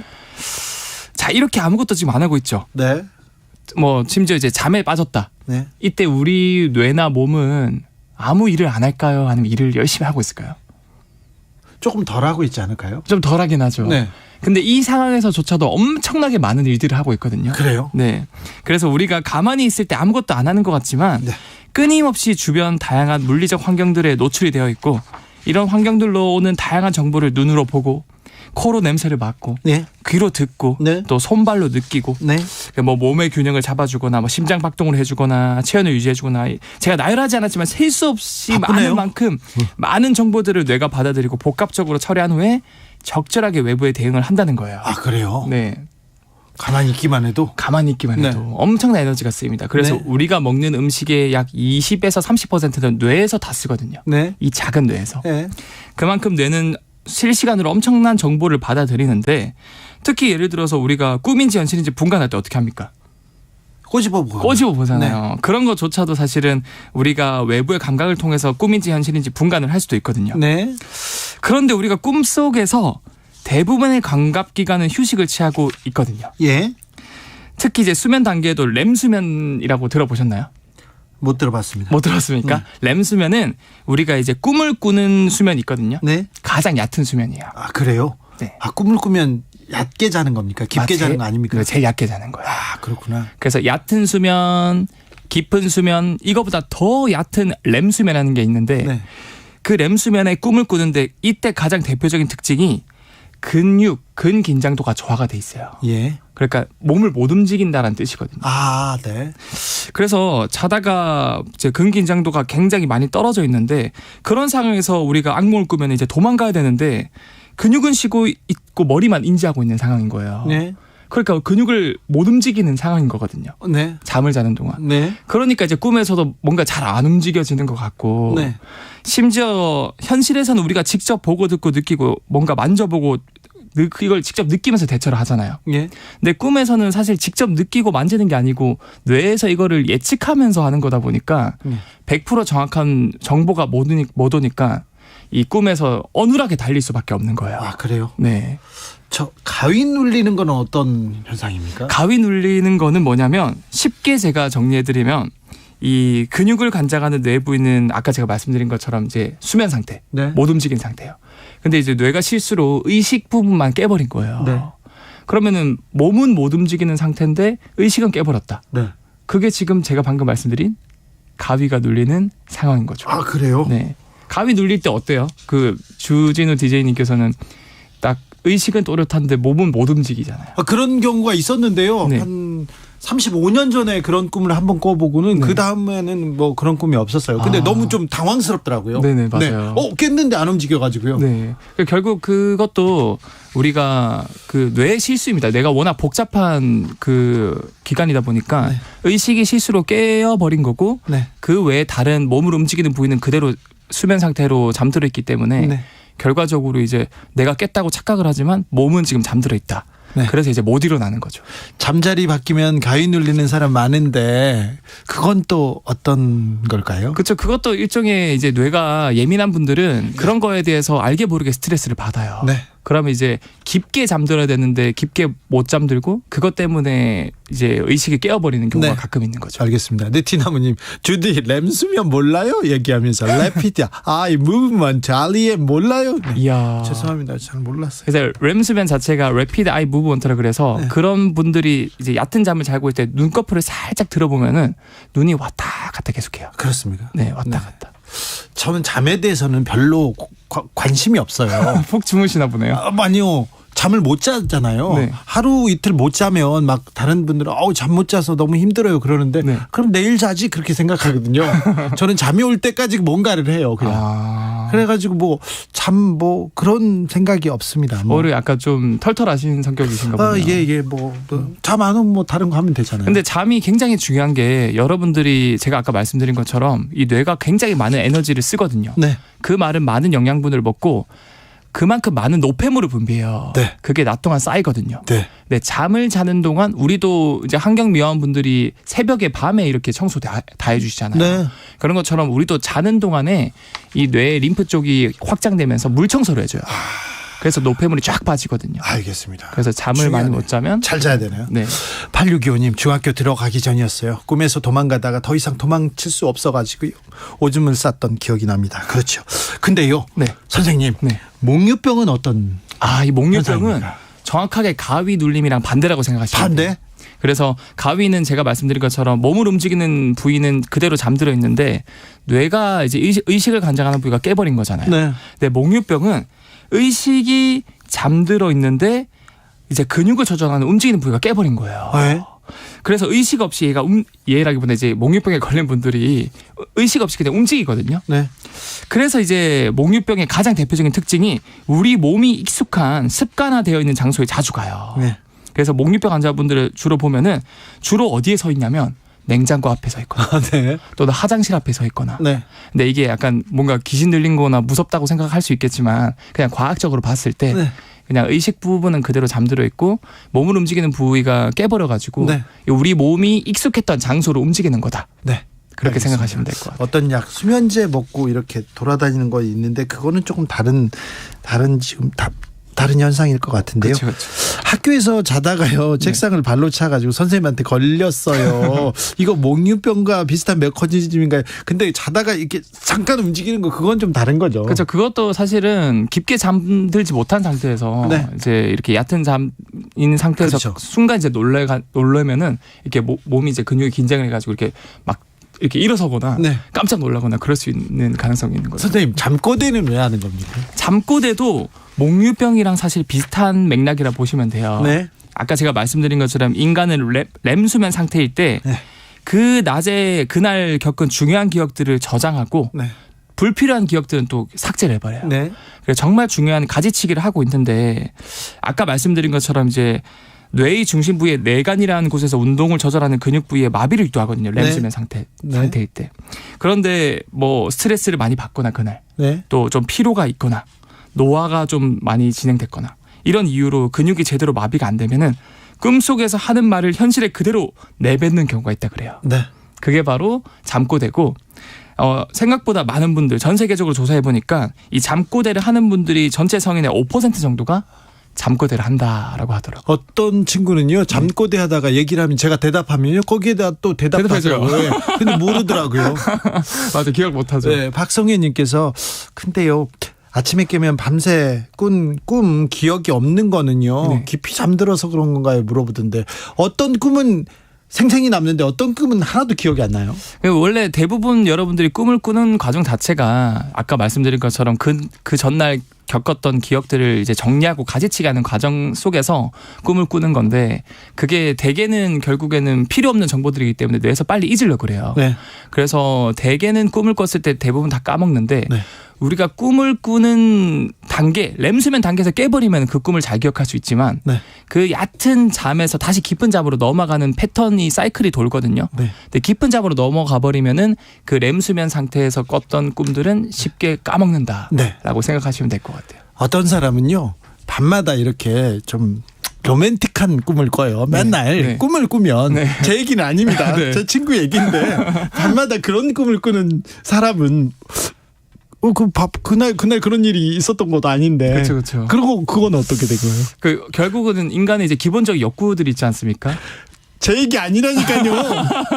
자, 이렇게 아무것도 지금 안 하고 있죠. 네. 뭐 심지어 이제 잠에 빠졌다. 네. 이때 우리 뇌나 몸은 아무 일을 안 할까요? 아니면 일을 열심히 하고 있을까요? 조금 덜 하고 있지 않을까요? 좀 덜하긴 하죠. 네. 근데 이 상황에서조차도 엄청나게 많은 일들을 하고 있거든요. 그래요? 네. 그래서 우리가 가만히 있을 때 아무것도 안 하는 것 같지만 네. 끊임없이 주변 다양한 물리적 환경들에 노출이 되어 있고, 이런 환경들로 오는 다양한 정보를 눈으로 보고, 코로 냄새를 맡고, 네. 귀로 듣고, 네. 또 손발로 느끼고, 네. 뭐 몸의 균형을 잡아주거나, 뭐 심장 박동을 해주거나, 체온을 유지해주거나, 제가 나열하지 않았지만 셀 수 없이 바쁘네요. 많은 만큼 많은 정보들을 뇌가 받아들이고 복합적으로 처리한 후에 적절하게 외부에 대응을 한다는 거예요. 그래요? 네. 가만히 있기만 해도 네. 엄청난 에너지가 쓰입니다. 그래서 네. 우리가 먹는 음식의 약 20에서 30%는 뇌에서 다 쓰거든요. 네. 이 작은 뇌에서. 네. 그만큼 뇌는 실시간으로 엄청난 정보를 받아들이는데, 특히 예를 들어서 우리가 꿈인지 현실인지 분간할 때 어떻게 합니까? 꼬집어 보잖아요. 네. 그런 것조차도 사실은 우리가 외부의 감각을 통해서 꿈인지 현실인지 분간을 할 수도 있거든요. 네. 그런데 우리가 꿈속에서 대부분의 감각기관은 휴식을 취하고 있거든요. 예. 특히 이제 수면 단계에도 렘 수면이라고 들어보셨나요? 못 들어봤습니다. 못 들었습니까? 렘 수면은 우리가 이제 꿈을 꾸는 수면이 있거든요. 네. 가장 얕은 수면이에요. 그래요? 네. 꿈을 꾸면 얕게 자는 겁니까? 깊게 자는 거 아닙니까? 제일 얕게 자는 거예요. 그렇구나. 그래서 얕은 수면, 깊은 수면, 이거보다 더 얕은 렘 수면이라는 게 있는데, 네. 그 렘 수면의 꿈을 꾸는데 이때 가장 대표적인 특징이 근육, 근긴장도가 저하가 돼 있어요. 예. 그러니까 몸을 못 움직인다는 뜻이거든요. 네. 그래서 자다가 이제 근긴장도가 굉장히 많이 떨어져 있는데, 그런 상황에서 우리가 악몽을 꾸면 이제 도망가야 되는데 근육은 쉬고 있고 머리만 인지하고 있는 상황인 거예요. 네. 그러니까 근육을 못 움직이는 상황인 거거든요. 네. 잠을 자는 동안. 네. 그러니까 이제 꿈에서도 뭔가 잘 안 움직여지는 것 같고, 네. 심지어 현실에서는 우리가 직접 보고 듣고 느끼고 뭔가 만져보고 이걸 직접 느끼면서 대처를 하잖아요. 예. 근데 꿈에서는 사실 직접 느끼고 만지는 게 아니고 뇌에서 이거를 예측하면서 하는 거다 보니까 100% 정확한 정보가 못 오니까 이 꿈에서 어눌하게 달릴 수밖에 없는 거예요. 아, 그래요? 네. 저 가위 눌리는 건 어떤 현상입니까? 가위 눌리는 거는 뭐냐면 쉽게 제가 정리해드리면 이 근육을 관장하는 뇌 부위는 아까 제가 말씀드린 것처럼 이제 수면 상태, 네. 못 움직인 상태예요. 근데 이제 뇌가 실수로 의식 부분만 깨버린 거예요. 네. 그러면은 몸은 못 움직이는 상태인데 의식은 깨버렸다. 네. 그게 지금 제가 방금 말씀드린 가위가 눌리는 상황인 거죠. 아, 그래요? 네. 가위 눌릴 때 어때요? 그 주진우 DJ님께서는 딱 의식은 또렷한데 몸은 못 움직이잖아요. 아, 그런 경우가 있었는데요. 네. 한 35년 전에 그런 꿈을 한번 꿔보고는 그 다음에는 뭐 그런 꿈이 없었어요. 근데 너무 좀 당황스럽더라고요. 네네, 맞아요. 깼는데 안 움직여가지고요. 네. 결국 그것도 우리가 그 뇌의 실수입니다. 뇌가 워낙 복잡한 그 기관이다 보니까 의식이 실수로 깨어버린 거고 그 외에 다른 몸을 움직이는 부위는 그대로 수면 상태로 잠들어 있기 때문에 결과적으로 이제 내가 깼다고 착각을 하지만 몸은 지금 잠들어 있다. 그래서 이제 못 일어나는 거죠. 잠자리 바뀌면 가위 눌리는 사람 많은데 그건 또 어떤 걸까요? 그렇죠. 그것도 일종의 이제 뇌가 예민한 분들은 그런 거에 대해서 알게 모르게 스트레스를 받아요. 그러면 이제 깊게 잠들어야 되는데 깊게 못 잠들고 그것 때문에 이제 의식이 깨어버리는 경우가 가끔 있는 거죠. 알겠습니다. 네티나무님, 주디 램 수면 몰라요? 얘기하면서 레피드 아이 무브먼트 알리엠 몰라요? 이야. 죄송합니다. 잘 몰랐어요. 그래서 램 수면 자체가 Rapid Eye Movement라 그래서 그런 분들이 이제 얕은 잠을 자고 있을 때 눈꺼풀을 살짝 들어보면은 눈이 왔다 갔다 계속해요. 그렇습니까? 네, 왔다 갔다. 저는 잠에 대해서는 별로 관심이 없어요. 푹 주무시나 보네요. 아니요. 잠을 못 자잖아요. 하루 이틀 못 자면 막 다른 분들은 잠 못 자서 너무 힘들어요 그러는데 그럼 내일 자지 그렇게 생각하거든요. 저는 잠이 올 때까지 뭔가를 해요. 그냥. 그래가지고 뭐 그런 생각이 없습니다. 오히려 약간 좀 털털하신 성격이신가 보네요. 예. 잠 안 오면 뭐 다른 거 하면 되잖아요. 근데 잠이 굉장히 중요한 게 여러분들이 제가 아까 말씀드린 것처럼 이 뇌가 굉장히 많은 에너지를 쓰거든요. 그 말은 많은 영양분을 먹고 그만큼 많은 노폐물을 분비해요. 그게 낮 동안 쌓이거든요. 네, 잠을 자는 동안 우리도 이제 환경미화원 분들이 새벽에 밤에 이렇게 청소 다 해주시잖아요. 그런 것처럼 우리도 자는 동안에 이 뇌 림프 쪽이 확장되면서 물 청소를 해줘요. 그래서 노폐물이 쫙 빠지거든요. 알겠습니다. 그래서 잠을 많이 못 자면 잘 자야 되나요? 네. 8625님 중학교 들어가기 전이었어요. 꿈에서 도망가다가 더 이상 도망칠 수 없어가지고요. 오줌을 쌌던 기억이 납니다. 그렇죠. 근데요. 선생님. 몽유병은 어떤? 이 몽유병은 현상입니까? 정확하게 가위 눌림이랑 반대라고 생각하시면 돼요. 그래서 가위는 제가 말씀드린 것처럼 몸을 움직이는 부위는 그대로 잠들어 있는데 뇌가 이제 의식을 관장하는 부위가 깨버린 거잖아요. 근데 몽유병은 의식이 잠들어 있는데 이제 근육을 조절하는 움직이는 부위가 깨버린 거예요. 그래서 의식 없이 얘라기보다 이제 몽유병에 걸린 분들이 의식 없이 그냥 움직이거든요. 그래서 이제 몽유병의 가장 대표적인 특징이 우리 몸이 익숙한 습관화되어 있는 장소에 자주 가요. 그래서 몽유병 환자분들을 주로 보면은 주로 어디에 서 있냐면 냉장고 앞에 서 있거나 또는 화장실 앞에 서 있거나. 근데 이게 약간 뭔가 귀신 들린 거나 무섭다고 생각할 수 있겠지만 그냥 과학적으로 봤을 때 그냥 의식 부분은 그대로 잠들어 있고 몸을 움직이는 부위가 깨버려가지고 우리 몸이 익숙했던 장소로 움직이는 거다. 그렇게 생각하시면 될 것 같아요. 어떤 약 수면제 먹고 이렇게 돌아다니는 거 있는데 그거는 조금 다른 지금 다른 현상일 것 같은데요. 그렇죠. 학교에서 자다가요 책상을 발로 차가지고 선생님한테 걸렸어요. 이거 몽유병과 비슷한 메커니즘인가요? 근데 자다가 이렇게 잠깐 움직이는 거 그건 좀 다른 거죠. 그렇죠. 그것도 사실은 깊게 잠들지 못한 상태에서 이제 이렇게 얕은 잠인 상태에서 순간 이제 놀래면은 이렇게 몸이 이제 근육이 긴장을 해가지고 이렇게 막 이렇게 일어서거나 깜짝 놀라거나 그럴 수 있는 가능성이 있는 거죠. 선생님 잠꼬대는 왜 하는 겁니까? 잠꼬대도 몽유병이랑 사실 비슷한 맥락이라 보시면 돼요. 아까 제가 말씀드린 것처럼 인간은 렘 수면 상태일 때 그 낮에 그날 겪은 중요한 기억들을 저장하고 불필요한 기억들은 또 삭제를 해버려요. 그래서 정말 중요한 가지치기를 하고 있는데 아까 말씀드린 것처럼 이제 뇌의 중심 부위의 뇌간이라는 곳에서 운동을 조절하는 근육 부위에 마비를 유도하거든요. 렘수면 상태일 때. 그런데 뭐 스트레스를 많이 받거나 그날 또 좀 피로가 있거나 노화가 좀 많이 진행됐거나 이런 이유로 근육이 제대로 마비가 안 되면은 꿈속에서 하는 말을 현실에 그대로 내뱉는 경우가 있다 그래요. 네. 그게 바로 잠꼬대고 생각보다 많은 분들 전 세계적으로 조사해 보니까 이 잠꼬대를 하는 분들이 전체 성인의 5% 정도가 잠꼬대를 한다라고 하더라고요. 어떤 친구는요 잠꼬대 하다가 얘기를 하면 제가 대답하면요 거기에다 또 대답하죠. 네. 근데 모르더라고요. 맞아, 기억 못하죠. 네, 박성현님께서 근데요 아침에 깨면 밤새 꾼 꿈 기억이 없는 거는요 네. 깊이 잠들어서 그런 건가요 물어보던데 어떤 꿈은 생생히 남는데 어떤 꿈은 하나도 기억이 안 나요? 원래 대부분 여러분들이 꿈을 꾸는 과정 자체가 아까 말씀드린 것처럼 그 전날 겪었던 기억들을 이제 정리하고 가지치기 하는 과정 속에서 꿈을 꾸는 건데 그게 대개는 결국에는 필요 없는 정보들이기 때문에 뇌에서 빨리 잊으려고 그래요. 네. 그래서 대개는 꿈을 꿨을 때 대부분 다 까먹는데 네. 우리가 꿈을 꾸는 단계, 렘수면 단계에서 깨버리면 그 꿈을 잘 기억할 수 있지만 네. 그 얕은 잠에서 다시 깊은 잠으로 넘어가는 패턴이 사이클이 돌거든요. 네. 근데 깊은 잠으로 넘어가 버리면은 그 렘수면 상태에서 꿨던 꿈들은 쉽게 까먹는다라고 네. 생각하시면 될 것 같아요. 어떤 사람은요 밤마다 이렇게 좀 로맨틱한 꿈을 꿔요. 맨날 네. 꿈을 꾸면 네. 제 얘기는 아닙니다. 네. 제 친구 얘기인데 밤마다 그런 꿈을 꾸는 사람은 그날 그런 일이 있었던 것도 아닌데. 그렇죠. 그리고 그건 어떻게 된 거예요? 결국은 인간의 이제 기본적 욕구들 있지 않습니까? 제 얘기 아니라니까요.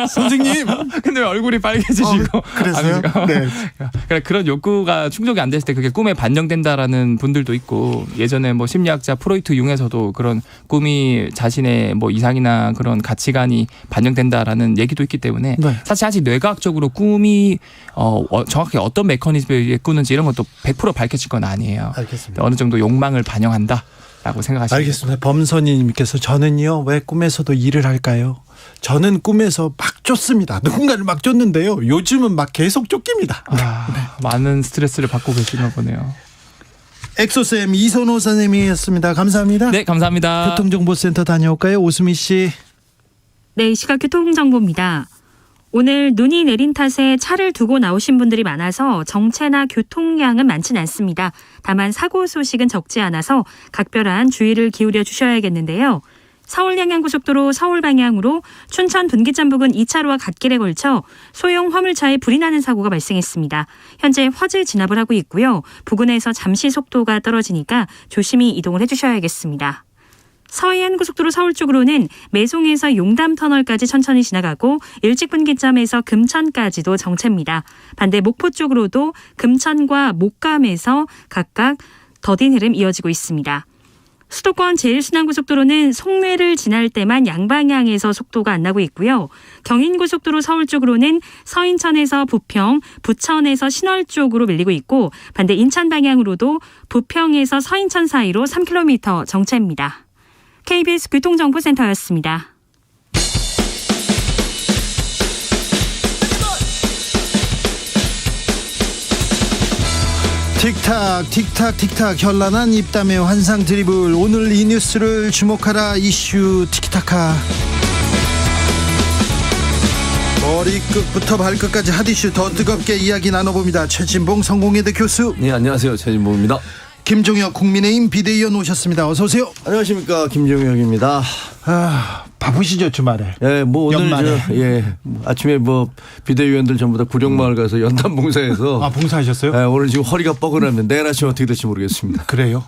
선생님. 근데 왜 얼굴이 빨개지시고. 그래서요? 네. 그러니까 그런 욕구가 충족이 안 됐을 때 그게 꿈에 반영된다라는 분들도 있고 예전에 뭐 심리학자 프로이트 융에서도 그런 꿈이 자신의 뭐 이상이나 그런 가치관이 반영된다라는 얘기도 있기 때문에 네. 사실 아직 뇌과학적으로 꿈이 정확히 어떤 메커니즘에 꾸는지 이런 것도 100% 밝혀질 건 아니에요. 알겠습니다. 어느 정도 욕망을 반영한다. 라고 생각하시면 알겠습니다. 범선이님께서 저는요 왜 꿈에서도 일을 할까요? 저는 꿈에서 막 쫓습니다. 누군가를 막 쫓는데요. 요즘은 막 계속 쫓깁니다. 많은 스트레스를 받고 계시나 보네요. 엑소쌤 이선호 선생님이었습니다. 감사합니다. 네, 감사합니다. 교통정보센터 다녀올까요? 오수미 씨. 네, 시각 교통정보입니다. 오늘 눈이 내린 탓에 차를 두고 나오신 분들이 많아서 정체나 교통량은 많진 않습니다. 다만 사고 소식은 적지 않아서 각별한 주의를 기울여 주셔야겠는데요. 서울 양양고속도로 서울 방향으로 춘천 분기점 부근 2차로와 갓길에 걸쳐 소형 화물차에 불이 나는 사고가 발생했습니다. 현재 화재 진압을 하고 있고요. 부근에서 잠시 속도가 떨어지니까 조심히 이동을 해주셔야겠습니다. 서해안고속도로 서울 쪽으로는 매송에서 용담터널까지 천천히 지나가고 일직분기점에서 금천까지도 정체입니다. 반대 목포 쪽으로도 금천과 목감에서 각각 더딘 흐름 이어지고 있습니다. 수도권 제1순환고속도로는 송내를 지날 때만 양방향에서 속도가 안 나고 있고요. 경인고속도로 서울 쪽으로는 서인천에서 부평, 부천에서 신월 쪽으로 밀리고 있고 반대 인천 방향으로도 부평에서 서인천 사이로 3km 정체입니다. KBS 교통정보센터였습니다. 틱탁 틱탁 틱탁 현란한 입담의 환상 드리블. 오늘 이 뉴스를 주목하라 이슈 티키타카. 머리끝부터 발끝까지 핫이슈 더 뜨겁게 이야기 나눠봅니다. 최진봉 성공회대 교수. 네, 안녕하세요. 최진봉입니다. 김종혁 국민의힘 비대위원 오셨습니다. 어서 오세요. 안녕하십니까, 김종혁입니다. 바쁘시죠 주말에? 예, 뭐 오늘 연말에. 아침에 뭐 비대위원들 전부 다 구룡마을 가서 연탄 봉사해서. 봉사하셨어요? 예, 오늘 지금 허리가 뻐근합니다. 내일 아침 어떻게 될지 모르겠습니다. 그래요?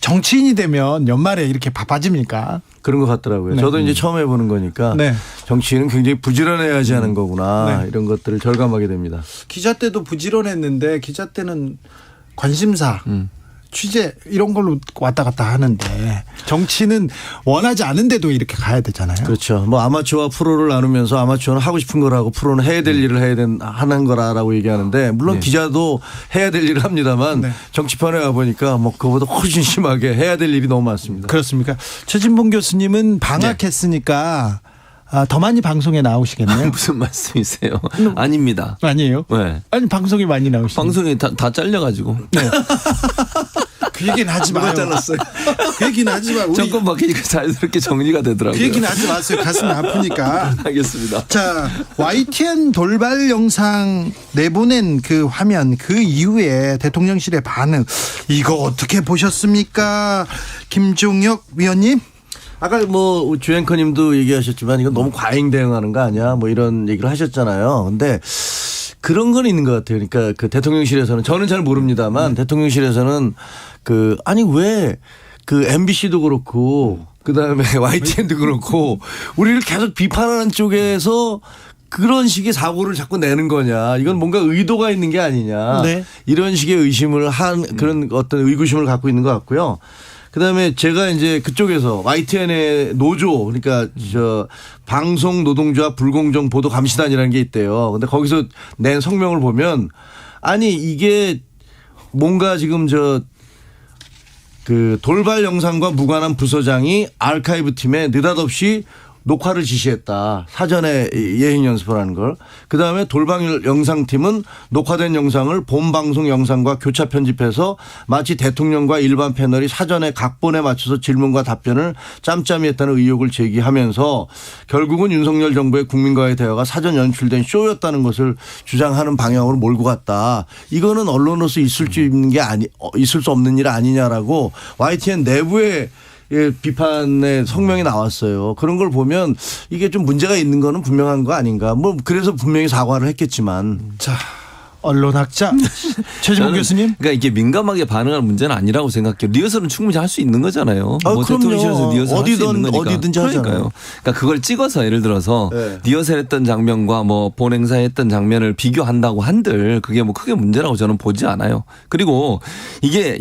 정치인이 되면 연말에 이렇게 바빠집니까? 그런 것 같더라고요. 네. 저도 이제 처음 해보는 거니까 네. 정치인은 굉장히 부지런해야지 하는 거구나. 이런 것들을 절감하게 됩니다. 기자 때도 부지런했는데 기자 때는 관심사, 취재 이런 걸로 왔다 갔다 하는데 정치는 원하지 않은데도 이렇게 가야 되잖아요. 그렇죠. 뭐 아마추어와 프로를 나누면서 아마추어는 하고 싶은 걸 하고 프로는 해야 될 일을 하는 거라고 얘기하는데 물론 기자도 해야 될 일을 합니다만 정치판에 와보니까 뭐 그거보다 훨씬 심하게 해야 될 일이 너무 많습니다. 그렇습니까? 최진봉 교수님은 방학했으니까 더 많이 방송에 나오시겠네요. 무슨 말씀이세요? 아닙니다. 아니에요? 네. 아니 방송에 많이 나오시죠. 방송이 다 잘려가지고. 네. 그 얘기는 하지 마요. 잘랐어요. 그 얘기는 하지 마. 정권 바뀌니까 자연스럽게 정리가 되더라고요. 그 얘기는 하지 마세요. 가슴이 아프니까. 알겠습니다. 자, YTN 돌발 영상 내보낸 그 화면, 그 이후에 대통령실의 반응, 이거 어떻게 보셨습니까? 김종혁 위원님? 아까 뭐 주앵커님도 얘기하셨지만 이건 너무 과잉 대응하는 거 아니야? 뭐 이런 얘기를 하셨잖아요. 근데 그런 건 있는 것 같아요. 그러니까 그 대통령실에서는 저는 잘 모릅니다만 대통령실에서는 아니 왜 그 MBC도 그렇고 그다음에 YTN도 그렇고 우리를 계속 비판하는 쪽에서 그런 식의 사고를 자꾸 내는 거냐. 이건 뭔가 의도가 있는 게 아니냐. 네. 이런 식의 의심을 한 그런 어떤 의구심을 갖고 있는 것 같고요. 그다음에 제가 이제 그쪽에서 YTN의 노조 그러니까 방송 노동조합 불공정 보도 감시단이라는 게 있대요. 근데 거기서 낸 성명을 보면 아니 이게 뭔가 지금 그 돌발 영상과 무관한 부서장이 아카이브 팀에 느닷없이 녹화를 지시했다. 사전에 예행 연습을 하는 걸. 그다음에 돌발 영상팀은 녹화된 영상을 본방송 영상과 교차 편집해서 마치 대통령과 일반 패널이 사전에 각본에 맞춰서 질문과 답변을 짬짬이 했다는 의혹을 제기하면서 결국은 윤석열 정부의 국민과의 대화가 사전 연출된 쇼였다는 것을 주장하는 방향으로 몰고 갔다. 이거는 언론으로서 있을 수 없는 일 아니냐라고 YTN 내부에 비판의 성명이 나왔어요. 그런 걸 보면 이게 좀 문제가 있는 거는 분명한 거 아닌가. 뭐 그래서 분명히 사과를 했겠지만. 자, 언론학자 최진봉 교수님. 그러니까 이게 민감하게 반응할 문제는 아니라고 생각해요. 리허설은 충분히 할 수 있는 거잖아요. 그럼요. 대통령실에서 리허설 할 수 있는 거니까. 어디든지 하잖아요. 그러니까 그걸 찍어서 예를 들어서 리허설했던 장면과 뭐 본행사했던 장면을 비교한다고 한들 그게 뭐 크게 문제라고 저는 보지 않아요. 그리고 이게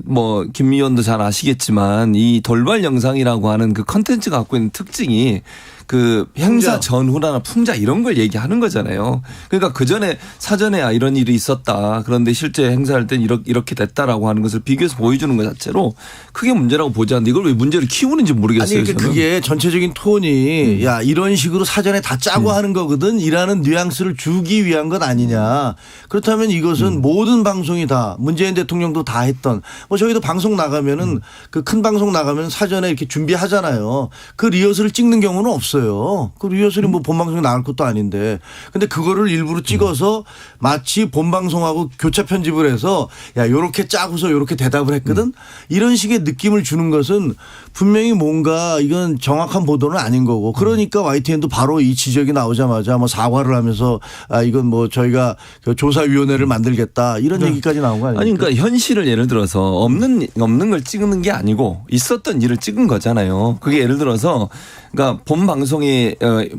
뭐 김 의원도 잘 아시겠지만 이 돌발 영상이라고 하는 그 컨텐츠가 갖고 있는 특징이 그 행사 전후나 풍자 이런 걸 얘기하는 거잖아요. 그러니까 그 전에 사전에 이런 일이 있었다. 그런데 실제 행사할 땐 이렇게 됐다라고 하는 것을 비교해서 보여주는 것 자체로 크게 문제라고 보지 않는데 이걸 왜 문제를 키우는지 모르겠어요. 아니 그러니까 그게 전체적인 톤이 야 이런 식으로 사전에 다 짜고 하는 거거든. 이라는 뉘앙스를 주기 위한 것 아니냐. 그렇다면 이것은 모든 방송이 다 문재인 대통령도 다 했던 뭐 저희도 방송 나가면은 그 큰 방송 나가면 사전에 이렇게 준비하잖아요. 그 리허설을 찍는 경우는 없어요. 그 리허설이 뭐 본방송에 나갈 것도 아닌데. 근데 그거를 일부러 찍어서 마치 본방송하고 교차 편집을 해서 야 요렇게 짜고서 요렇게 대답을 했거든. 이런 식의 느낌을 주는 것은 분명히 뭔가 이건 정확한 보도는 아닌 거고. 그러니까 YTN도 바로 이 지적이 나오자마자 뭐 사과를 하면서 이건 뭐 저희가 조사위원회를 만들겠다 이런 얘기까지 나온 거 아닙니까? 아니 그러니까 현실을 예를 들어서 없는 걸 찍는 게 아니고 있었던 일을 찍은 거잖아요. 그게 예를 들어서 그러니까 본 방송이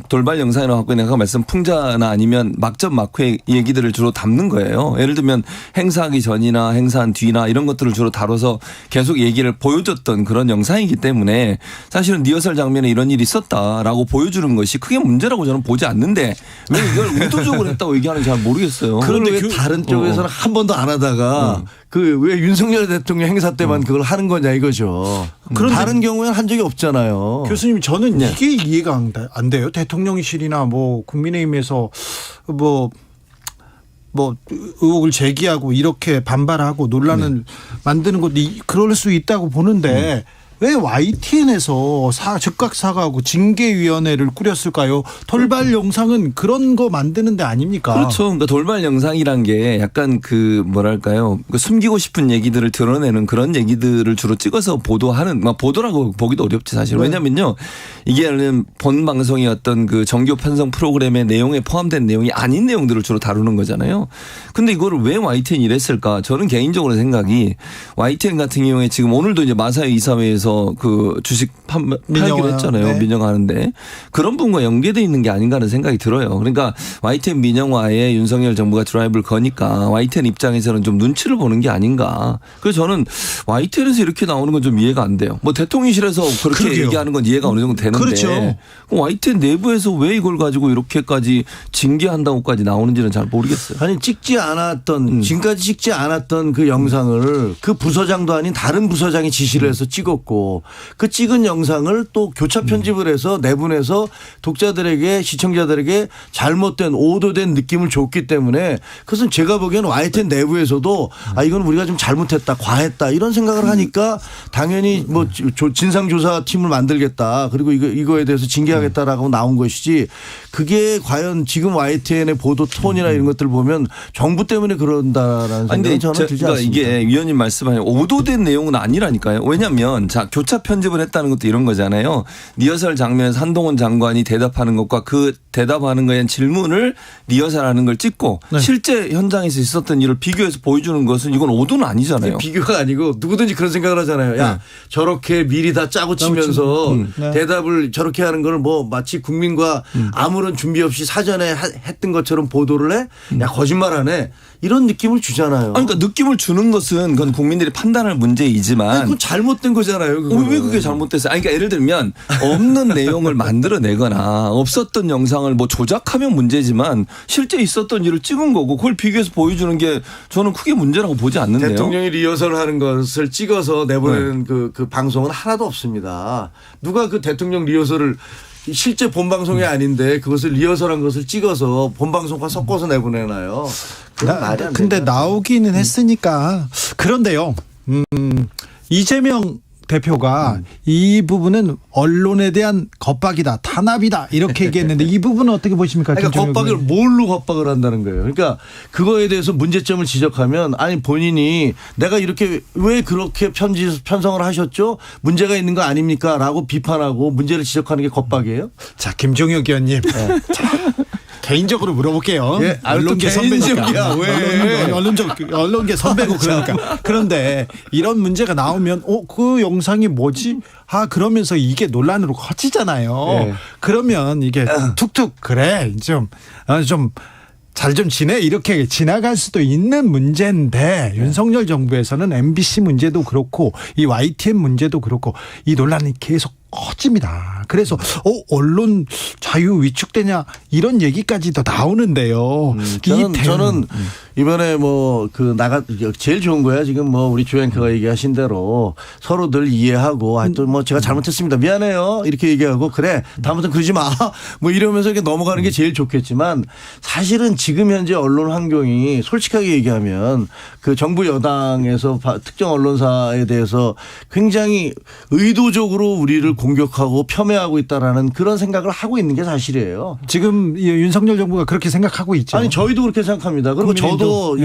돌발 영상이라고 하고 있는 아까 말씀 풍자나 아니면 막전 막후의 얘기들을 주로 담는 거예요. 예를 들면 행사하기 전이나 행사한 뒤나 이런 것들을 주로 다뤄서 계속 얘기를 보여줬던 그런 영상이기 때문에 사실은 리허설 장면에 이런 일이 있었다라고 보여주는 것이 크게 문제라고 저는 보지 않는데 왜 이걸 의도적으로 했다고 얘기하는지 잘 모르겠어요. 그런데 왜 다른 쪽에서는 한 번도 안 하다가 그 왜 윤석열 대통령 행사 때만 그걸 하는 거냐 이거죠. 다른 경우에는 한 적이 없잖아요. 교수님 저는 이게 이해가 안 돼요. 대통령실이나 뭐 국민의힘에서 뭐 의혹을 제기하고 이렇게 반발하고 논란을 만드는 것도 그럴 수 있다고 보는데 왜 YTN에서 즉각 사과하고 징계위원회를 꾸렸을까요? 돌발 영상은 그런 거 만드는 데 아닙니까? 그렇죠. 그러니까 돌발 영상이란 게 약간 그 뭐랄까요. 숨기고 싶은 얘기들을 드러내는 그런 얘기들을 주로 찍어서 보도하는 보도라고 보기도 어렵지 사실. 왜냐면요. 이게 본 방송의 어떤 그 정규 편성 프로그램의 내용에 포함된 내용이 아닌 내용들을 주로 다루는 거잖아요. 근데 이거를 왜 YTN이 이랬을까? 저는 개인적으로 생각이 YTN 같은 경우에 지금 오늘도 이제 마사회 이사회에서 그 주식 팔기로 했잖아요. 네. 민영화하는데 그런 부분과 연계되어 있는 게 아닌가 하는 생각이 들어요. 그러니까 YTN 민영화에 윤석열 정부가 드라이브를 거니까 YTN 입장에서는 좀 눈치를 보는 게 아닌가. 그래서 저는 YTN에서 이렇게 나오는 건 좀 이해가 안 돼요. 뭐 대통령실에서 그렇게 그러게요. 얘기하는 건 이해가 어느 정도 되는데 그렇죠. YTN 내부에서 왜 이걸 가지고 이렇게까지 징계한다고까지 나오는지는 잘 모르겠어요. 아니 찍지 않았던 지금까지 찍지 않았던 그 영상을 그 부서장도 아닌 다른 부서장이 지시를 해서 찍었고 찍고 그 찍은 영상을 또 교차 편집을 해서 내보내서 독자들에게 시청자들에게 잘못된 오도된 느낌을 줬기 때문에 그것은 제가 보기에는 YTN 내부에서도 이건 우리가 좀 잘못했다 과했다 이런 생각을 하니까 당연히 뭐 진상조사팀을 만들겠다 그리고 이거에 대해서 징계하겠다라고 나온 것이지 그게 과연 지금 YTN의 보도 톤이나 이런 것들 보면 정부 때문에 그런다라는 생각이 저는 들지 않습니다. 이게 위원님 말씀하신 오도된 내용은 아니라니까요. 왜냐하면 자 교차 편집을 했다는 것도 이런 거잖아요. 리허설 장면에서 한동훈 장관이 대답하는 것과 그 대답하는 거에 대한 질문을 리허설하는 걸 찍고 네. 실제 현장에서 있었던 일을 비교해서 보여주는 것은 이건 오도는 아니잖아요. 비교가 아니고 누구든지 그런 생각을 하잖아요. 야 저렇게 미리 다 짜고 치면서 대답을 저렇게 하는 걸 뭐 마치 국민과 아무런 준비 없이 사전에 했던 것처럼 보도를 해? 야 거짓말하네. 이런 느낌을 주잖아요. 그러니까 느낌을 주는 것은 그건 국민들이 판단할 문제이지만 그건 잘못된 거잖아요. 왜 그게 잘못됐어요? 그러니까 예를 들면 없는 내용을 만들어내거나 없었던 영상을 뭐 조작하면 문제지만 실제 있었던 일을 찍은 거고 그걸 비교해서 보여주는 게 저는 크게 문제라고 보지 않는데요. 대통령이 리허설을 하는 것을 찍어서 내보내는 그 방송은 하나도 없습니다. 누가 그 대통령 리허설을 실제 본방송이 아닌데 그것을 리허설한 것을 찍어서 본방송과 섞어서 내보내나요? 그건 말이 안 근데 됩니다. 나오기는 했으니까. 그런데요. 이재명 대표가 이 부분은 언론에 대한 겁박이다, 탄압이다 이렇게 얘기했는데 이 부분은 어떻게 보십니까? 그러니까 겁박을 뭘로 겁박을 한다는 거예요. 그러니까 그거에 대해서 문제점을 지적하면 아니 본인이 내가 이렇게 왜 그렇게 편성을 하셨죠? 문제가 있는 거 아닙니까? 라고 비판하고 문제를 지적하는 게 겁박이에요? 자, 김종혁 의원님. 개인적으로 물어볼게요. 예, 언론계 선배니까. 왜? 언론계 선배고 그러니까. 그런데 이런 문제가 나오면 그 영상이 뭐지? 그러면서 이게 논란으로 커지잖아요. 예. 그러면 이게 툭툭 그래 좀 잘 좀 지내 이렇게 지나갈 수도 있는 문제인데 윤석열 정부에서는 MBC 문제도 그렇고 이 YTN 문제도 그렇고 이 논란이 계속 커집니다. 그래서 언론 자유 위축되냐 이런 얘기까지도 나오는데요. 저는 이번에 제일 좋은 거야 지금 우리 주 앵커가 얘기하신 대로 서로들 이해하고 또 제가 잘못했습니다 미안해요 이렇게 얘기하고 그래 다음부터는 그러지 마 이러면서 이렇게 넘어가는 게 제일 좋겠지만 사실은 지금 현재 언론 환경이 솔직하게 얘기하면 그 정부 여당에서 특정 언론사에 대해서 굉장히 의도적으로 우리를 공격하고 폄훼하고 있다라는 그런 생각을 하고 있는 게 사실이에요. 지금 윤석열 정부가 그렇게 생각하고 있죠. 아니 저희도 그렇게 생각합니다. 그리고 저도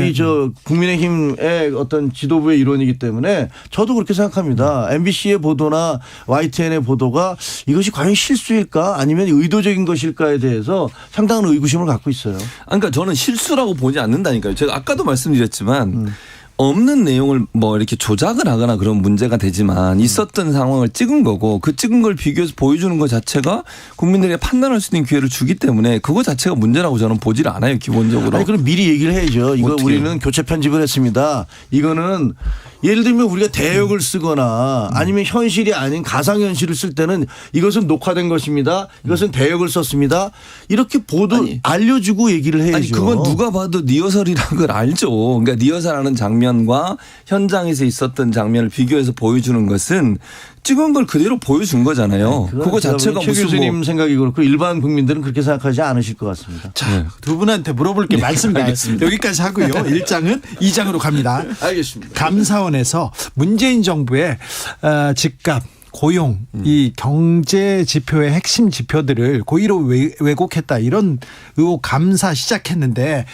국민의힘의 어떤 지도부의 일원이기 때문에 저도 그렇게 생각합니다. MBC의 보도나 YTN의 보도가 이것이 과연 실수일까 아니면 의도적인 것일까에 대해서 상당한 의구심을 갖고 있어요. 그러니까 저는 실수라고 보지 않는다니까요. 제가 아까도 말씀드렸지만 없는 내용을 이렇게 조작을 하거나 그런 문제가 되지만 있었던 상황을 찍은 거고 그 찍은 걸 비교해서 보여주는 것 자체가 국민들에게 판단할 수 있는 기회를 주기 때문에 그거 자체가 문제라고 저는 보질 않아요. 기본적으로. 아니 그럼 미리 얘기를 해야죠. 이거 어떻게. 우리는 교체 편집을 했습니다. 이거는 예를 들면 우리가 대역을 쓰거나 아니면 현실이 아닌 가상현실을 쓸 때는 이것은 녹화된 것입니다. 이것은 대역을 썼습니다. 이렇게 알려주고 얘기를 해야죠. 아니 그건 누가 봐도 리허설이라는 걸 알죠. 그러니까 리허설하는 장면과 현장에서 있었던 장면을 비교해서 보여주는 것은 찍은 걸 그대로 보여준 거잖아요. 그거 자체가 최 무슨 교수님 생각이 그렇고 일반 국민들은 그렇게 생각하지 않으실 것 같습니다. 자, 두 분한테 물어볼 게 많습니다. 여기까지 하고요. 1장은 2장으로 갑니다. 알겠습니다. 감사원에서 문재인 정부의 집값 고용, 이 경제 지표의 핵심 지표들을 고의로 왜곡했다 이런 의혹 감사 시작했는데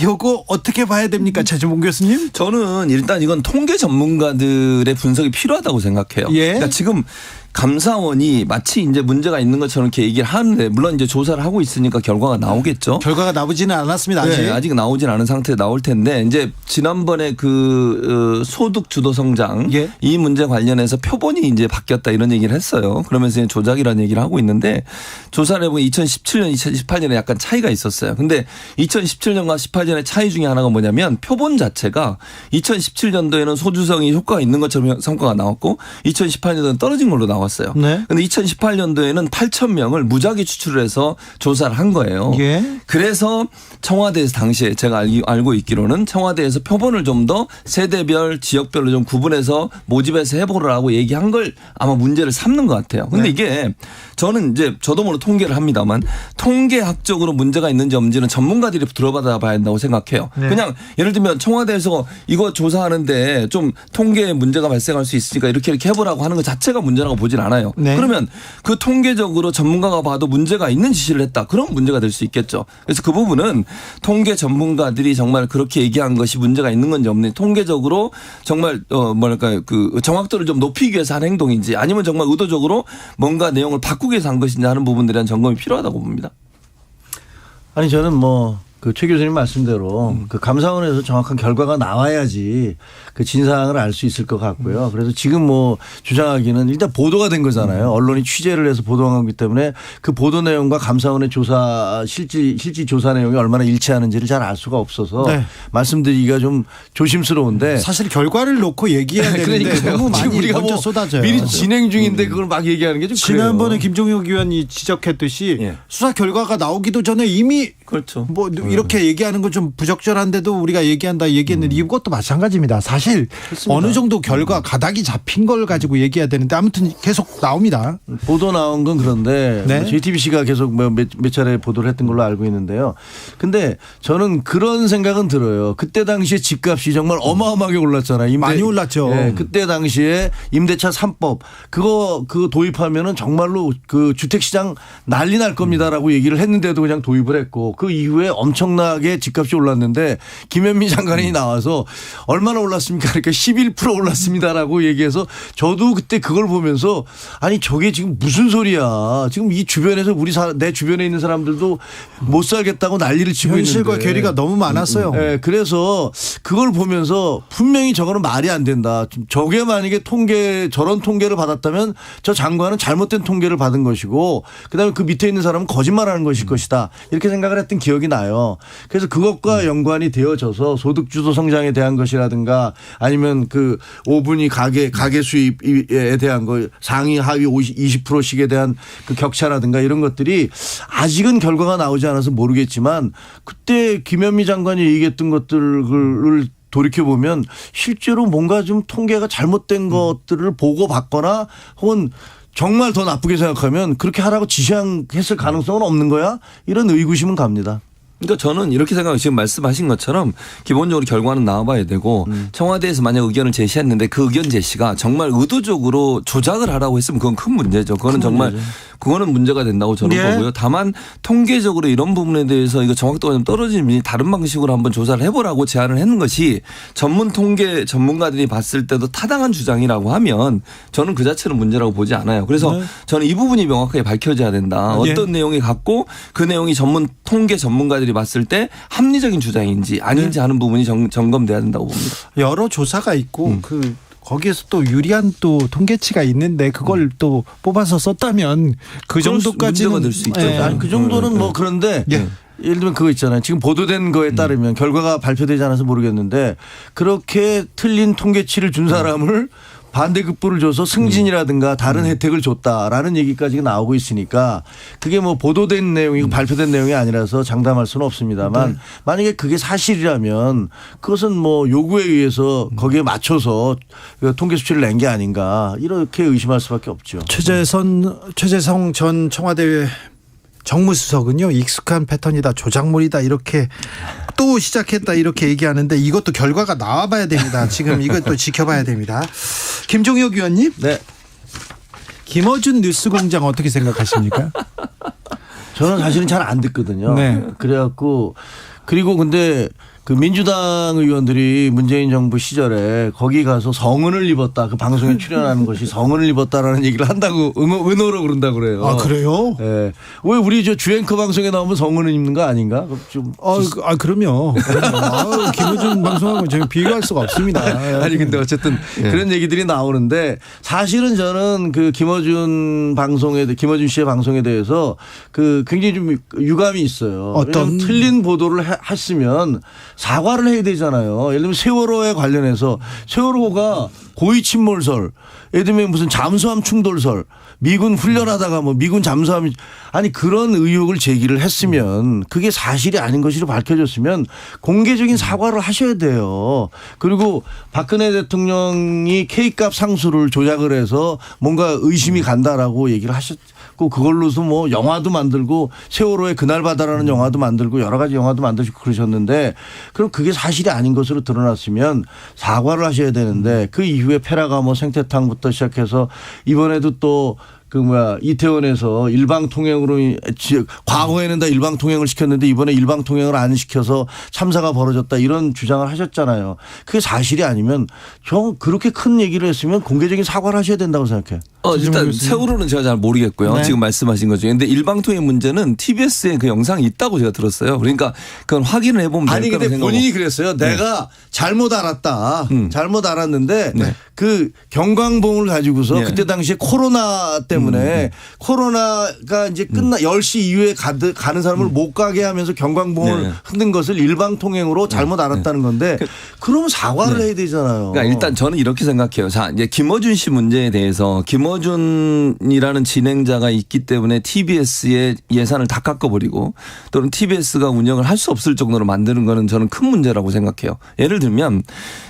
요거 어떻게 봐야 됩니까, 최준봉 교수님? 저는 일단 이건 통계 전문가들의 분석이 필요하다고 생각해요. 예. 그러니까 지금 감사원이 마치 이제 문제가 있는 것처럼 이렇게 얘기를 하는데 물론 이제 조사를 하고 있으니까 결과가 나오겠죠. 결과가 나오지는 않았습니다. 아직. 네, 아직 나오진 않은 상태에 나올 텐데 이제 지난번에 그 소득 주도 성장 이 문제 관련해서 표본이 이제 바뀌었다 이런 얘기를 했어요. 그러면서 조작이라는 얘기를 하고 있는데 조사를 해보면 2017년, 2018년에 약간 차이가 있었어요. 근데 2017년과 18년의 차이 중에 하나가 뭐냐면 표본 자체가 2017년도에는 소주성이 효과가 있는 것처럼 성과가 나왔고 2018년도에는 떨어진 걸로 나왔어요. 나왔어요. 네. 근데 2018년도에는 8,000명을 무작위 추출을 해서 조사를 한 거예요. 예. 그래서 청와대에서 당시에 제가 알고 있기로는 청와대에서 표본을 좀 더 세대별 지역별로 좀 구분해서 모집해서 해보라고 얘기한 걸 아마 문제를 삼는 것 같아요. 근데 네. 이게 저는 이제 저도 모르게 통계를 합니다만 통계학적으로 문제가 있는지 없는지는 전문가들이 들어받아 봐야 한다고 생각해요. 네. 그냥 예를 들면 청와대에서 이거 조사하는데 좀 통계에 문제가 발생할 수 있으니까 이렇게 해보라고 하는 것 자체가 문제라고 보진 않아요. 네. 그러면 그 통계적으로 전문가가 봐도 문제가 있는 지시를 했다. 그럼 문제가 될 수 있겠죠. 그래서 그 부분은 통계 전문가들이 정말 그렇게 얘기한 것이 문제가 있는 건지 없는지 통계적으로 정말 뭐랄까요 그 정확도를 좀 높이기 위해서 한 행동인지 아니면 정말 의도적으로 뭔가 내용을 바꾸기 위해서 한 것인지 하는 부분들에 대한 점검이 필요하다고 봅니다. 아니 저는 뭐 그 최 교수님 말씀대로 그 감사원에서 정확한 결과가 나와야지 그 진상을 알 수 있을 것 같고요. 그래서 지금 뭐 주장하기는 일단 보도가 된 거잖아요. 언론이 취재를 해서 보도한 거기 때문에 그 보도 내용과 감사원의 조사 실질 조사 내용이 얼마나 일치하는지를 잘 알 수가 없어서 네. 말씀드리기가 좀 조심스러운데 사실 결과를 놓고 얘기해야 되는데 너무 많이 우리가 먼저 뭐 쏟아져요. 미리 진행 중인데 그걸 막 얘기하는 게 좀 지난번에 그래요. 김종혁 의원이 지적했듯이 수사 결과가 나오기도 전에 이미 그렇죠. 뭐 이렇게 얘기하는 건 좀 부적절한데도 우리가 얘기했는데 이것도 마찬가지입니다. 사실 그렇습니다. 어느 정도 결과 가닥이 잡힌 걸 가지고 얘기해야 되는데 아무튼 계속 나옵니다. 보도 나온 건 그런데 네. JTBC가 계속 몇 차례 보도를 했던 걸로 알고 있는데요. 근데 저는 그런 생각은 들어요. 그때 당시에 집값이 정말 어마어마하게 올랐잖아요. 많이 올랐죠. 예, 그때 당시에 임대차 3법 그거 도입하면은 정말로 그 주택시장 난리 날 겁니다라고 얘기를 했는데도 그냥 도입을 했고 그 이후에 엄청나게 집값이 올랐는데 김현미 장관이 나와서 얼마나 올랐습니까? 그러니까 11% 올랐습니다라고 얘기해서 저도 그때 그걸 보면서 아니 저게 지금 무슨 소리야. 지금 이 주변에서 내 주변에 있는 사람들도 못 살겠다고 난리를 치고 있는데. 현실과 괴리가 너무 많았어요. 네, 그래서 그걸 보면서 분명히 저거는 말이 안 된다. 저게 만약에 저런 통계를 받았다면 저 장관은 잘못된 통계를 받은 것이고 그다음에 그 밑에 있는 사람은 거짓말하는 것일 것이다. 이렇게 생각을 했던 기억이 나요. 그래서 그것과 연관이 되어져서 소득주도 성장에 대한 것이라든가 아니면 그 5분위 가계 수입에 대한 거 상위 하위 20%씩에 대한 그 격차라든가 이런 것들이 아직은 결과가 나오지 않아서 모르겠지만 그때 김현미 장관이 얘기했던 것들을 돌이켜보면 실제로 뭔가 좀 통계가 잘못된 것들을 보고 받거나 혹은 정말 더 나쁘게 생각하면 그렇게 하라고 지시했을 가능성은 없는 거야? 이런 의구심은 갑니다. 그러니까 저는 이렇게 생각해요. 지금 말씀하신 것처럼 기본적으로 결과는 나와봐야 되고 청와대에서 만약 의견을 제시했는데 그 의견 제시가 정말 의도적으로 조작을 하라고 했으면 그건 큰 문제죠. 그거는 정말 그거는 문제가 된다고 저는 예. 보고요. 다만 통계적으로 이런 부분에 대해서 이거 정확도가 좀 떨어지면 다른 방식으로 한번 조사를 해보라고 제안을 했는 것이 전문 통계 전문가들이 봤을 때도 타당한 주장이라고 하면 저는 그 자체는 문제라고 보지 않아요. 그래서 저는 이 부분이 명확하게 밝혀져야 된다. 어떤 내용이 같고 그 내용이 통계 전문가들이 봤을 때 합리적인 주장인지 아닌지 하는 부분이 점검돼야 된다고 봅니다. 여러 조사가 있고 거기에서 또 유리한 또 통계치가 있는데 그걸 또 뽑아서 썼다면 그 정도까지는 문제가 될 수 있죠. 아니, 그 정도는 뭐 그런데 예를 들면 그거 있잖아요. 지금 보도된 거에 따르면 결과가 발표되지 않아서 모르겠는데 그렇게 틀린 통계치를 준 사람을 반대급부를 줘서 승진이라든가 다른 혜택을 줬다라는 얘기까지 나오고 있으니까 그게 뭐 보도된 내용이고 발표된 내용이 아니라서 장담할 수는 없습니다만 만약에 그게 사실이라면 그것은 뭐 요구에 의해서 거기에 맞춰서 통계 수치를 낸 게 아닌가 이렇게 의심할 수밖에 없죠. 최재성 전 청와대 정무수석은요 익숙한 패턴이다 조작물이다 이렇게 또 시작했다 이렇게 얘기하는데 이것도 결과가 나와봐야 됩니다. 지금 이것도 지켜봐야 됩니다. 김종혁 의원님, 네. 김어준 뉴스공장 어떻게 생각하십니까? 저는 사실은 잘 안 듣거든요. 네. 그래갖고 그리고 근데 그 민주당 의원들이 문재인 정부 시절에 거기 가서 성은을 입었다. 그 방송에 출연하는 것이 성은을 입었다라는 얘기를 한다고 은어로 그런다고 그래요. 아, 그래요? 네. 왜 우리 저 주앵커 방송에 나오면 성은을 입는 거 아닌가? 좀. 그럼요. 김어준 방송하고 제가 비교할 수가 없습니다. 아니 근데 어쨌든 그런 얘기들이 나오는데 사실은 저는 그 김어준 씨의 방송에 대해서 그 굉장히 좀 유감이 있어요. 어떤? 틀린 보도를 했으면 사과를 해야 되잖아요. 예를 들면 세월호에 관련해서 세월호가 고위 침몰설, 예를 들면 무슨 잠수함 충돌설, 미군 훈련하다가 뭐 미군 잠수함이 아니 그런 의혹을 제기를 했으면 그게 사실이 아닌 것으로 밝혀졌으면 공개적인 사과를 하셔야 돼요. 그리고 박근혜 대통령이 K값 상수를 조작을 해서 뭔가 의심이 간다라고 얘기를 하셨고 그걸로서 뭐 영화도 만들고 세월호의 그날 바다라는 영화도 만들고 여러 가지 영화도 만드시고 그러셨는데 그럼 그게 사실이 아닌 것으로 드러났으면 사과를 하셔야 되는데 그 이후에 페라가모 생태탕부터 시작해서 이번에도 또 이태원에서 일방통행으로 과거에는 다 일방통행을 시켰는데 이번에 일방통행을 안 시켜서 참사가 벌어졌다 이런 주장을 하셨잖아요. 그게 사실이 아니면 저 그렇게 큰 얘기를 했으면 공개적인 사과를 하셔야 된다고 생각해요. 일단 세월호는 제가 잘 모르겠고요. 네. 지금 말씀하신 것 중에. 근데 일방통행 문제는 TBS에 그 영상이 있다고 제가 들었어요. 그러니까 그건 확인을 해보면 될 거라고 생각하고. 근데 본인이 그랬어요. 내가 잘못 알았다. 잘못 알았는데 그 경광봉을 가지고서 그때 당시에 코로나 때문에 코로나가 이제 10시 이후에 가는 사람을 못 가게 하면서 경광봉을 흔든 것을 일방통행으로 잘못 알았다는 건데 그러면 사과를 해야 되잖아요. 그러니까 일단 저는 이렇게 생각해요. 자, 이제 김어준 씨 문제에 대해서 김어준이라는 진행자가 있기 때문에 TBS의 예산을 다 깎아버리고 또는 TBS가 운영을 할 수 없을 정도로 만드는 거는 저는 큰 문제라고 생각해요. 예를 들면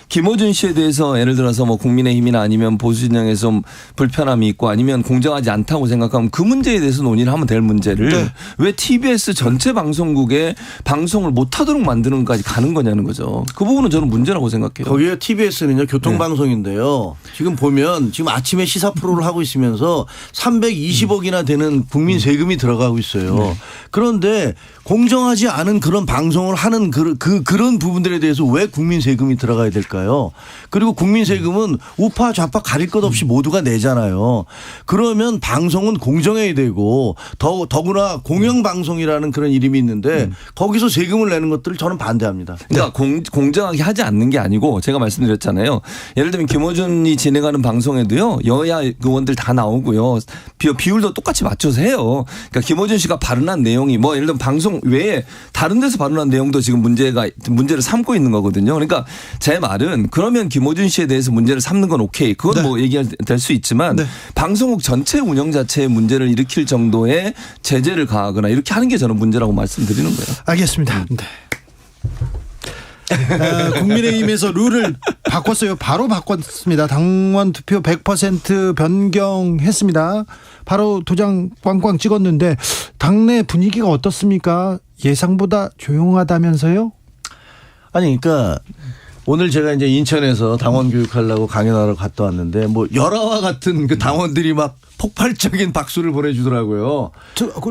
김어준 씨에 대해서 예를 들어서 뭐 국민의힘이나 아니면 보수 진영에서 좀 불편함이 있고 아니면 공정하지 않다고 생각하면 그 문제에 대해서 논의를 하면 될 문제를 왜 TBS 전체 방송국에 방송을 못하도록 만드는 것까지 가는 거냐는 거죠. 그 부분은 저는 문제라고 생각해요. 거기에 TBS는요 교통방송인데요. 지금 보면 지금 아침에 시사 프로를 하고 있으면서 320억이나 되는 국민 세금이 들어가고 있어요. 그런데 공정하지 않은 그런 방송을 하는 그런 부분들에 대해서 왜 국민 세금이 들어가야 될까요? 그리고 국민 세금은 우파 좌파 가릴 것 없이 모두가 내잖아요. 그러면 방송은 공정해야 되고 더구나 공영방송이라는 그런 이름이 있는데 거기서 세금을 내는 것들을 저는 반대합니다. 그러니까 공정하게 하지 않는 게 아니고 제가 말씀드렸잖아요. 예를 들면 김어준이 진행하는 방송에도요. 여야 의원들 다 나오고요. 비율도 똑같이 맞춰서 해요. 그러니까 김어준 씨가 발언한 내용이 뭐 예를 들면 방송 외에 다른 데서 발언한 내용도 지금 문제를 삼고 있는 거거든요. 그러니까 제 말은 그러면 김어준 씨에 대해서 문제를 삼는 건 오케이. 그건 뭐 얘기가 될 수 있지만 방송국 전체 운영 자체에 문제를 일으킬 정도의 제재를 가하거나 이렇게 하는 게 저는 문제라고 말씀드리는 거예요. 알겠습니다. 국민의힘에서 룰을 바꿨어요. 바로 바꿨습니다. 당원 투표 100% 변경했습니다. 바로 도장 꽝꽝 찍었는데 당내 분위기가 어떻습니까? 예상보다 조용하다면서요? 아니 그러니까 오늘 제가 이제 인천에서 당원 교육하려고 강연하러 갔다 왔는데 뭐 열화와 같은 그 당원들이 막 폭발적인 박수를 보내주더라고요.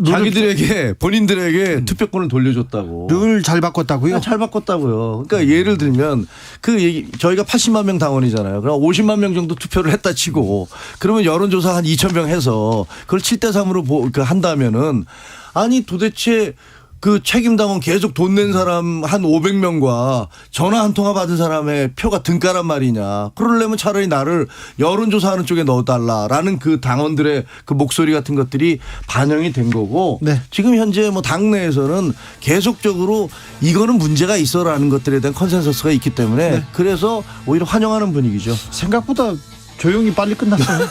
자기들에게 본인들에게 투표권을 돌려줬다고. 룰 잘 바꿨다고요? 잘 바꿨다고요. 그러니까 예를 들면 그 얘기 저희가 80만 명 당원이잖아요. 그럼 50만 명 정도 투표를 했다 치고 그러면 여론조사 한 2,000명 해서 그걸 7대3으로 한다면은 아니 도대체 그 책임당원 계속 돈 낸 사람 한 500명과 전화 한 통화 받은 사람의 표가 등가란 말이냐. 그러려면 차라리 나를 여론조사하는 쪽에 넣어달라라는 그 당원들의 그 목소리 같은 것들이 반영이 된 거고 지금 현재 뭐 당내에서는 계속적으로 이거는 문제가 있어라는 것들에 대한 컨센서스가 있기 때문에 그래서 오히려 환영하는 분위기죠. 생각보다 조용히 빨리 끝났어요.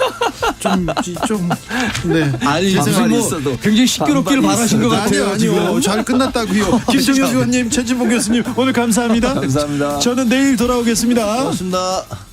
아니 무슨 뭐 굉장히 시끄럽기를 바라신 것 같아요. 아니요. 잘 끝났다고요. 김정현 의원님, 최진봉 교수님 오늘 감사합니다. 감사합니다. 저는 내일 돌아오겠습니다. 고맙습니다.